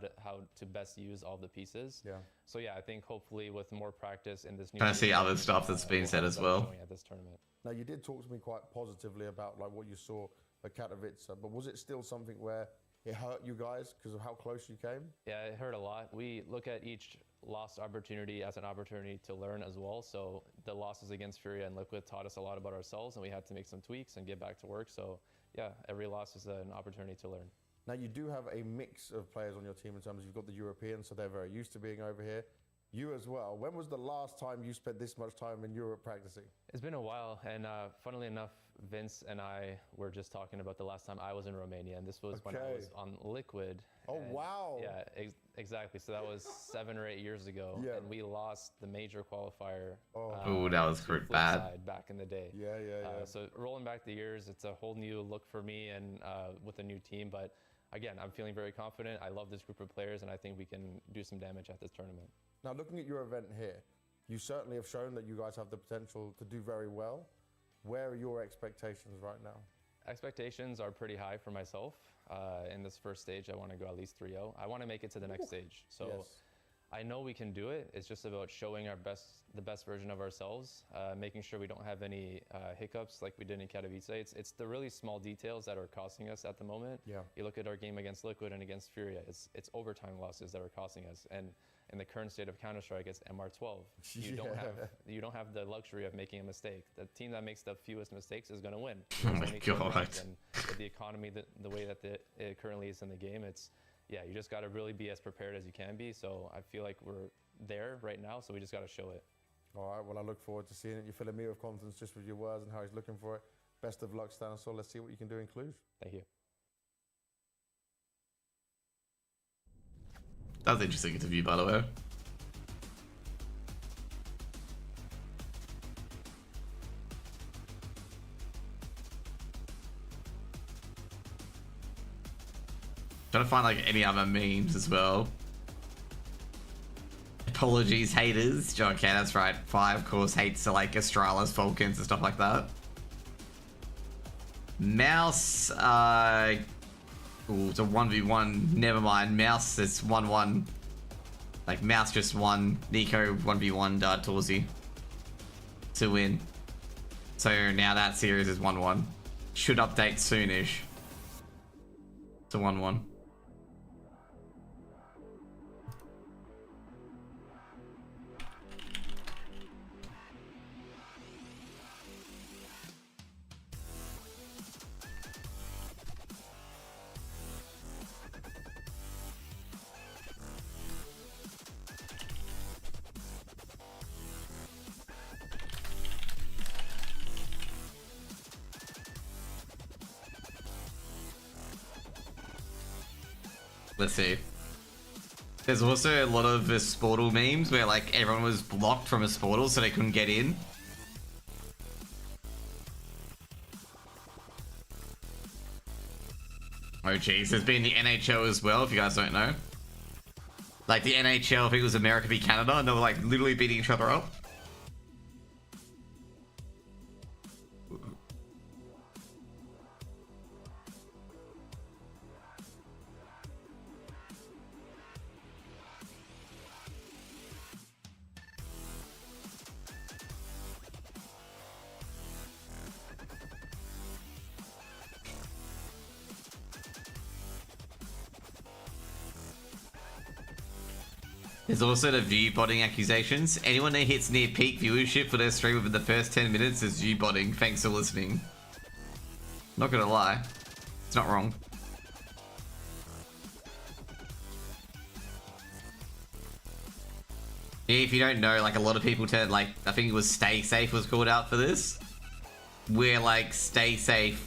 to best use all the pieces. Yeah. So yeah, I think hopefully with more practice in this new. Can I see other stuff that's being said as well? At this tournament. Now, you did talk to me quite positively about like what you saw at Katowice, but was it still something where it hurt you guys because of how close you came? Yeah, it hurt a lot. We look at each lost opportunity as an opportunity to learn as well. So the losses against Furia and Liquid taught us a lot about ourselves, and we had to make some tweaks and get back to work. So yeah, every loss is an opportunity to learn. Now, you do have a mix of players on your team in terms of you've got the Europeans, so they're very used to being over here. You as well. When was the last time you spent this much time in Europe practicing? It's been a while, and funnily enough, Vince and I were just talking about the last time I was in Romania, and this was when I was on Liquid. Oh, wow. Yeah, exactly. So that was 7 or 8 years ago, and we lost the major qualifier. Oh, that was bad. Back in the day. Yeah. So rolling back the years, it's a whole new look for me and with a new team, but again, I'm feeling very confident. I love this group of players, and I think we can do some damage at this tournament. Now, looking at your event here, you certainly have shown that you guys have the potential to do very well. Where are your expectations right now? Expectations are pretty high for myself. In this first stage, I want to go at least 3-0. I want to make it to the next stage. So I know we can do it. It's just about showing the best version of ourselves, making sure we don't have any hiccups like we did in Katowice. It's the really small details that are costing us at the moment. Yeah. You look at our game against Liquid and against Furia, it's overtime losses that are costing us. And in the current state of Counter-Strike, it's MR12. You don't have the luxury of making a mistake. The team that makes the fewest mistakes is going to win. Oh my god! And with the economy, the way that it currently is in the game, you just got to really be as prepared as you can be. So I feel like we're there right now, so we just got to show it. All right, well, I look forward to seeing it. You're filling me with confidence just with your words and how he's looking for it. Best of luck, Stanislav. Let's see what you can do in Cluj. Thank you. That was an interesting interview, by the way. Trying to find like any other memes as well. Apologies, haters. Okay, that's right. 5 course hates to like Astralis, Falcons, and stuff like that. Mouse, ooh, it's a 1v1. Never mind. Mouse is 1-1. Like, Mouse just won. Nico 1v1 Torzi to win. So now that series is 1-1. Should update soonish to 1-1. Let's see. There's also a lot of Sportal memes where like everyone was blocked from a Sportal so they couldn't get in. Oh geez, there's been the NHL as well, if you guys don't know. like the NHL, I think it was America v Canada, and they were like literally beating each other up. There's also the view-botting accusations. Anyone that hits near peak viewership for their stream within the first 10 minutes is view-botting. Thanks for listening. Not gonna lie. It's not wrong. If you don't know, like a lot of people tend, like, I think it was Stay Safe was called out for this. Where like Stay Safe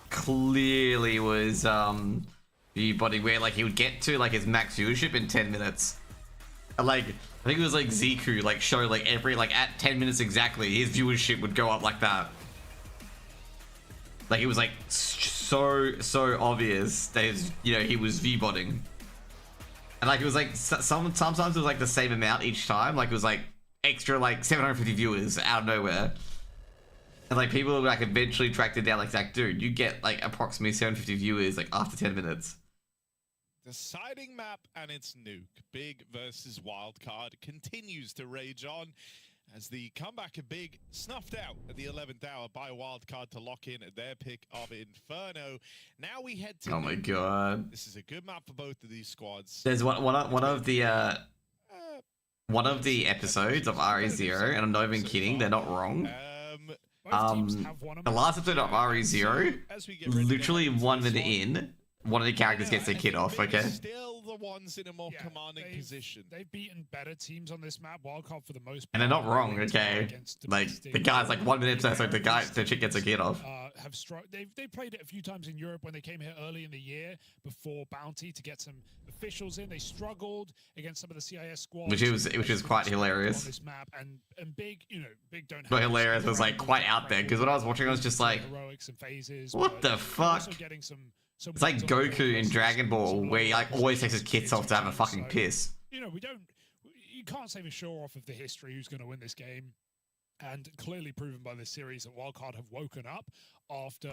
clearly was body where like he would get to like his max viewership in 10 minutes. And, like I think it was like Ziku like showed like every like at 10 minutes exactly his viewership would go up like that. Like it was like so obvious that his, you know, he was view-botting. And like it was like sometimes it was like the same amount each time. Like it was like extra like 750 viewers out of nowhere. And like people like eventually tracked it down like dude, you get like approximately 750 viewers like after 10 minutes. Deciding map, and it's Nuke. Big versus Wildcard continues to rage on as the comeback of Big snuffed out at the 11th hour by Wildcard to lock in their pick of Inferno. Now we head to Oh my god. This is a good map for both of these squads. There's one of the episodes of RE0, and I'm not even kidding, they're not wrong. The last episode of RE0, literally 1 minute in, one of the characters gets their kid off, okay? Still the ones in a more commanding position. They've beaten better teams on this map. Wildcard for the most part. And they're not wrong, okay? Like, the guy's like 1 minute, so the chick gets a kid off. They've played it a few times in Europe when they came here early in the year before Bounty to get some officials in. They struggled against some of the CIS squads, which was quite hilarious. On this map, and Big, you know, Big don't have. But hilarious was like quite out there because when I was watching, I was just like, heroics and phases, what the fuck? It's like Goku in Dragon Ball, where he like always takes his kits off to have a fucking piss. You know, you can't say for sure off of the history who's going to win this game. And clearly proven by this series that Wildcard have woken up after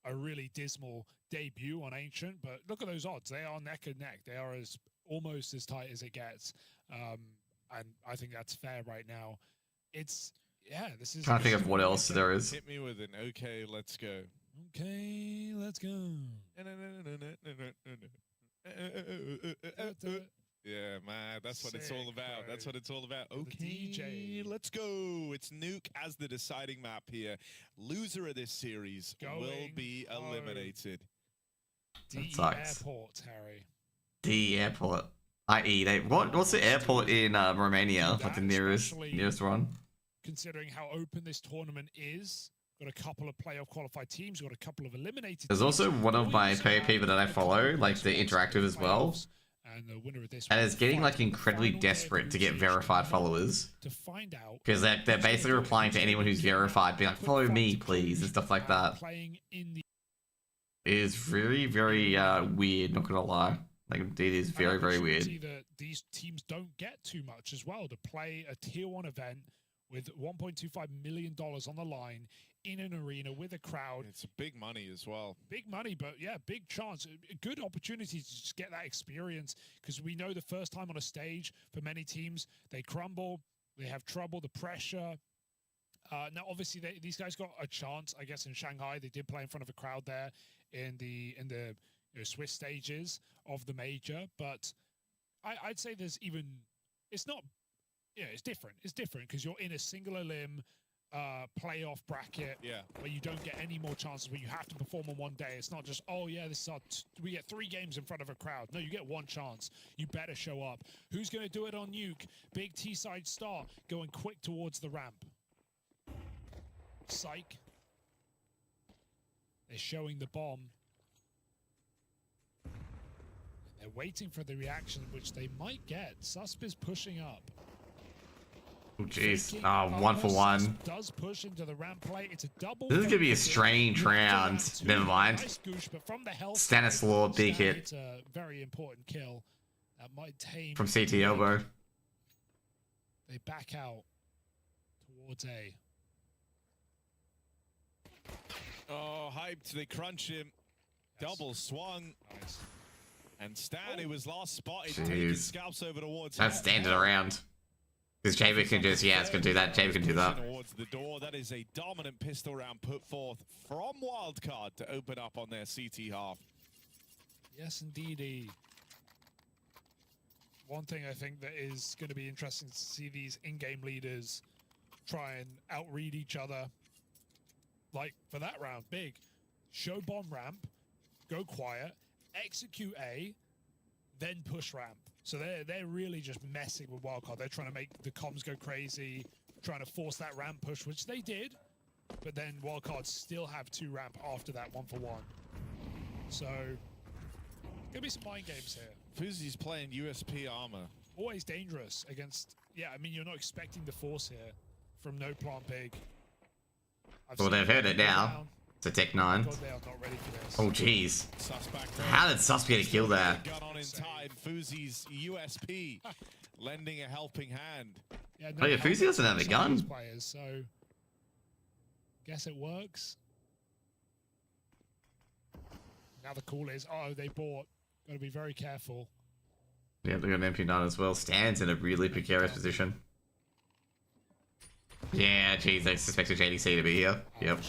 a really dismal debut on Ancient. But look at those odds. They are neck and neck. They are almost as tight as it gets. And I think that's fair right now. This is... Trying to think of what else there is. Hit me with an okay, let's go. Okay, let's go. Yeah, man, that's what it's all about. That's what it's all about. Okay, let's go. It's Nuke as the deciding map here. Loser of this series will be eliminated. That sucks. Airport, Harry. The airport. I.e., what's the airport in Romania? Like the nearest one? Considering how open this tournament is, got a couple of playoff qualified teams, got a couple of eliminated There's teams. also one of my people that I follow, like the interactive as well. And the winner of this and is getting like incredibly desperate to get verified followers. Because they're basically replying to anyone who's verified, being like, follow me please, and stuff like that. It is very, very weird, not gonna lie. Like it is very, very weird. See that these teams don't get too much as well to play a tier 1 event with $1.25 million on the line in an arena with a crowd. It's big money as well. Big money, but yeah, big chance. A good opportunity to just get that experience, because we know the first time on a stage for many teams, they crumble, they have trouble, the pressure. Now, obviously, these guys got a chance, I guess, in Shanghai. They did play in front of a crowd there in the Swiss stages of the major, but I'd say there's even, it's not, yeah, it's different. It's different because you're in a singular limb playoff bracket where you don't get any more chances, where you have to perform on one day. It's not just, oh yeah, this is we get 3 games in front of a crowd. No, you get 1 chance. You better show up. Who's going to do it on Nuke? Big T-side start going quick towards the ramp. Psych. They're showing the bomb. They're waiting for the reaction, which they might get. Susp is pushing up. Oh jeez. 1 for 1. Does push into the ramp play. It's a double. This is gonna be a strange round. Never mind. But from the health Stanislaw, big hit. It's a very important kill. That might tame. From CT elbow. They back out towards A. Oh, hyped. They crunch him. Yes. Double swung. Nice. And Stan, who was last spotted, Jeez. taking scalps over towards That's standing around. Because JBA can just, yeah, it's going to do that. JBA can do that. Towards the door. That is a dominant pistol round put forth from Wildcard to open up on their CT half. Yes, indeedy. One thing I think that is going to be interesting to see these in-game leaders try and outread each other. Like, for that round, big. Show bomb ramp, go quiet, execute A, then push ramp. So they're really just messing with Wildcard. They're trying to make the comms go crazy, trying to force that ramp push, which they did. But then Wildcard still have 2 ramp after that 1-for-1. So, gonna be some mind games here. Fuzi's playing USP armor. Always dangerous against, yeah, I mean, you're not expecting the force here from no plant big. Well, they've heard it now. It's a Tech 9. God, they are not ready for this. Oh, jeez. How did Sus get a kill there? Gun on in time. Fuzi's USP lending a helping hand. Yeah, Oh, yeah, Fuzi doesn't have a gun. Players, so guess it works. Now the call is, oh, they bought. Got to be very careful. Yeah, they got an MP9 as well. Stands in a really precarious position. Yeah, jeez, they suspected JDC to be here. Yep.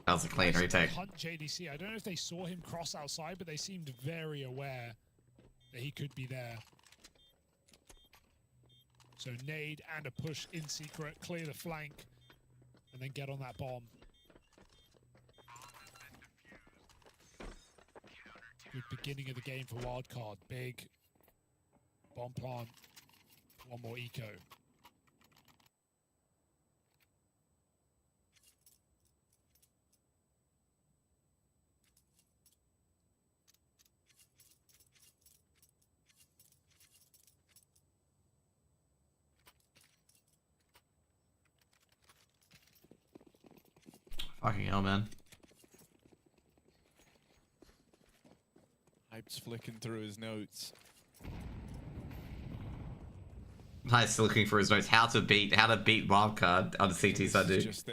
That was a clean retake. Hunt JDC. I don't know if they saw him cross outside, but they seemed very aware that he could be there. So nade and a push in secret, clear the flank, and then get on that bomb. Good beginning of the game for Wildcard. Big bomb plant. One more eco. Fucking hell, man. Hype's flicking through his notes. He's still looking for his notes. How to beat Wildcard on the CT side, dude. Just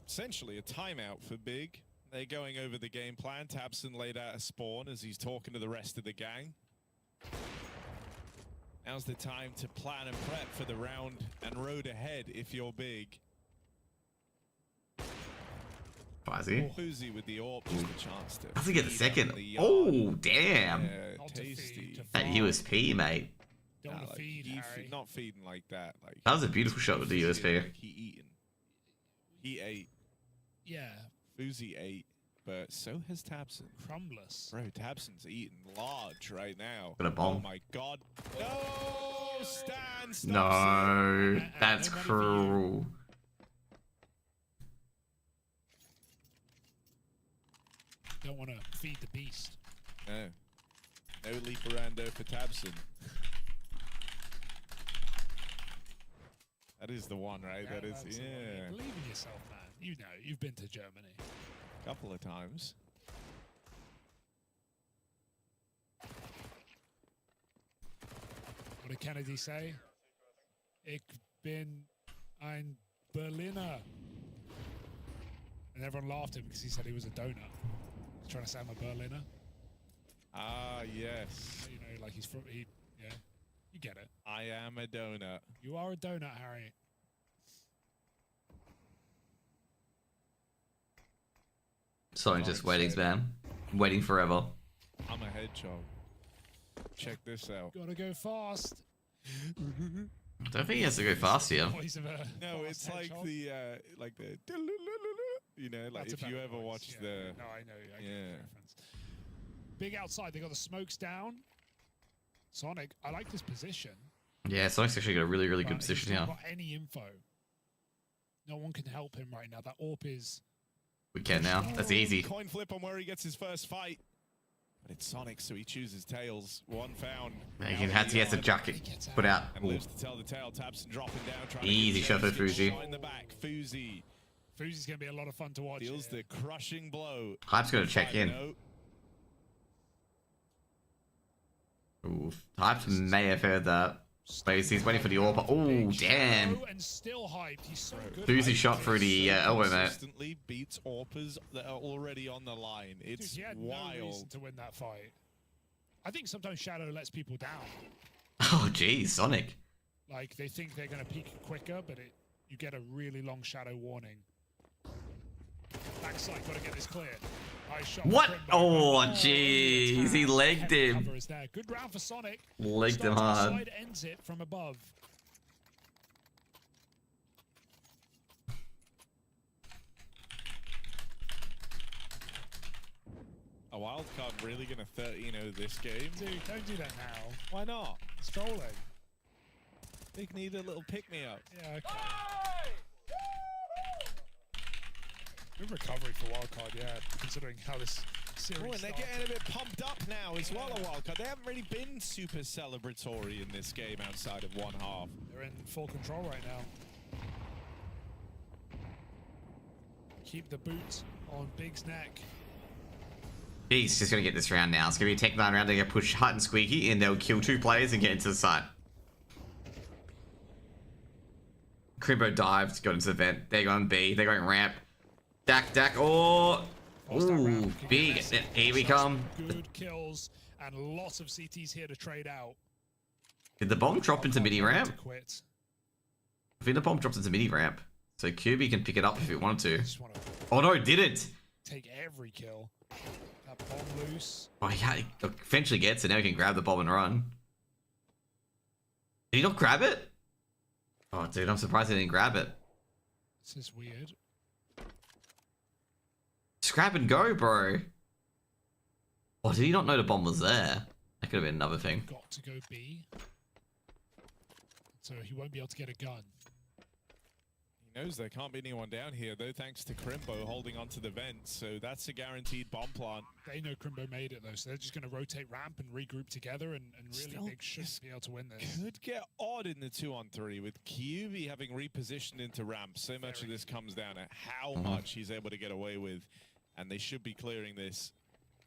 essentially a timeout for Big. They're going over the game plan. Tabson laid out a spawn as he's talking to the rest of the gang. Now's the time to plan and prep for the round and road ahead if you're Big. Fuzzy. Fuzi with the AWP, just a chance to... How's he get the second? Oh, damn. Yeah, tasty. That USP, mate. Don't want to feed, Harry. Not feeding like that. Like, That was a beautiful shot with the USP. Like he ate. Yeah. Fuzi ate, but so has Tabson. Crumbless. Bro, Tabson's eating large right now. Got a bomb. Oh my god. No! Stan, stop No, that's cruel. Don't want to feed the beast. No. No leaperando for Tabson. That is the one, right? Yeah, that is, that's the one. yeah. Believe in yourself, man. You know, you've been to Germany. Couple of times. What did Kennedy say? Ich bin ein Berliner. And everyone laughed at him because he said he was a donut. He's trying to say I'm a Berliner. Ah, yes. You know, like he's from, yeah, you get it. I am a donut. You are a donut, Harry. Sorry, just waiting, man. Waiting forever. I'm a hedgehog. Check this out. Gotta go fast. I don't think he has to go fast here. No, it's like the, you know, like That's if a you better ever voice, watched yeah. the... No, I know. I get the Yeah. reference. Big outside. They got the smokes down. Sonic, I like this position. Yeah, Sonic's actually got a really, really but good position he's here. not got any info. No one can help him right now. That AWP is... We can now. That's easy. Coin flip on where he gets his first fight. But it's Sonic, so he chooses Tails. One found. He has to jack it. Put out. And lives to tell the tale. Tabson dropping down. Trying Easy to shot for Fuzi. Shot in the back. Fuzi Fuzi's going to be a lot of fun to watch. deals the crushing blow. Hype's going to check in. Ooh, Hype may have heard that. But he's waiting for the AWP. Oh, damn. And still hyped. He's so good. Doozy shot through the elbow, mate. Consistently beats AWPers that are already on the line. It's Dude, he had wild. no reason to win that fight. I think sometimes Shadow lets people down. Oh, geez, Sonic. Like, they think they're going to peek quicker, but you get a really long Shadow warning. Backside, got to get this clear. Nice shot. What? Oh, jeez. He legged him. Good round for Sonic. Legged him hard. Side ends it from above. A Wildcard really going to 13-0 this game? Dude, don't do that now. Why not? It's trolling. Big need a little pick-me-up. Yeah, okay. Good recovery for Wildcard, yeah, considering how this series and they're getting a bit pumped up now as well, a Wildcard. They haven't really been super celebratory in this game outside of one half. They're in full control right now. Keep the boot on Big's neck. He's just going to get this round now. It's going to be a Tech-9 round. They're going to push Hut and Squeaky, and they'll kill 2 players and get into the site. Crimbo dived, got into the vent. They're going B. They're going ramp. Dak. Oh, ooh, big. Here we come. Good kills and lots of CTs here to trade out. Did the bomb drop into midi ramp? I think the bomb dropped into midi ramp. So QB can pick it up if it wanted to. Oh no, it didn't. Take every kill. That bomb loose. Oh yeah, he eventually gets it. Now he can grab the bomb and run. Did he not grab it? Oh dude, I'm surprised he didn't grab it. This is weird. Scrap and go, bro. Oh, did he not know the bomb was there? That could have been another thing. Got to go B. So he won't be able to get a gun. He knows there can't be anyone down here, though, thanks to Crimbo holding onto the vent. So that's a guaranteed bomb plant. They know Crimbo made it, though, so they're just going to rotate ramp and regroup together, and really Big should be able to win this. Could get odd in the 2-on-3 with QB having repositioned into ramp. So much of this comes down to how much he's able to get away with. And they should be clearing this.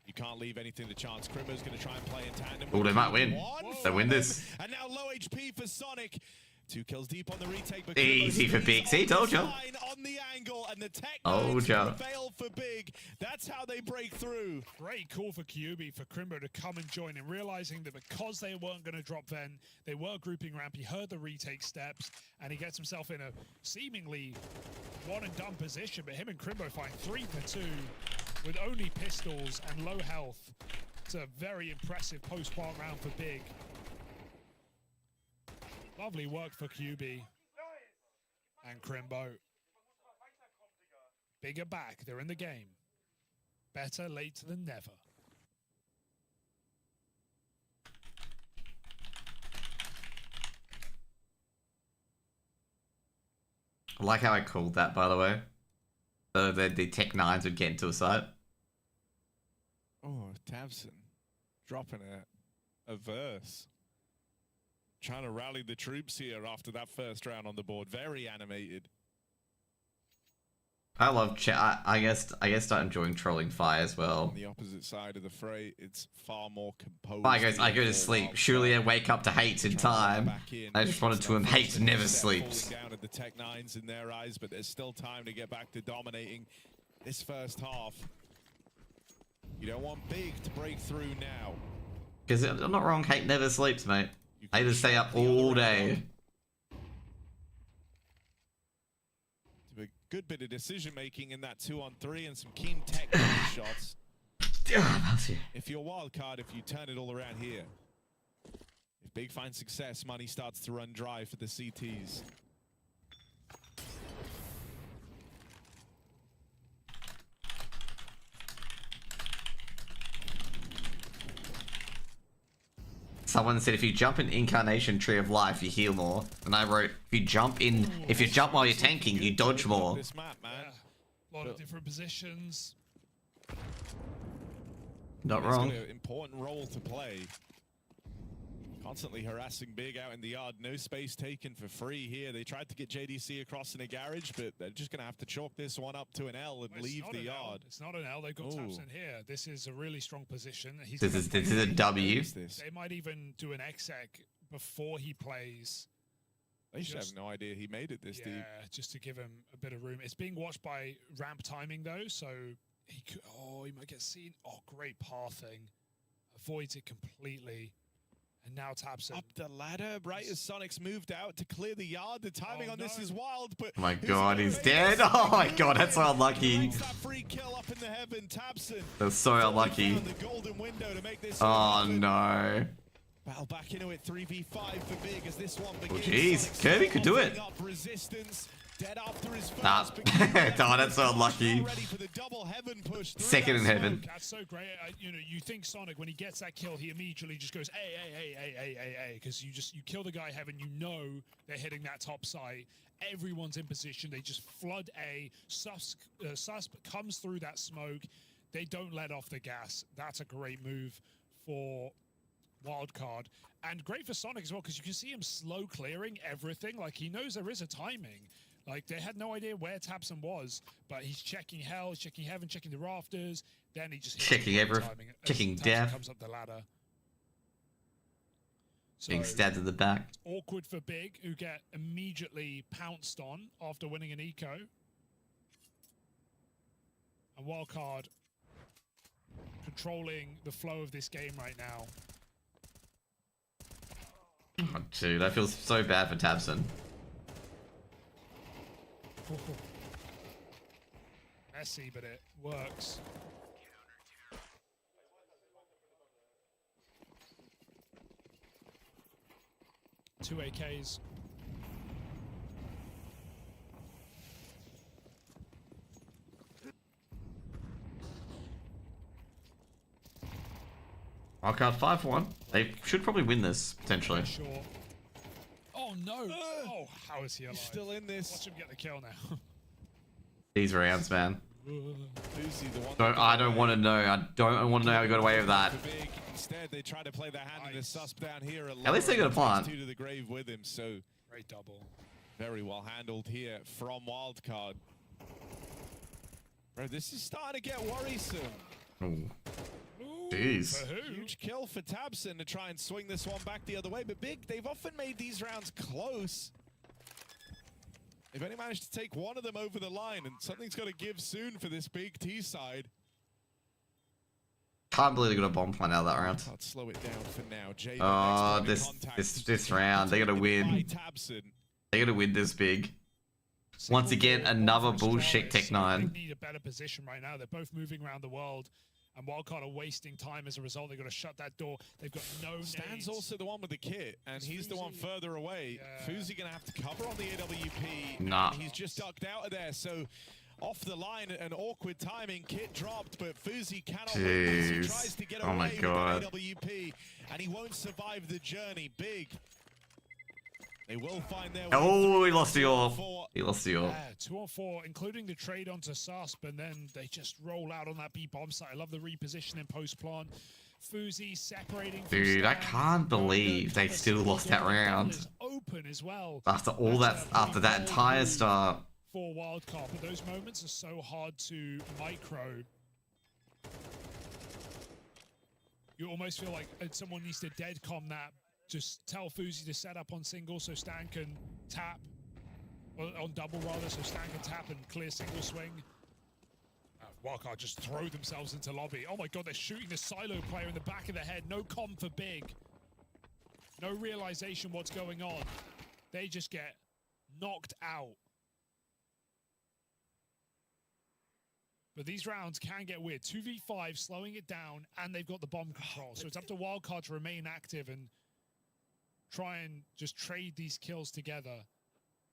You can't leave anything to chance. Crimbo's going to try and play in tandem. Oh, they might win. They win this. And now low HP for Sonic. 2 kills deep on the retake. But easy for Big. See, told you. On the angle, and the Tech-9s prevail for Big. That's how they break through. Great call for QB for Crimbo to come and join and realizing that because they weren't going to drop Ven, they were grouping ramp. He heard the retake steps, and he gets himself in a seemingly one-and-done position. But him and Crimbo find 3 for 2 with only pistols and low health. It's a very impressive post-part round for Big. Lovely work for QB and Crimbo. Bigger back, they're in the game. Better late than never. I like how I called that, by the way. So the Tech-9s would get into a site. Oh, Tabson dropping a verse. Trying to rally the troops here after that first round on the board. Very animated. I love I guess start enjoying trolling Fire as well. On the opposite side of the fray, it's far more composed. I go to sleep. Surely I wake up to hate in time. I just wanted to him. Hate never sleeps. Down at the Tech-9s in their eyes, but there's still time to get back to dominating this first half. You don't want Big to break through now. Because I'm not wrong. Hate never sleeps, mate. I just stay up all day. A good bit of decision making in that 2-on-3 and some keen tech shots. If you're Wildcard, if you turn it all around here. If Big finds success, money starts to run dry for the CTs. Someone said if you jump in Incarnation Tree of Life, you heal more. And I wrote, if you jump while you're tanking, you dodge more. This map, man. A lot of different positions. Not wrong. He's got an important role to play. Constantly harassing Big out in the yard. No space taken for free here. They tried to get JDC across in a garage, but they're just going to have to chalk this one up to an L and leave the yard. It's not an L. They've got Tabson here. This is a really strong position. This is a W. They might even do an exec before he plays. They should have no idea he made it this deep. Yeah, just to give him a bit of room. It's being watched by ramp timing, though, so he could... Oh, he might get seen. Oh, great pathing. Avoids it completely. And now Tabson. Up the ladder, right as Sonic's moved out to clear the yard. The timing on this is wild, but... Oh my god, he's dead. Oh my god, that's so unlucky. That free kill up in the heaven. Tabson. That's so unlucky. Oh no. Battle back into it, 3v5 for Big as this one begins. Oh jeez, Kirby could do it. Dead after his first, nah. Oh, that's so unlucky. Second in heaven. That's so great. You know, you think Sonic, when he gets that kill, he immediately just goes, hey, because you kill the guy heaven, you know they're hitting that top site. Everyone's in position. They just flood A. Susp comes through that smoke. They don't let off the gas. That's a great move for Wildcard. And great for Sonic as well, because you can see him slow clearing everything. Like, he knows there is a timing. Like, they had no idea where Tabson was, but he's checking hell, he's checking heaven, checking the rafters. Then he just checking everything, checking death. Comes up the ladder. So, being stabbed in the back. Awkward for Big, who get immediately pounced on after winning an eco. And Wildcard controlling the flow of this game right now. Oh, dude, I feel so bad for Tabson. Messy, but it works. Two AKs. Wildcard 5-1. They should probably win this, potentially. Sure. Oh no! Oh, how is he alive? He's still in this. Watch him get the kill now. These rounds, man. I don't want to know. I don't want to know how we got away with that. Instead, they try to play their hand in the susp down here. At least they got a plant. To the grave with him, so great double. Very well handled here from Wildcard. Bro, this is starting to get worrisome. Ooh. Jeez. Huge kill for Tabson to try and swing this one back the other way, but Big, they've often made these rounds close. They've only managed to take one of them over the line, and something's got to give soon for this Big T side. Can't believe they got a bomb plant out of that round. Let's slow it down for now. JBA this round, they gotta win. They gotta win this Big. Once again, another bullshit Tech 9. They need a better position right now. They're both moving around the world. And Wildcard are wasting time as a result. They've got to shut that door. They've got no Stan's nades. also the one with the kit, and he's the one further away. Yeah. Fuzi going to have to cover on the AWP. Nah. He's just ducked out of there, so off the line, an awkward timing. Kit dropped, but Fuzi cannot win this. He tries to get away with the AWP, and he won't survive the journey. Big. They will find their way. Oh, he lost the AWP. He lost the AWP. Yeah, 2 on 4, including the trade onto Susp, and then they just roll out on that B bomb site. I love the repositioning post plant. Fuzi separating. Dude, I can't believe they still lost that round. Open as well. After all that, after that entire start. For Wildcard, but those moments are so hard to micro. You almost feel like someone needs to deadcom that. Just tell Fuzi to set up on single so Stan can tap, or on double rather, so Stan can tap and clear single swing. Wildcard just throw themselves into lobby. Oh my god, they're shooting the silo player in the back of the head. No comm for Big. No realization what's going on. They just get knocked out. But these rounds can get weird. 2v5, slowing it down, and they've got the bomb control. So it's up to Wildcard to remain active and try and just trade these kills together.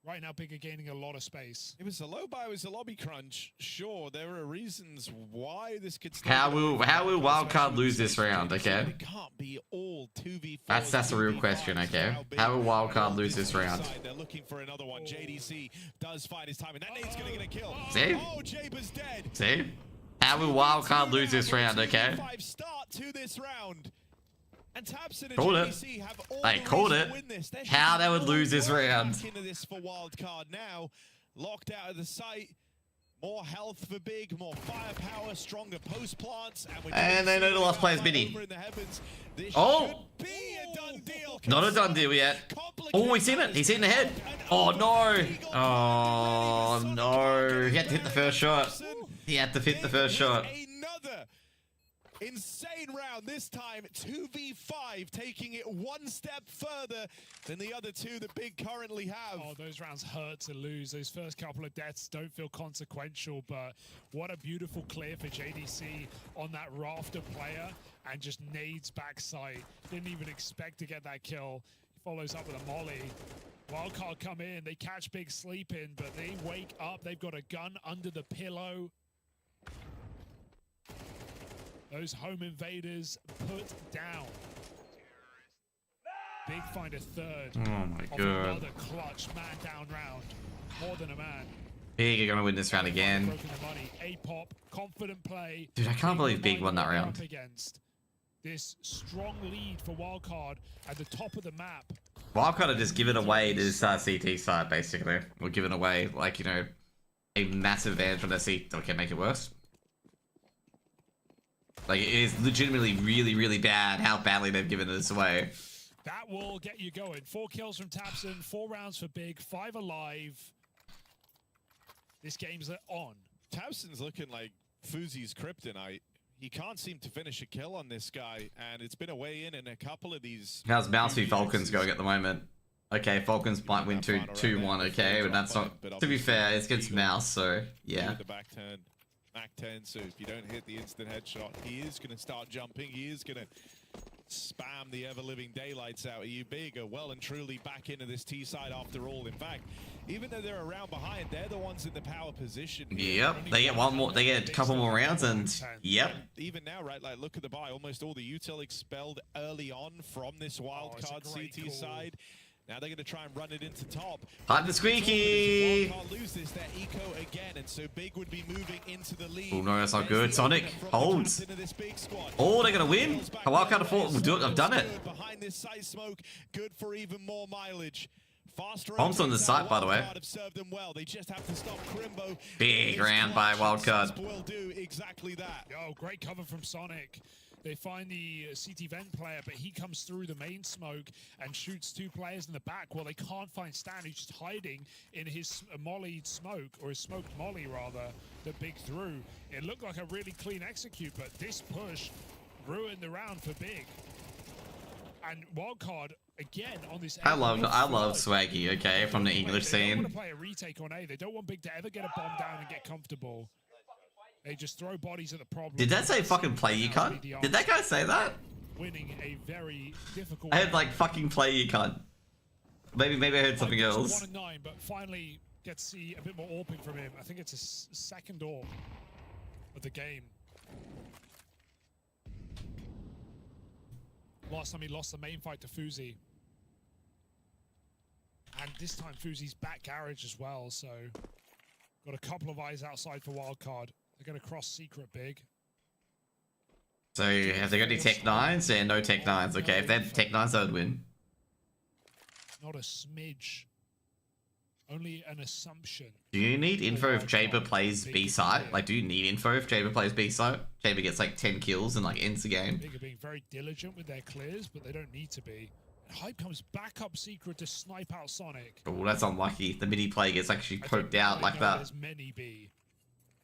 Right now, Big are gaining a lot of space. It was a low buy, it was a lobby crunch. Sure, there are reasons why this could stay. How will Wildcard lose this round, okay? It can't be all 2v4. That's the real question, okay? How will Wildcard lose this round? They're looking for another one. JDC does find his time, and that nade's gonna get a kill. See? Oh, Jaber's dead. See? How will Wildcard lose this round, okay? 5 start to this round. And Tabson and Called it. JBC have all I the called reason it. to win this. There should How be they would no lose this way round. back into this for Wildcard now. Locked out of the site. More health for Big, more firepower, stronger post plants, and they know the last player's Biddy. Oh! Not a done deal yet. Oh, he's seen it. He's seen the head. Oh, no. Oh, no. He had to hit the first shot. He had to hit the first shot. Another insane round, this time 2v5, taking it one step further than the other two that Big currently have. Oh, those rounds hurt to lose. Those first couple of deaths don't feel consequential, but what a beautiful clear for JDC on that rafter player, and just nades backside. Didn't even expect to get that kill. He follows up with a molly. Wildcard come in, they catch Big sleeping, but they wake up. They've got a gun under the pillow. Those home invaders put down. Big find a third. Oh my god. Another clutch man down round. More than a man. Big are gonna win this round again. A pop, confident play. Dude, I can't believe Big won that round. Against this strong lead for Wildcard at the top of the map. Wildcard have just given away this CT side, basically. We're giving away, like, you know, a massive advantage from their CT. Okay, make it worse. Like, it is legitimately really, really bad how badly they've given this away. That will get you going. 4 kills from Tabson, 4 rounds for Big, 5 alive. This game's on. Tabson's looking like Fuzi's kryptonite. He can't seem to finish a kill on this guy, and it's been a way in a couple of these. How's Mouse v Falcons going at the moment? Okay, Falcons might win 2-1, okay, but that's not... To be fair, it's against Mouse, so, yeah. The back turn. Mac 10, so if you don't hit the instant headshot, he is going to start jumping. He is going to spam the ever-living daylights out of you. Big are well and truly back into this T side after all. In fact, even though they're around behind, they're the ones in the power position. Yep, they get one more, they get a couple more rounds, and yep. And even now, right, like look at the buy, almost all the util expelled early on from this wildcard CT side. Now they're going to try and run it into top. Hard the squeaky. Can't lose this. They're eco again, and so Big would be moving into the lead. Oh no, that's not good. Sonic holds. Oh, they're going to win. Wildcard afford. We'll do it. I've done it. Behind this side smoke, good for even more mileage. Bombs on the site, by the way. They just have to stop Crimbo. Big round by Wildcard. Will do exactly that. Yo, great cover from Sonic. They find the CT vent player, but he comes through the main smoke and shoots 2 players in the back. Well, they can't find Stan, who's just hiding in his mollied smoke, or his smoked molly, rather, that Big threw. It looked like a really clean execute, but this push ruined the round for Big. And Wildcard, again, on this... I love Swaggy, okay, from the English They scene. don't want to play a retake on A. They don't want Big to ever get a bomb down and get comfortable. They just throw bodies at the problem. Did that say fucking play you cunt? Did that guy say that? Winning a very difficult. I heard like fucking play you cunt. Maybe I heard something else. 1 and 9, but finally get to see a bit more AWPing from him. I think it's his second AWP of the game. Last time he lost the main fight to Fuzi. And this time Fuzi's back garage as well, so got a couple of eyes outside for Wildcard. They're going to cross secret Big. So have they got any Tech 9s? Yeah, no Tech 9s. Okay, if they had Tech 9s, they would win. Not a smidge. Only an assumption. Do you need info if JBA plays B site? Like, do you need info if JBA plays B site? JBA gets like 10 kills and like ends the game. Big are being very diligent with their clears, but they don't need to be. And Hype comes back up secret to snipe out Sonic. Oh, that's unlucky. The midi play gets actually poked out like that. There's many B.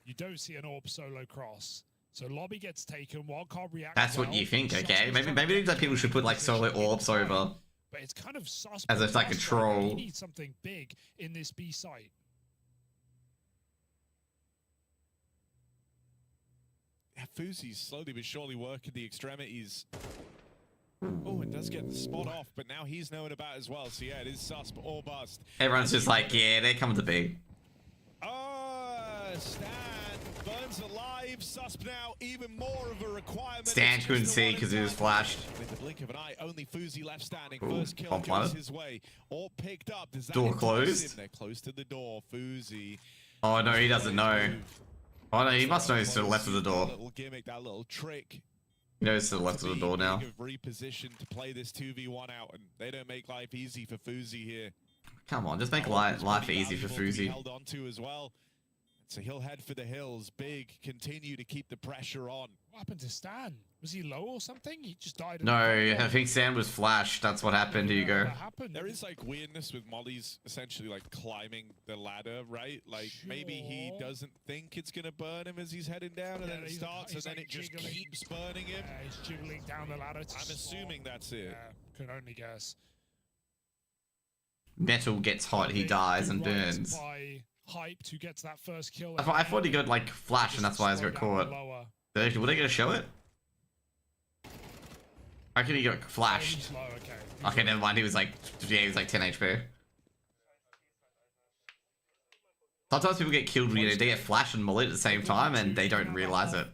You don't see an AWP solo cross. So lobby gets taken, Wildcard reacts. That's what you think, okay? Maybe that people should put like solo orbs over. But it's kind of sus. As if like a troll. You need something big in this B site. Yeah, Fuzi's slowly but surely working the extremities. Oh, it does get the spot off, but now he's known about as well. So yeah, it is sus or bust. Everyone's just like, yeah, they're coming to B. Stan burns alive. Susp now even more of a requirement. Stan couldn't see because he was flashed. With the blink of an eye, only Fuzi left standing. Ooh, First kill goes his way. All picked up. Does that door closed. They're close to the door. Fuzi. Oh no, he doesn't know. Oh no, he must know he's to the left of the door. That little gimmick, that little trick. You know, it's to the left of the door now. Have repositioned to play this 2v1 out, and they don't make life easy for Fuzi here. Come on, just make life easy for Fuzi. Held on to as well. So he'll head for the hills. Big continue to keep the pressure on. What happened to Stan? Was he low or something? He just died. No, I think Stan was flashed. That's what happened. Here you go. There is like weirdness with Molly's essentially like climbing the ladder, right? Like maybe he doesn't think it's gonna burn him as he's heading down, and then it starts, and then it just keeps burning him. Yeah, he's jiggling down the ladder. I'm assuming that's it. Yeah, could only guess. Metal gets hot, he dies and burns. By Hype to get to that first kill. I thought he got like flash, and that's why he got caught. Were they gonna show it? I reckon he got flashed. Okay, never mind. He was like 10 HP. Sometimes people get killed, you know, they get flash and mullet at the same time, and they don't realize it.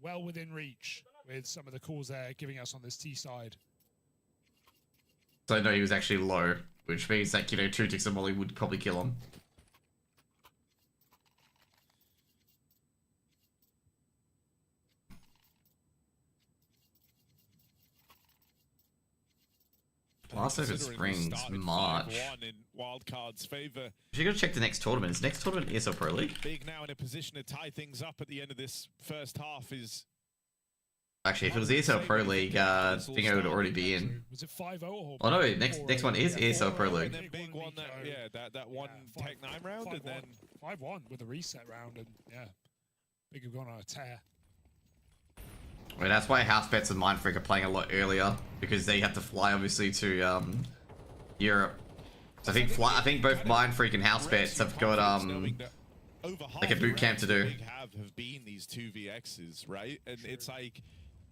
Well within reach with some of the calls they're giving us on this T side. So no, he was actually low, which means like, you know, 2 ticks of molly would probably kill him. Last over Springs, March. In Wildcard's favor. You gotta check the next tournament. Is next tournament ESL Pro League? Big now in a position to tie things up at the end of this first half is. Actually, if it was ESL Pro League, I think I would already be in. Was it 5-0? Oh no, next one is ESL Pro League. And then big one that one Tech 9 round, and then 5-1 with a reset round, and yeah, Big have gone on a tear. Well, that's why House Bets and Mindfreak are playing a lot earlier, because they have to fly obviously to Europe. So I think both Mindfreak and House Bets have got like a boot camp to do. Have been these 2vx's, right? And it's like,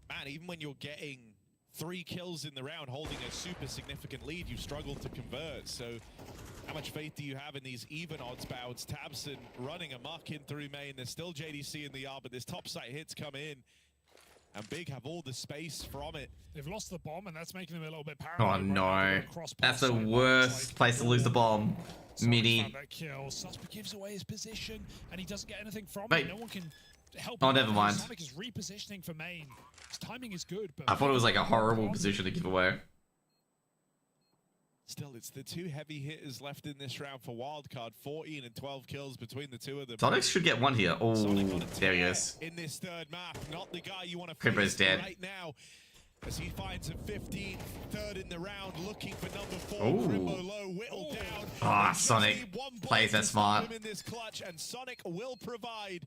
man, even when you're getting 3 kills in the round, holding a super significant lead, you've struggled to convert. So how much faith do you have in these even odds bouts? Tabson running amok in through main. There's still JDC in the yard, but this top site hits come in. And Big have all the space from it. They've lost the bomb, and that's making them a little bit paranoid. Oh no, that's the worst place to lose the bomb. Mini. That kill. Susper gives away his position, and he doesn't get anything from it. No one can help. Oh, never mind. Sonic is repositioning for main. His timing is good, but I thought it was like a horrible position to give away. Still, it's the 2 heavy hitters left in this round for Wildcard. 14 and 12 kills between the 2 of them. Sonic should get one here. Oh, there he is. In this third map, not the guy you want to Cripper's dead right now. As he finds a 15th, third in the round, looking for number 4. Crimbo low, whittled down. Ah, Sonic plays that smart. In this clutch, and Sonic will provide.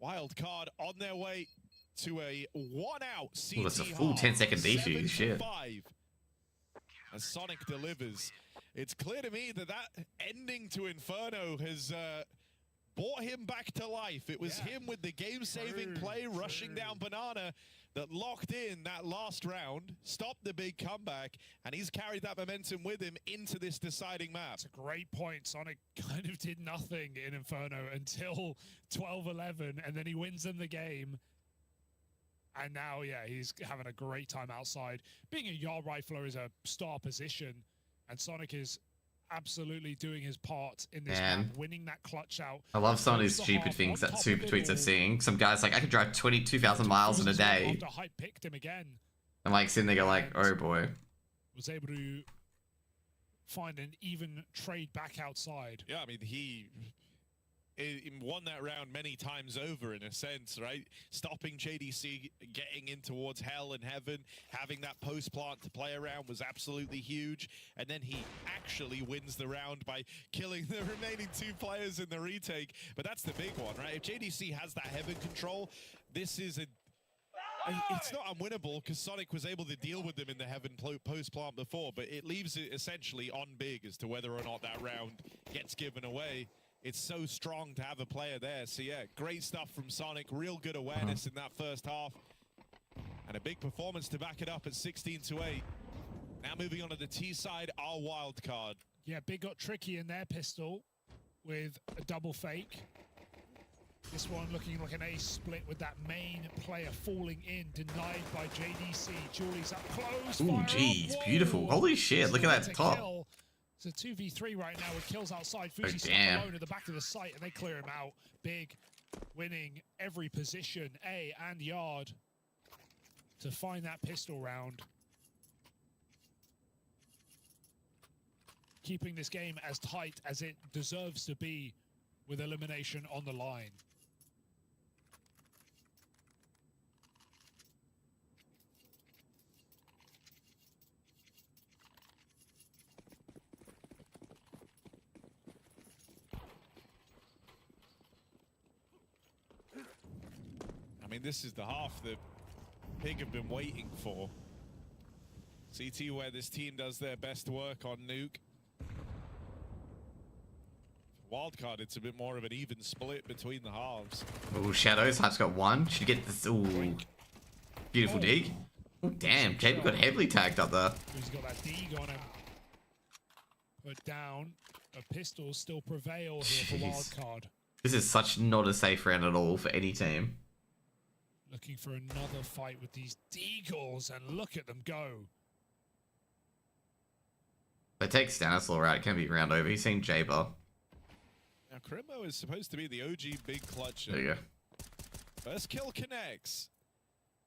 Wildcard on their way to a 1-out CT. That's a full 10-second defuse. Shit. As Sonic delivers, it's clear to me that ending to Inferno has brought him back to life. It was him with the game-saving play, rushing down Banana, that locked in that last round, stopped the big comeback, and he's carried that momentum with him into this deciding map. That's a great point. Sonic kind of did nothing in Inferno until 12-11, and then he wins them the game. And now, yeah, he's having a great time outside. Being a yard rifler is a star position, and Sonic is absolutely doing his part in this round, winning that clutch out. I love some of these stupid things that super tweets are seeing. Some guys like, I could drive 22,000 miles in a day. After Hype picked him again. And like sitting there go like, oh boy. Was able to find an even trade back outside. Yeah, I mean, he won that round many times over in a sense, right? Stopping JDC getting in towards hell and heaven, having that post plant to play around was absolutely huge. And then he actually wins the round by killing the remaining 2 players in the retake. But that's the big one, right? If JDC has that heaven control, this is it's not unwinnable because Sonic was able to deal with them in the heaven post plant before, but it leaves it essentially on Big as to whether or not that round gets given away. It's so strong to have a player there. So yeah, great stuff from Sonic. Real good awareness in that first half. And a big performance to back it up at 16-8. Now moving on to the T side, our wild card. Yeah, Big got tricky in their pistol with a double fake. This one looking like an ace split with that main player falling in, denied by JDC. Julie's up close. Ooh, jeez, beautiful. Holy shit, look at that top. Kill. It's a 2v3 right now with kills outside. Fuzi stuck alone at the back of the site, and they clear him out. Big winning every position, A and yard, to find that pistol round. Keeping this game as tight as it deserves to be with elimination on the line. I mean, this is the half that Pig have been waiting for. CT where this team does their best work on Nuke. Wildcard, it's a bit more of an even split between the halves. Oh, Shadows. Hype's got one. Should get this. Ooh. Beautiful dig. Oh, damn. JBA got heavily tagged up there. He's got that dig on him. Put down. A pistol still prevail here for Wildcard. This is such not a safe round at all for any team. Looking for another fight with these Deagles, and look at them go. They take Stanislaw out. It can be round over. He's seen JBA. Now, Crimbo is supposed to be the OG big clutcher. There you go. First kill connects.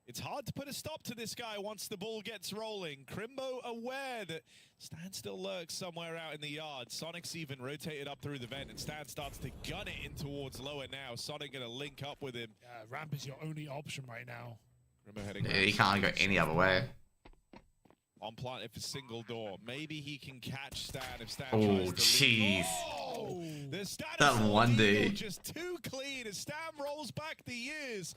It's hard to put a stop to this guy once the ball gets rolling. Crimbo aware that Stan still lurks somewhere out in the yard. Sonic's even rotated up through the vent, and Stan starts to gun it in towards lower now. Sonic going to link up with him. Ramp is your only option right now. Crimbo heading Yeah, he can't go any other way. on plant if a single door. Maybe he can catch Stan if Stan Oh, tries to jeez. Oh, the Stan That one Eagle D. just too clean as Stan rolls back the years.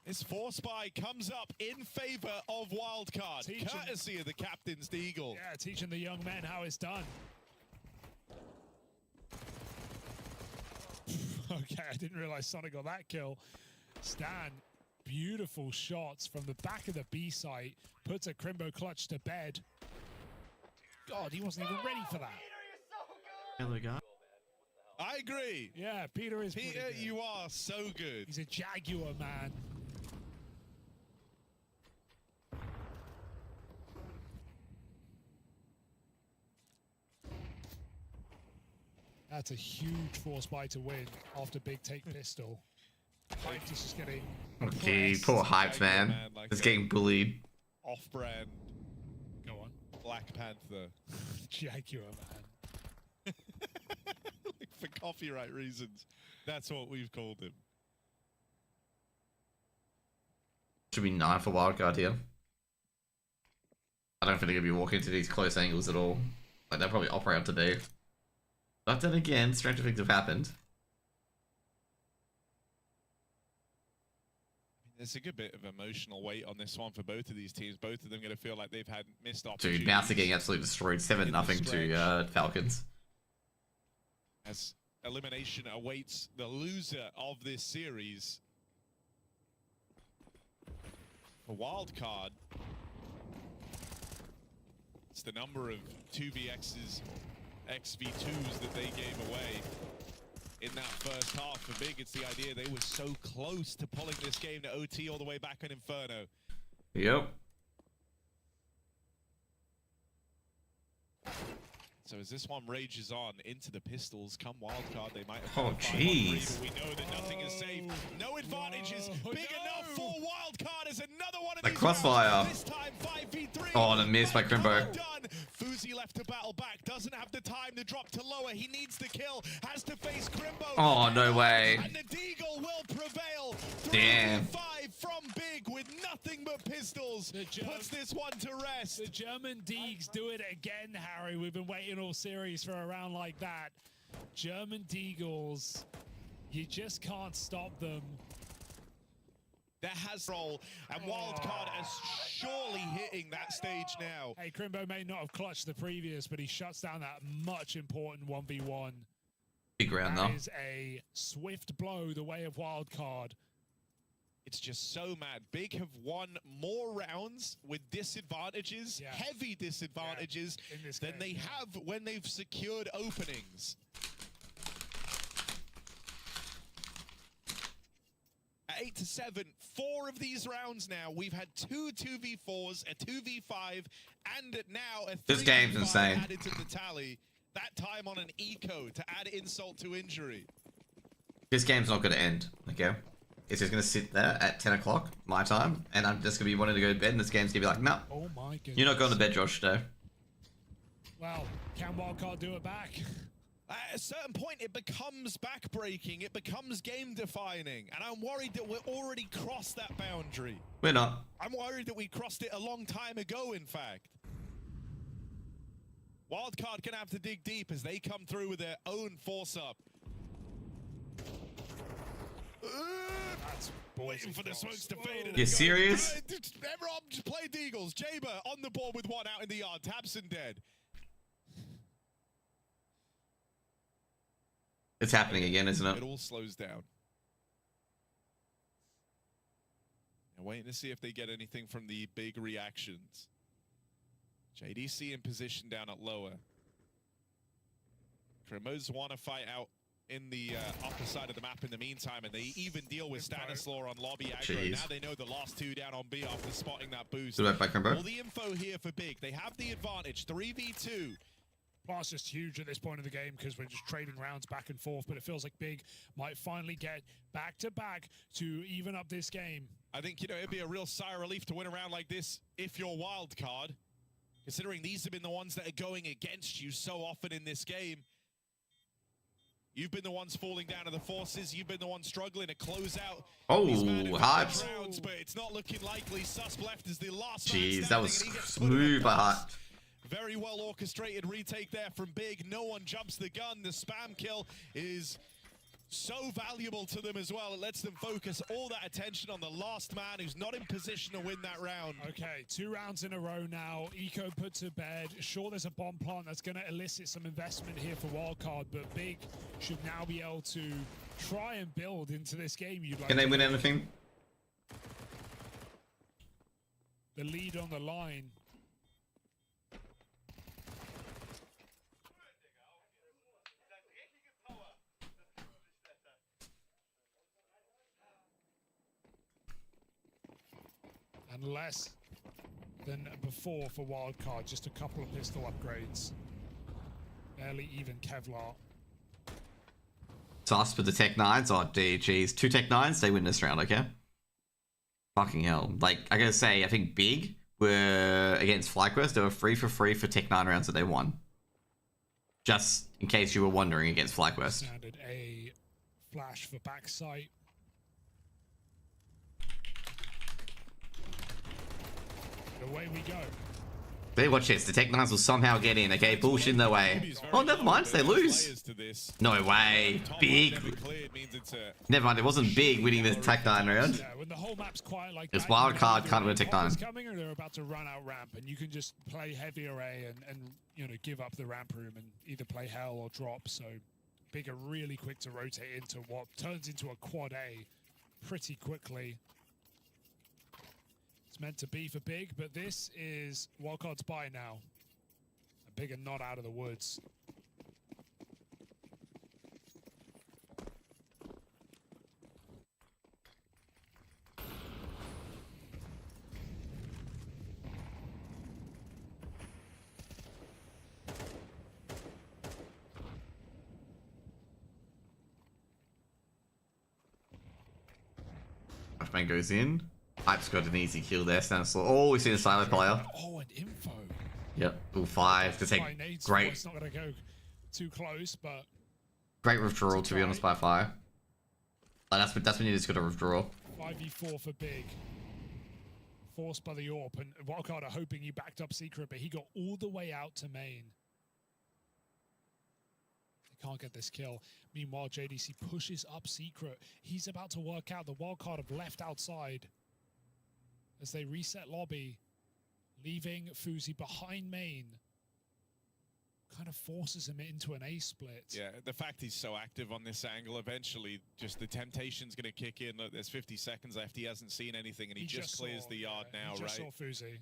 This force buy comes up in favor of Wildcard, courtesy of the captain's Eagle. Yeah, teaching the young men how it's done. Okay, I didn't realize Sonic got that kill. Stan, beautiful shots from the back of the B site, puts a Crimbo clutch to bed. God, he wasn't even ready for that. Hello, guy. I agree. Yeah, Peter is Peter, pretty good. you are so good. He's a Jaguar, man. That's a huge force buy to win after Big take pistol. Hyped is just getting... Oh, gee, poor Hyped, man. He's getting bullied. Off-brand. Go on. Black Panther. Jaguar, man. For copyright reasons. That's what we've called him. Should be 9 for Wildcard here. I don't think they're going to be walking into these close angles at all. Like, they'll probably operate on today. But then again, stranger things have happened. There's a good bit of emotional weight on this one for both of these teams. Both of them going to feel like they've had missed opportunities. Dude, Mouse are getting absolutely destroyed. 7-0 to Falcons. As elimination awaits the loser of this series. For Wildcard, it's the number of 2vx's XV2s that they gave away in that first half. For Big, it's the idea they were so close to pulling this game to OT all the way back on Inferno. Yep. So as this one rages on into the pistols, come Wildcard, they might have... Oh, jeez. We know that nothing is safe. No advantages big enough for Wildcard as another one of The these crossfire. rounds. This time 5v3. Oh, the miss by Crimbo. Done. Fuzi left to battle back, doesn't have the time to drop to lower. He needs the kill, has to face Crimbo. Oh, no way. And the Deagle will prevail. Damn. 3-5 from Big with nothing but pistols. Puts this one to rest. The German Deags do it again, Harry. We've been waiting all series for a round like that. German Deagles, you just can't stop them. That has roll, and Wildcard is surely hitting that stage now. Hey, Crimbo may not have clutched the previous, but he shuts down that much important 1v1. Big round, though. That is a swift blow the way of Wildcard. It's just so mad. Big have won more rounds with disadvantages, heavy disadvantages, than they have when they've secured openings. At 8-7, 4 of these rounds now, we've had 2 2v4s, a 2v5, and now a 3v5 This game's insane. added to the tally. That time on an eco to add insult to injury. This game's not going to end, okay? It's just going to sit there at 10 o'clock, my time, and I'm just going to be wanting to go to bed, and this game's going to be like, no, Oh my goodness. you're not going to bed, Josh, today. Well, can Wildcard do it back? At a certain point, it becomes backbreaking, it becomes game-defining, and I'm worried that we're already crossed that boundary. We're not. I'm worried that we crossed it a long time ago, in fact. Wildcard gonna have to dig deep as they come through with their own force-up. That's Waiting for the smokes to fade. You serious? Everyone just play the Eagles. JBA on the board with one out in the yard. Tabson dead. It's happening again, isn't it? It all slows down. And waiting to see if they get anything from the big reactions. JDC in position down at lower. Cremos want to fight out in the upper side of the map in the meantime, and they even deal with Stanislaw on lobby aggro. Jeez. Now they know the last two down on B after spotting that boost. Good back, Cremo. All the info here for Big. They have the advantage, 3v2. Plus, just huge at this point of the game because we're just trading rounds back and forth, but it feels like Big might finally get back-to-back to even up this game. I think, you know, it'd be a real sigh of relief to win a round like this if you're Wildcard, considering these have been the ones that are going against you so often in this game. You've been the ones falling down to the forces. You've been the ones struggling to close out. Oh, hard hard. rounds, but it's not looking likely. Sus left is the last. Jeez, that was smooth but hard. Very well orchestrated retake there from Big. No one jumps the gun. The spam kill is so valuable to them as well. It lets them focus all that attention on the last man who's not in position to win that round. Okay, 2 rounds in a row now. Eco put to bed. Sure, there's a bomb plant that's going to elicit some investment here for Wildcard, but Big should now be able to try and build into this game. Can they win anything? The lead on the line. And less than before for Wildcard, just a couple of pistol upgrades. Barely even Kevlar. Sus with the Tech 9s. Oh, geez. 2 Tech 9s, they win this round, okay? Fucking hell. Like, I gotta say, I think Big were against FlyQuest. They were 3 for 3 for Tech 9 rounds that they won. Just in case you were wondering against FlyQuest. Standard a flash for backside. Away we go. Hey, watch this. The Tech 9s will somehow get in, okay? Bullshit their way. Oh, never mind. They lose. No way. Big. Never mind. It wasn't Big winning the Tech 9 round. Yeah, when the whole map's quiet like It's that, Wildcard can't win a Tech 9. coming or they're about to run out ramp, and you can just play heavy array and you know, give up the ramp room and either play hell or drop. So Big are really quick to rotate into what turns into a quad A pretty quickly. It's meant to be for Big, but this is Wildcard's buy now. A Big are not out of the woods. Flashbang goes in. Hype's got an easy kill there. Stanislaw. Oh, we see the silo player. Oh, and info. Yep. Ooh, 5 to take. Great. It's not going to go too close, but Great withdrawal, to be honest, by Fire. Like, that's when you just got to withdraw. 5v4 for Big. Forced by the AWP, and Wildcard are hoping he backed up Secret, but he got all the way out to main. They can't get this kill. Meanwhile, JDC pushes up Secret. He's about to work out. The Wildcard have left outside as they reset lobby, leaving Fuzi behind main. Kind of forces him into an A split. Yeah, the fact he's so active on this angle, eventually just the temptation's going to kick in. Look, there's 50 seconds left. He hasn't seen anything, and he just clears the yard now, he just right? saw Fuzi.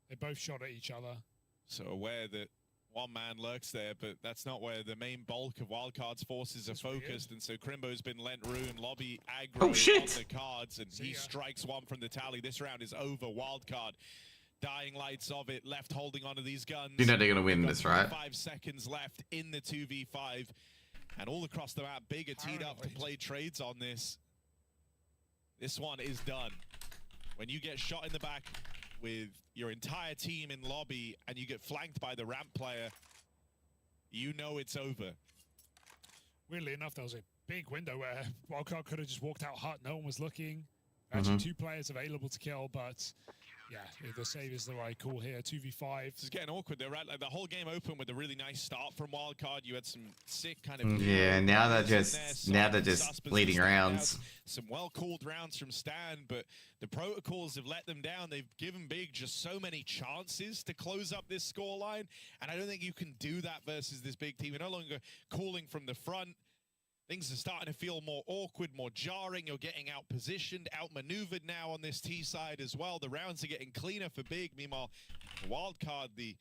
They both shot at each other. So aware that one man lurks there, but that's not where the main bulk of Wildcard's forces are focused. And so Crimbo's been lent rune, lobby aggro on the cards, and he strikes one from the tally. This round is over. Wildcard, dying lights of it, left holding onto these guns. You know they're going to win this, right? 5 seconds left in the 2v5. And all across the map, Big are teed up to play trades on this. This one is done. When you get shot in the back with your entire team in lobby and you get flanked by the ramp player, you know it's over. Weirdly enough, there was a big window where Wildcard could have just walked out hot. No one was looking. Actually, 2 players available to kill, but yeah, the save is the right call here. 2v5. This is getting awkward. They're right, like the whole game open with a really nice start from Wildcard. You had some sick kind of yeah. Now they're just bleeding rounds. Some well-called rounds from Stan, but the protocols have let them down. They've given Big just so many chances to close up this scoreline, and I don't think you can do that versus this Big team. You're no longer calling from the front. Things are starting to feel more awkward, more jarring. You're getting out-positioned, out-maneuvered now on this T side as well. The rounds are getting cleaner for Big. Meanwhile, Wildcard, the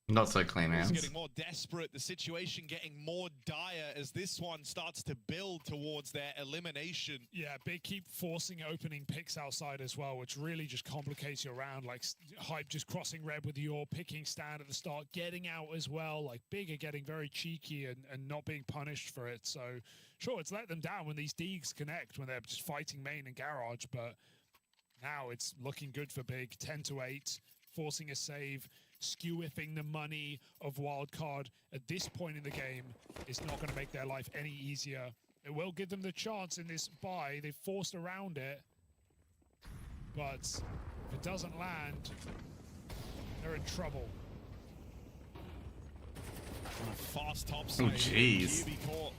not so clean It's rounds. getting more desperate, the situation getting more dire as this one starts to build towards their elimination. Yeah, Big keep forcing opening picks outside as well, which really just complicates your round. Like Hype just crossing red with your picking stand at the start, getting out as well. Like Big are getting very cheeky and not being punished for it. So sure, it's let them down when these Deegs connect, when they're just fighting main and garage, but now it's looking good for Big. 10-8, forcing a save. Skew-whiffing the money of Wildcard at this point in the game is not going to make their life any easier. It will give them the chance in this buy. They've forced around it, but if it doesn't land, they're in trouble. Fast top Oh, side. jeez. QB caught.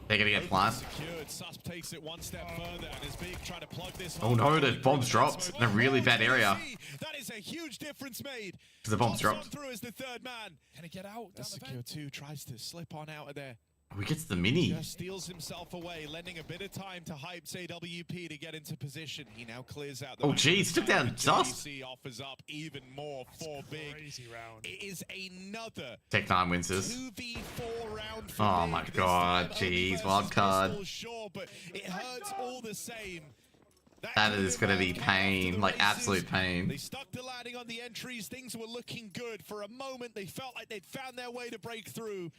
They're gonna get flanked. Secured. Susp takes it one step further and is Big trying to plug this. Oh no, the bomb's dropped in a really bad area. That is a huge difference made. Because the bomb's dropped. Through as the third man. Can he get out? Secure 2 tries to slip on out of there. Oh, he gets the mini. Just steals himself away, lending a bit of time to Hype's AWP to get into position. He now clears out the Oh jeez, took down Sus. JBC offers up even more for Big. Round. It is another Tech9 wins this. 2v4 round for Oh Big. my This god, time only jeez, versus Wildcard. Crystal, sure, but it hurts all the same. That is gonna be pain, like absolute pain. They stuck the landing on the entries. Things were looking good. For a moment, they felt like they'd found their way to break through.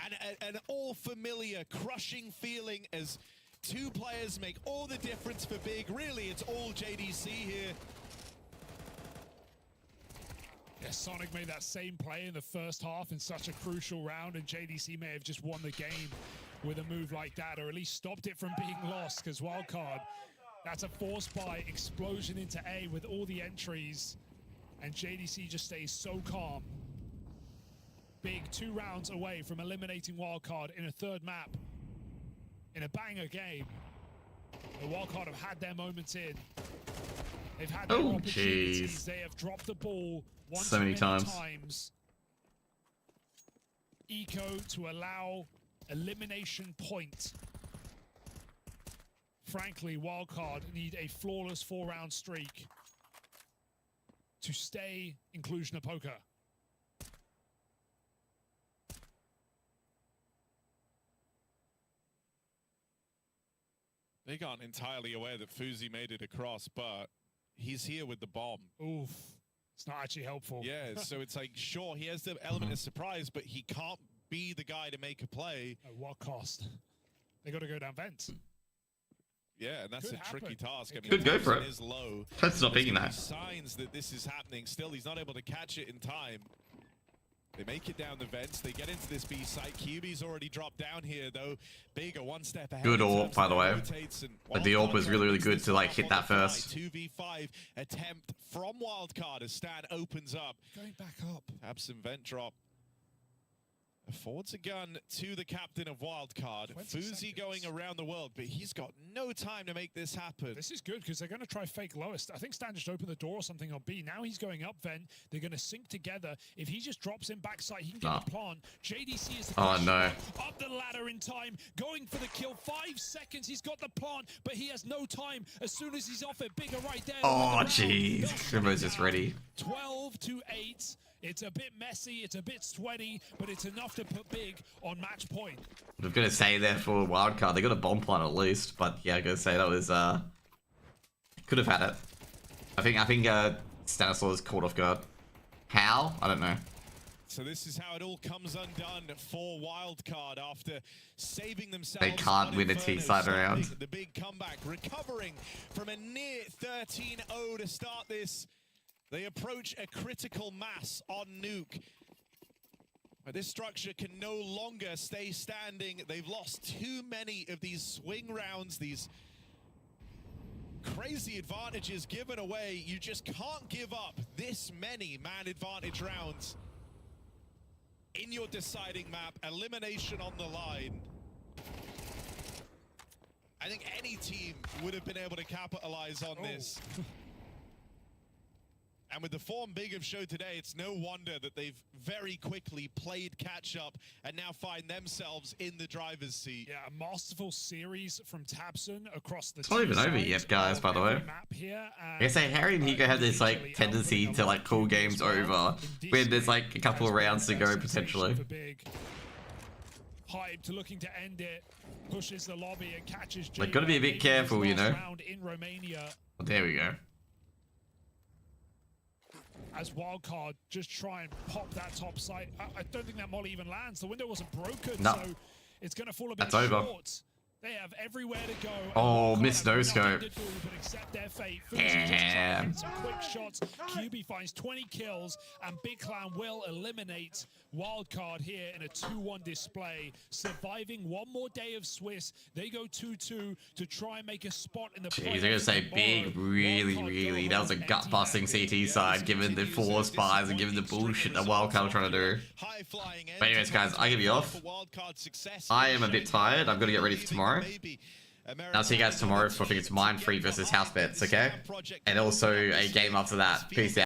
And an all-familiar, crushing feeling as 2 players make all the difference for Big. Really, it's all JDC here. Yeah, Sonic made that same play in the first half in such a crucial round, and JDC may have just won the game with a move like that, or at least stopped it from being lost, because Wildcard, that's a force buy explosion into A with all the entries, and JDC just stays so calm. Big 2 rounds away from eliminating Wildcard in a 3rd map in a banger game. The Wildcard have had their moments in. They've had their opportunities. Jeez. They have dropped the ball one So too many times. Eco to allow elimination point. Frankly, Wildcard need a flawless 4-round streak to stay in Cluj-Napoca. Big aren't entirely aware that Fuzi made it across, but he's here with the bomb. Oof. It's not actually helpful. Yeah, so it's like, sure, he has the element of surprise, but he can't be the guy to make a play. At what cost? They got to go down vents. Yeah, and that's Could a tricky happen. task. I mean, Could go for it. Is low. That's not picking There's that. signs that this is happening. Still, he's not able to catch it in time. They make it down the vents. They get into this B site. QB's already dropped down here, though. Big are 1 step ahead. Good AWP, by the way. But the AWP was really, really good to like hit that first. 2v5 attempt from Wildcard as Stan opens up. Going back up. Absent vent drop. Affords a gun to the captain of Wildcard. Fuzi going around the world, but he's got no time to make this happen. This is good because they're going to try fake lowest. I think Stan just opened the door or something on B. Now he's going up vent. They're going to sync together. If he just drops in backside, he can get the plant. JDC is the Oh no. up the ladder in time, going for the kill. 5 seconds, he's got the plant, but he has no time. As soon as he's off it, Bigger right there. Oh jeez. Shimmer's just ready. 12-8. It's a bit messy, it's a bit sweaty, but it's enough to put Big on match point. I was gonna say there for Wildcard, they got a bomb plant at least, but yeah, I gotta say that was could have had it. I think Stanislaw is caught off guard. How? I don't know. So this is how it all comes undone for Wildcard after saving themselves. They can't win a T-side round. The big comeback, recovering from a near 13-0 to start this. They approach a critical mass on Nuke. But this structure can no longer stay standing. They've lost too many of these swing rounds, these crazy advantages given away. You just can't give up this many man advantage rounds in your deciding map. Elimination on the line. I think any team would have been able to capitalize on this. And with the form Big have showed today, it's no wonder that they've very quickly played catch up and now find themselves in the driver's seat. Yeah, a masterful series from Tabson across the. It's not even over yet, guys, by the way. I say Harry and Hiko have this like tendency to like call games over when there's like a couple of rounds to go potentially. Hyped, looking to end it, pushes the lobby and catches JBA. Like, gotta be a bit careful, you know. In Romania. Well, there we go. As Wildcard just try and pop that top side. I don't think that molly even lands. The window wasn't broken, no. So it's going to fall a bit That's over. short. They have everywhere to go. Oh, missed no scope. Damn. Some quick shots. QB finds 20 kills, and Big Clown will eliminate Wildcard here in a 2-1 display. Surviving one more day of Swiss. They go 2-2 to try and make a spot in the Jeez, I'm gonna say Big really, that was a gut-busting CT side given the 4 spies and given the bullshit that Wildcard were trying to do. But anyways, guys, I give you off. I am a bit tired. I've got to get ready for tomorrow. And I'll see you guys tomorrow for I think it's Mind Free versus House Bets, okay? And also a game after that. Peace out.